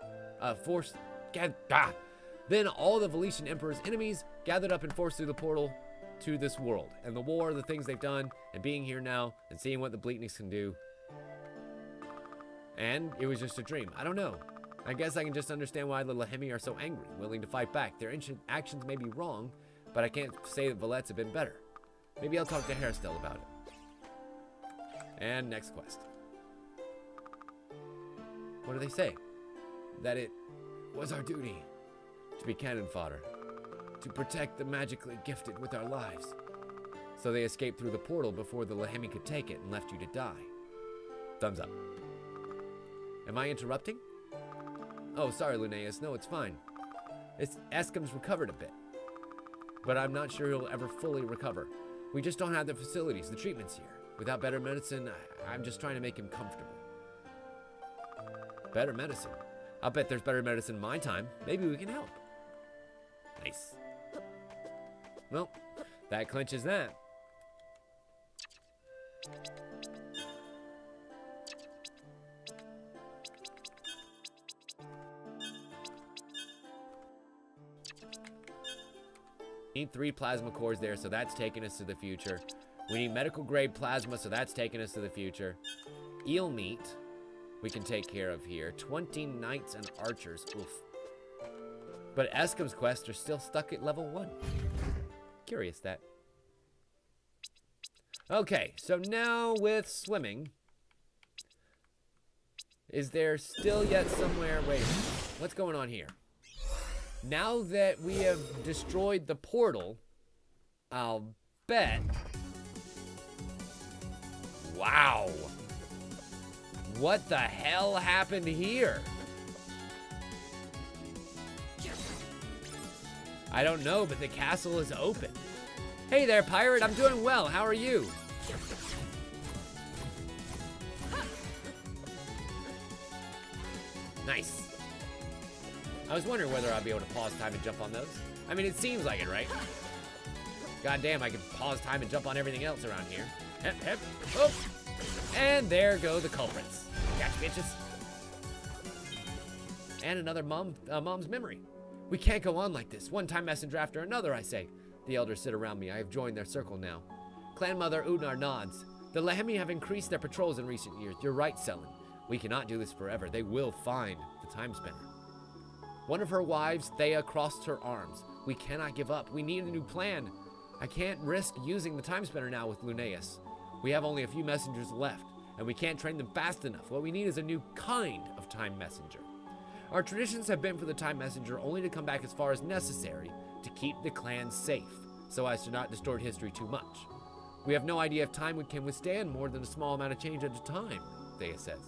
Then all the Valetian Emperor's enemies gathered up and forced through the portal to this world. And the war, the things they've done, and being here now, and seeing what the Bleakness can do. And it was just a dream. I don't know. I guess I can just understand why the Lehemi are so angry, willing to fight back. Their actions may be wrong, but I can't say that Valette's have been better. Maybe I'll talk to Hairstell about it. And next quest. What do they say? That it was our duty to be cannon fodder, to protect the magically gifted with our lives. So they escaped through the portal before the Lehemi could take it and left you to die. Thumbs up. Am I interrupting? Oh, sorry, Lunais. No, it's fine. Eskim's recovered a bit. But I'm not sure he'll ever fully recover. We just don't have the facilities, the treatments here. Without better medicine, I'm just trying to make him comfortable. Better medicine? I'll bet there's better medicine in my time. Maybe we can help. Nice. Well, that clinches that. Need 3 plasma cores there, so that's taking us to the future. We need medical grade plasma, so that's taking us to the future. Eel meat, we can take care of here. 20 knights and archers, oof. But Eskim's quests are still stuck at level 1. Curious that. Okay, so now with swimming, is there still yet somewhere, wait a minute, what's going on here? Now that we have destroyed the portal, I'll bet. Wow. What the hell happened here? I don't know, but the castle is open. Hey there, pirate. I'm doing well. How are you? Nice. I was wondering whether I'd be able to pause time and jump on those. I mean, it seems like it, right? God damn, I can pause time and jump on everything else around here. Hep, hep, oh. And there go the culprits. Catch, bitches. And another mom's memory. We can't go on like this. One time messenger after another, I say. The elders sit around me. I have joined their circle now. Clan Mother Lunar nods. The Lehemi have increased their patrols in recent years. You're right, Selin. We cannot do this forever. They will find the Timespinner. One of her wives, Thea, crossed her arms. We cannot give up. We need a new plan. I can't risk using the Timespinner now with Lunais. We have only a few messengers left, and we can't train them fast enough. What we need is a new kind of time messenger. Our traditions have been for the time messenger only to come back as far as necessary to keep the clan safe, so as to not distort history too much. We have no idea if time can withstand more than a small amount of change at a time, Thea says.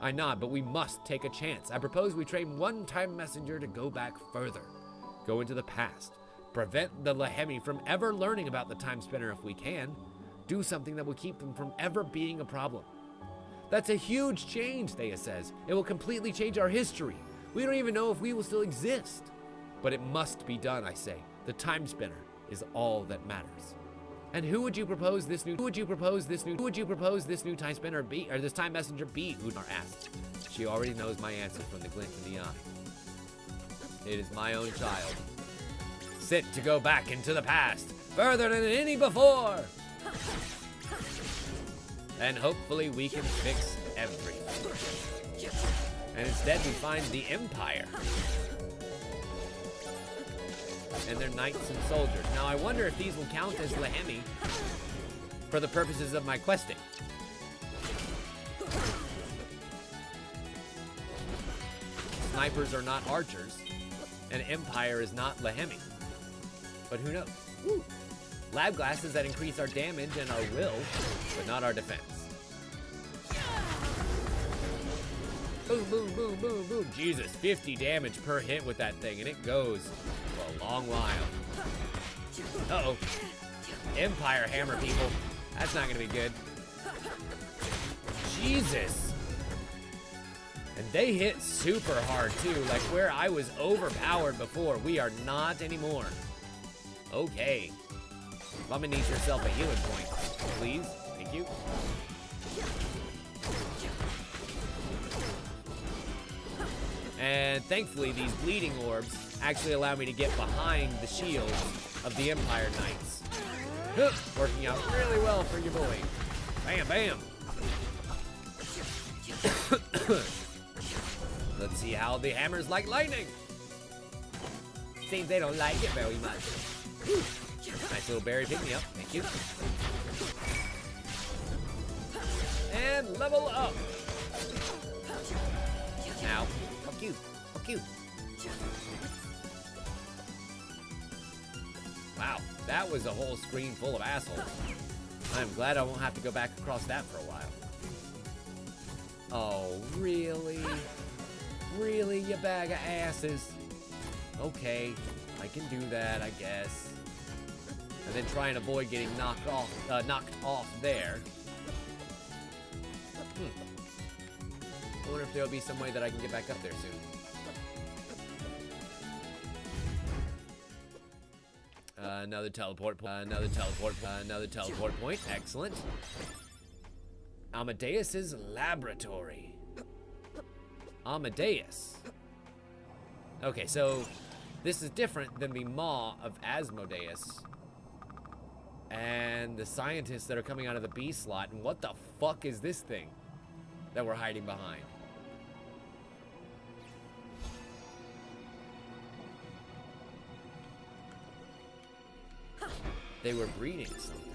I nod, but we must take a chance. I propose we train one time messenger to go back further. Go into the past. Prevent the Lehemi from ever learning about the Timespinner if we can. Do something that will keep them from ever being a problem. That's a huge change, Thea says. It will completely change our history. We don't even know if we will still exist. But it must be done, I say. The Timespinner is all that matters. And who would you propose this new Timespinner be, or this time messenger be? Lunar asked. She already knows my answer from the glint in the eye. It is my own child. Sit to go back into the past, further than any before. And hopefully we can fix everything. And instead we find the Empire. And their knights and soldiers. Now I wonder if these will count as Lehemi for the purposes of my questing. Snipers are not archers, and Empire is not Lehemi. But who knows? Woo. Lab glasses that increase our damage and our will, but not our defense. Boom, boom, boom, boom, boom. Jesus, 50 damage per hit with that thing, and it goes for a long while. Uh-oh. Empire hammer, people. That's not gonna be good. Jesus. And they hit super hard, too. Like where I was overpowered before, we are not anymore. Okay. Lumini's yourself a healing point, please. Thank you. And thankfully, these bleeding orbs actually allow me to get behind the shields of the Empire Knights. Working out really well for your boy. Bam, bam. Let's see how the hammers like lightning. Seems they don't like it very much. Nice little berry pick me up. Thank you. And level up. Now, fuck you. Fuck you. Wow, that was a whole screen full of assholes. I'm glad I won't have to go back across that for a while. Oh, really? Really, you bag of asses? Okay, I can do that, I guess. And then try and avoid getting knocked off there. I wonder if there'll be some way that I can get back up there soon. Another teleport point. Excellent. Amadeus's laboratory. Amadeus. Okay, so this is different than the Maw of Asmodeus and the scientists that are coming out of the B slot. And what the fuck is this thing that we're hiding behind? They were breeding something.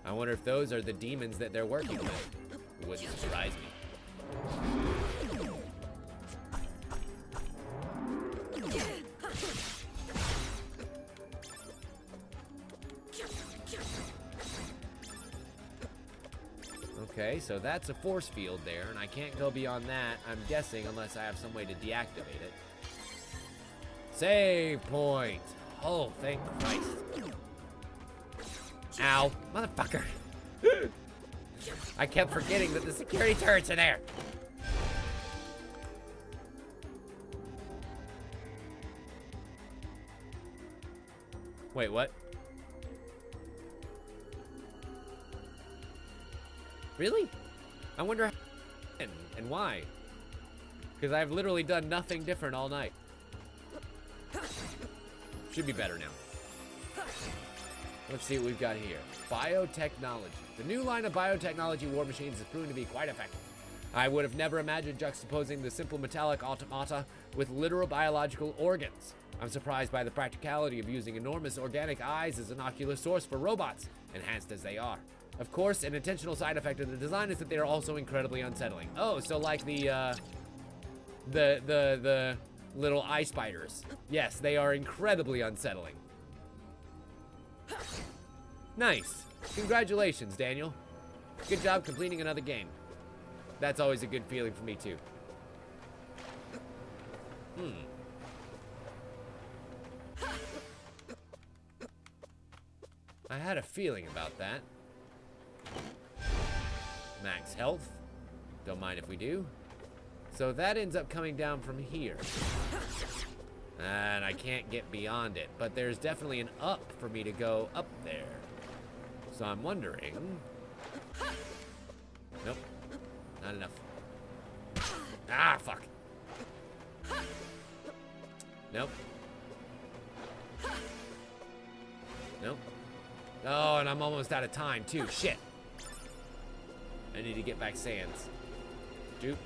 I wonder if those are the demons that they're working with. It wouldn't surprise me. Okay, so that's a force field there, and I can't go beyond that, I'm guessing, unless I have some way to deactivate it. Save point. Oh, thank Christ. Ow, motherfucker. I kept forgetting that the security turrets are there. Wait, what? Really? I wonder how and why. Because I've literally done nothing different all night. Should be better now. Let's see what we've got here. Biotechnology. The new line of biotechnology war machines has proven to be quite effective. I would have never imagined juxtaposing the simple metallic automata with literal biological organs. I'm surprised by the practicality of using enormous organic eyes as an ocular source for robots, enhanced as they are. Of course, an intentional side effect of the design is that they are also incredibly unsettling. Oh, so like the little eye spiders. Yes, they are incredibly unsettling. Nice. Congratulations, Daniel. Good job completing another game. That's always a good feeling for me, too. I had a feeling about that. Max health. Don't mind if we do. So that ends up coming down from here. And I can't get beyond it. But there's definitely an up for me to go up there. So I'm wondering... Nope. Not enough. Ah, fuck. Nope. Nope. Oh, and I'm almost out of time, too. Shit. I need to get back sands. 2,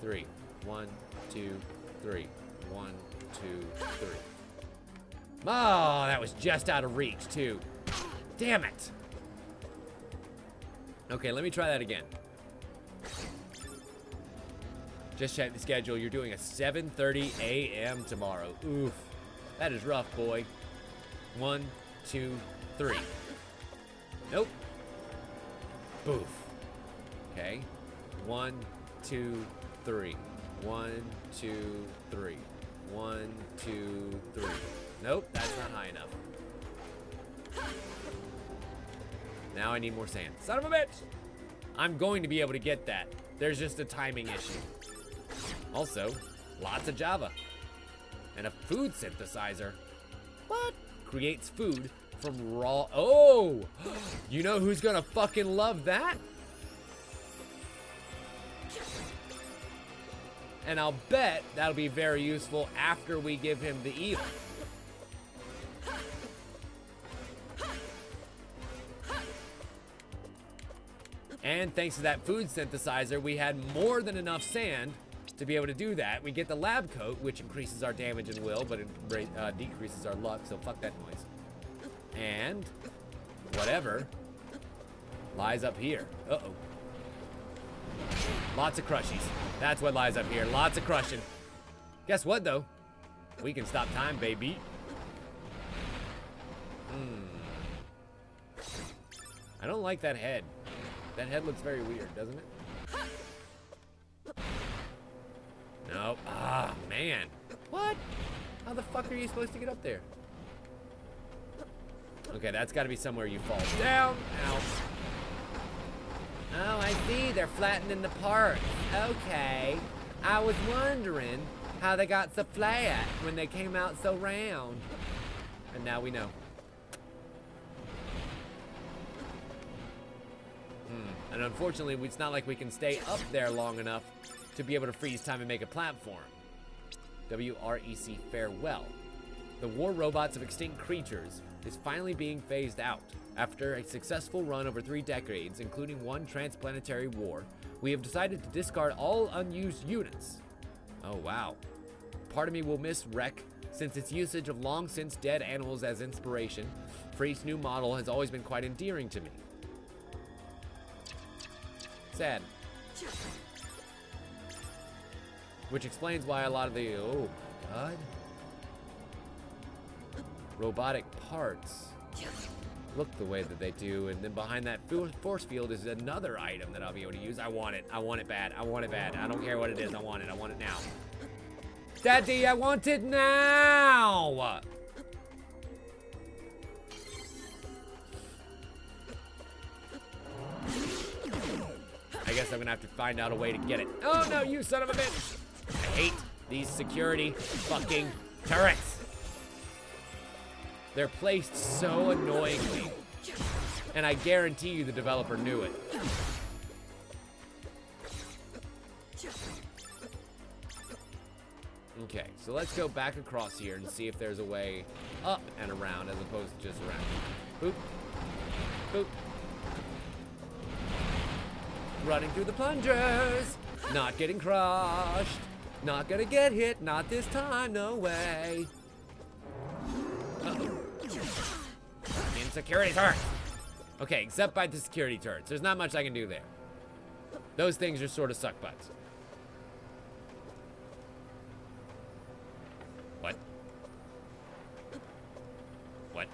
3. 1, 2, 3. 1, 2, 3. Oh, that was just out of reach, too. Damn it. Okay, let me try that again. Just check the schedule. You're doing a 7:30 a.m. tomorrow. Oof. That is rough, boy. 1, 2, 3. Nope. Boof. Okay. 1, 2, 3. 1, 2, 3. 1, 2, 3. Nope, that's not high enough. Now I need more sand. Son of a bitch! I'm going to be able to get that. There's just a timing issue. Also, lots of Java. And a food synthesizer. What? Creates food from raw... Oh! You know who's gonna fucking love that? And I'll bet that'll be very useful after we give him the eel. And thanks to that food synthesizer, we had more than enough sand to be able to do that. We get the lab coat, which increases our damage and will, but it decreases our luck, so fuck that noise. And whatever lies up here. Uh-oh. Lots of crushies. That's what lies up here. Lots of crushing. Guess what, though? We can stop time, baby. I don't like that head. That head looks very weird, doesn't it? Nope. Ah, man. What? How the fuck are you supposed to get up there? Okay, that's got to be somewhere you fall down. Ow. Oh, I see. They're flattening the parts. Okay. I was wondering how they got so flat when they came out so round. And now we know. And unfortunately, it's not like we can stay up there long enough to be able to freeze time and make a platform. WREC farewell. The war robots of extinct creatures is finally being phased out. After a successful run over 3 decades, including 1 transplanetary war, we have decided to discard all unused units. Oh wow. Part of me will miss Wreck, since its usage of long since dead animals as inspiration for each new model has always been quite endearing to me. Sad. Which explains why a lot of the, oh my god, robotic parts look the way that they do, and then behind that force field is another item that I'll be able to use. I want it bad, I want it bad. I don't care what it is, I want it now. Daddy, I want it now! I guess I'm gonna have to find out a way to get it. Oh no, you son of a bitch! I hate these security fucking turrets. They're placed so annoyingly. And I guarantee you the developer knew it. Okay, so let's go back across here and see if there's a way up and around as opposed to just around. Boop. Boop. Running through the plungers. Not getting crushed. Not gonna get hit. Not this time. No way. Uh-oh. Security turrets. Okay, except by the security turrets. There's not much I can do there. Those things just sort of suck butts. What? What?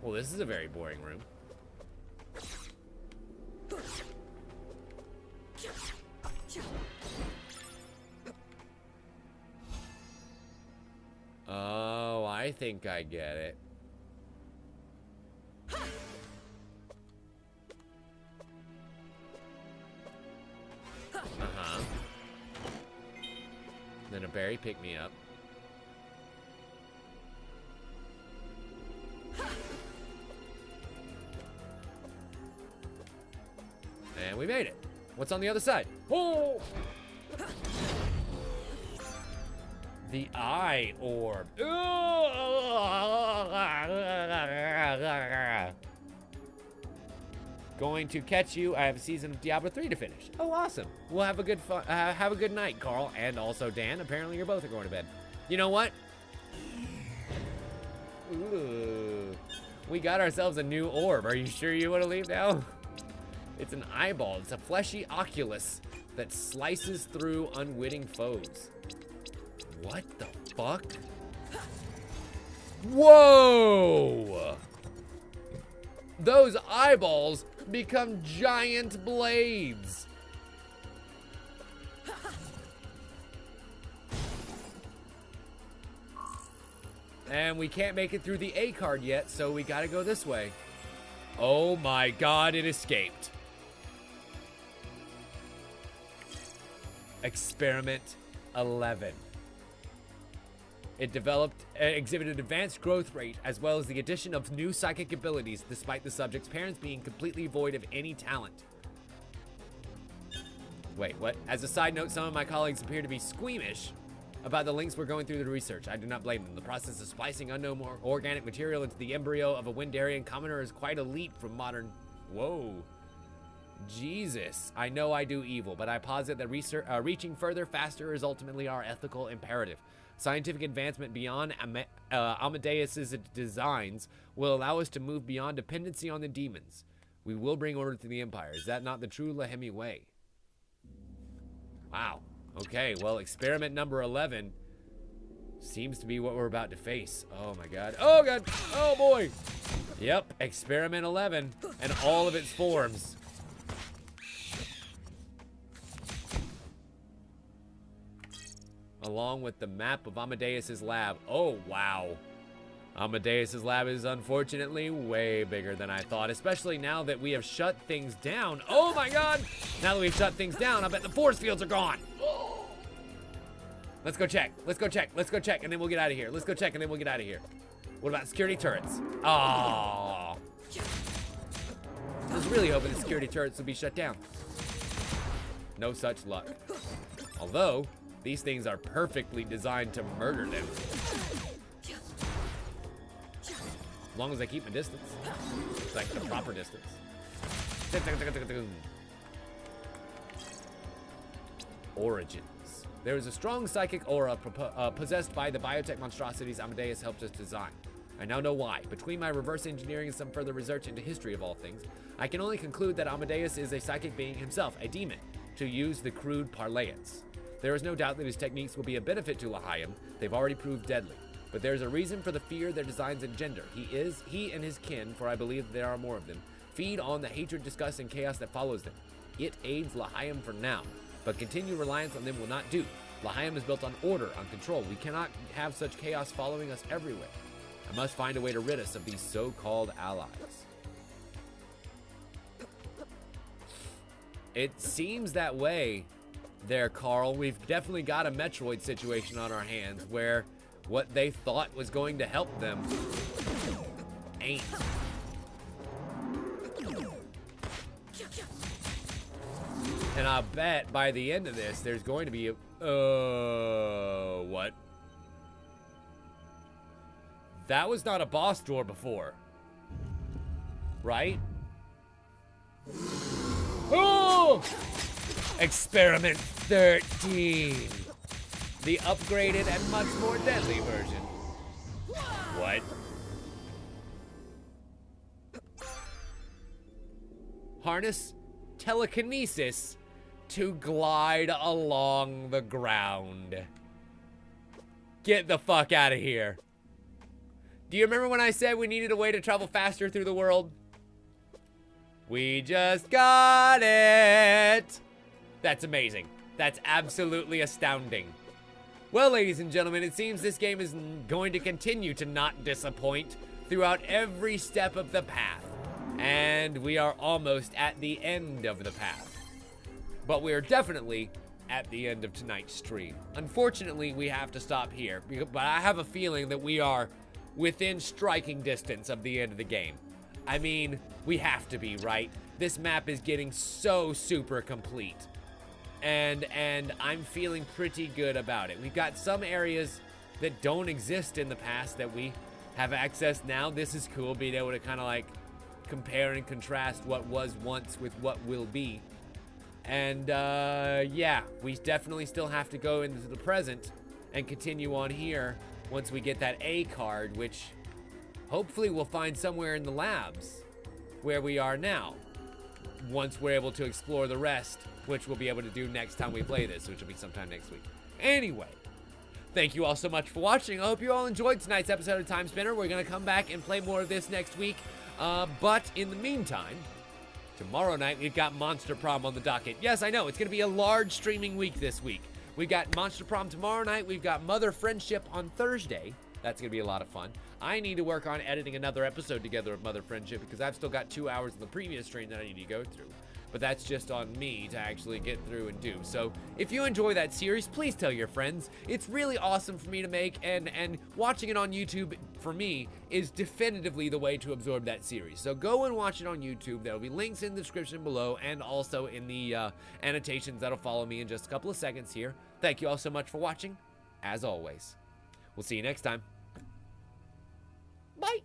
Well, this is a very boring room. Oh, I think I get it. Uh-huh. Then a berry pick me up. And we made it. What's on the other side? Oh! The eye orb. Going to catch you. I have a season of Diablo 3 to finish. Oh, awesome. We'll have a good have a good night, Carl, and also Dan. Apparently, you're both are going to bed. You know what? Ooh, we got ourselves a new orb. Are you sure you want to leave now? It's an eyeball. It's a fleshy oculus that slices through unwitting foes. What the fuck? Whoa! Those eyeballs become giant blades. And we can't make it through the A card yet, so we gotta go this way. Oh my god, it escaped. Experiment 11. It exhibited advanced growth rate as well as the addition of new psychic abilities despite the subject's parents being completely void of any talent. Wait, what? As a side note, some of my colleagues appear to be squeamish about the links we're going through the research. I do not blame them. The process of splicing unknown organic material into the embryo of a Windarian commoner is quite a leap from modern... Whoa. Jesus. I know I do evil, but I posit that reaching further, faster is ultimately our ethical imperative. Scientific advancement beyond Amadeus's designs will allow us to move beyond dependency on the demons. We will bring order to the Empire. Is that not the true Lahemi way? Wow. Okay, well, experiment number 11 seems to be what we're about to face. Oh my god. Oh god. Oh boy. Yep, experiment 11 and all of its forms. Along with the map of Amadeus's lab. Oh, wow. Amadeus's lab is unfortunately way bigger than I thought, especially now that we have shut things down. Oh my god! Now that we've shut things down, I bet the force fields are gone. Let's go check. Let's go check. Let's go check, and then we'll get out of here. Let's go check, and then we'll get out of here. What about security turrets? Oh. I was really hoping the security turrets would be shut down. No such luck. Although, these things are perfectly designed to murder them. As long as I keep my distance. It's like the proper distance. Origins. There is a strong psychic aura possessed by the biotech monstrosities Amadeus helped us design. I now know why. Between my reverse engineering and some further research into history of all things, I can only conclude that Amadeus is a psychic being himself, a demon, to use the crude parlance. There is no doubt that his techniques will be a benefit to Lahayim. They've already proved deadly. But there's a reason for the fear their designs engender. He and his kin, for I believe there are more of them, feed on the hatred, disgust, and chaos that follows them. It aids Lahayim for now, but continued reliance on them will not do. Lahayim is built on order, on control. We cannot have such chaos following us everywhere. I must find a way to rid us of these so-called allies. It seems that way there, Carl. We've definitely got a Metroid situation on our hands where what they thought was going to help them ain't. And I bet by the end of this, there's going to be a... what? That was not a boss door before. Right? Oh! Experiment 13. The upgraded and much more deadly version. What? Harness telekinesis to glide along the ground. Get the fuck out of here. Do you remember when I said we needed a way to travel faster through the world? We just got it. That's amazing. That's absolutely astounding. Well, ladies and gentlemen, it seems this game is going to continue to not disappoint throughout every step of the path. And we are almost at the end of the path. But we are definitely at the end of tonight's stream. Unfortunately, we have to stop here, but I have a feeling that we are within striking distance of the end of the game. I mean, we have to be, right? This map is getting so super complete. And I'm feeling pretty good about it. We've got some areas that don't exist in the past that we have access now. This is cool, being able to kind of like compare and contrast what was once with what will be. And yeah, we definitely still have to go into the present and continue on here once we get that A card, which hopefully we'll find somewhere in the labs where we are now, once we're able to explore the rest, which we'll be able to do next time we play this, which will be sometime next week. Anyway, thank you all so much for watching. I hope you all enjoyed tonight's episode of Timespinner. We're going to come back and play more of this next week. But in the meantime, tomorrow night we've got Monster Prom on the docket. Yes, I know, it's going to be a large streaming week this week. We've got Monster Prom tomorrow night. We've got Mother Friendship on Thursday. That's going to be a lot of fun. I need to work on editing another episode together of Mother Friendship because I've still got 2 hours in the previous stream that I need to go through. But that's just on me to actually get through and do. So if you enjoy that series, please tell your friends. It's really awesome for me to make, and watching it on YouTube for me is definitively the way to absorb that series. So go and watch it on YouTube. There'll be links in the description below and also in the annotations that'll follow me in just a couple of seconds here. Thank you all so much for watching. As always, we'll see you next time. Bye.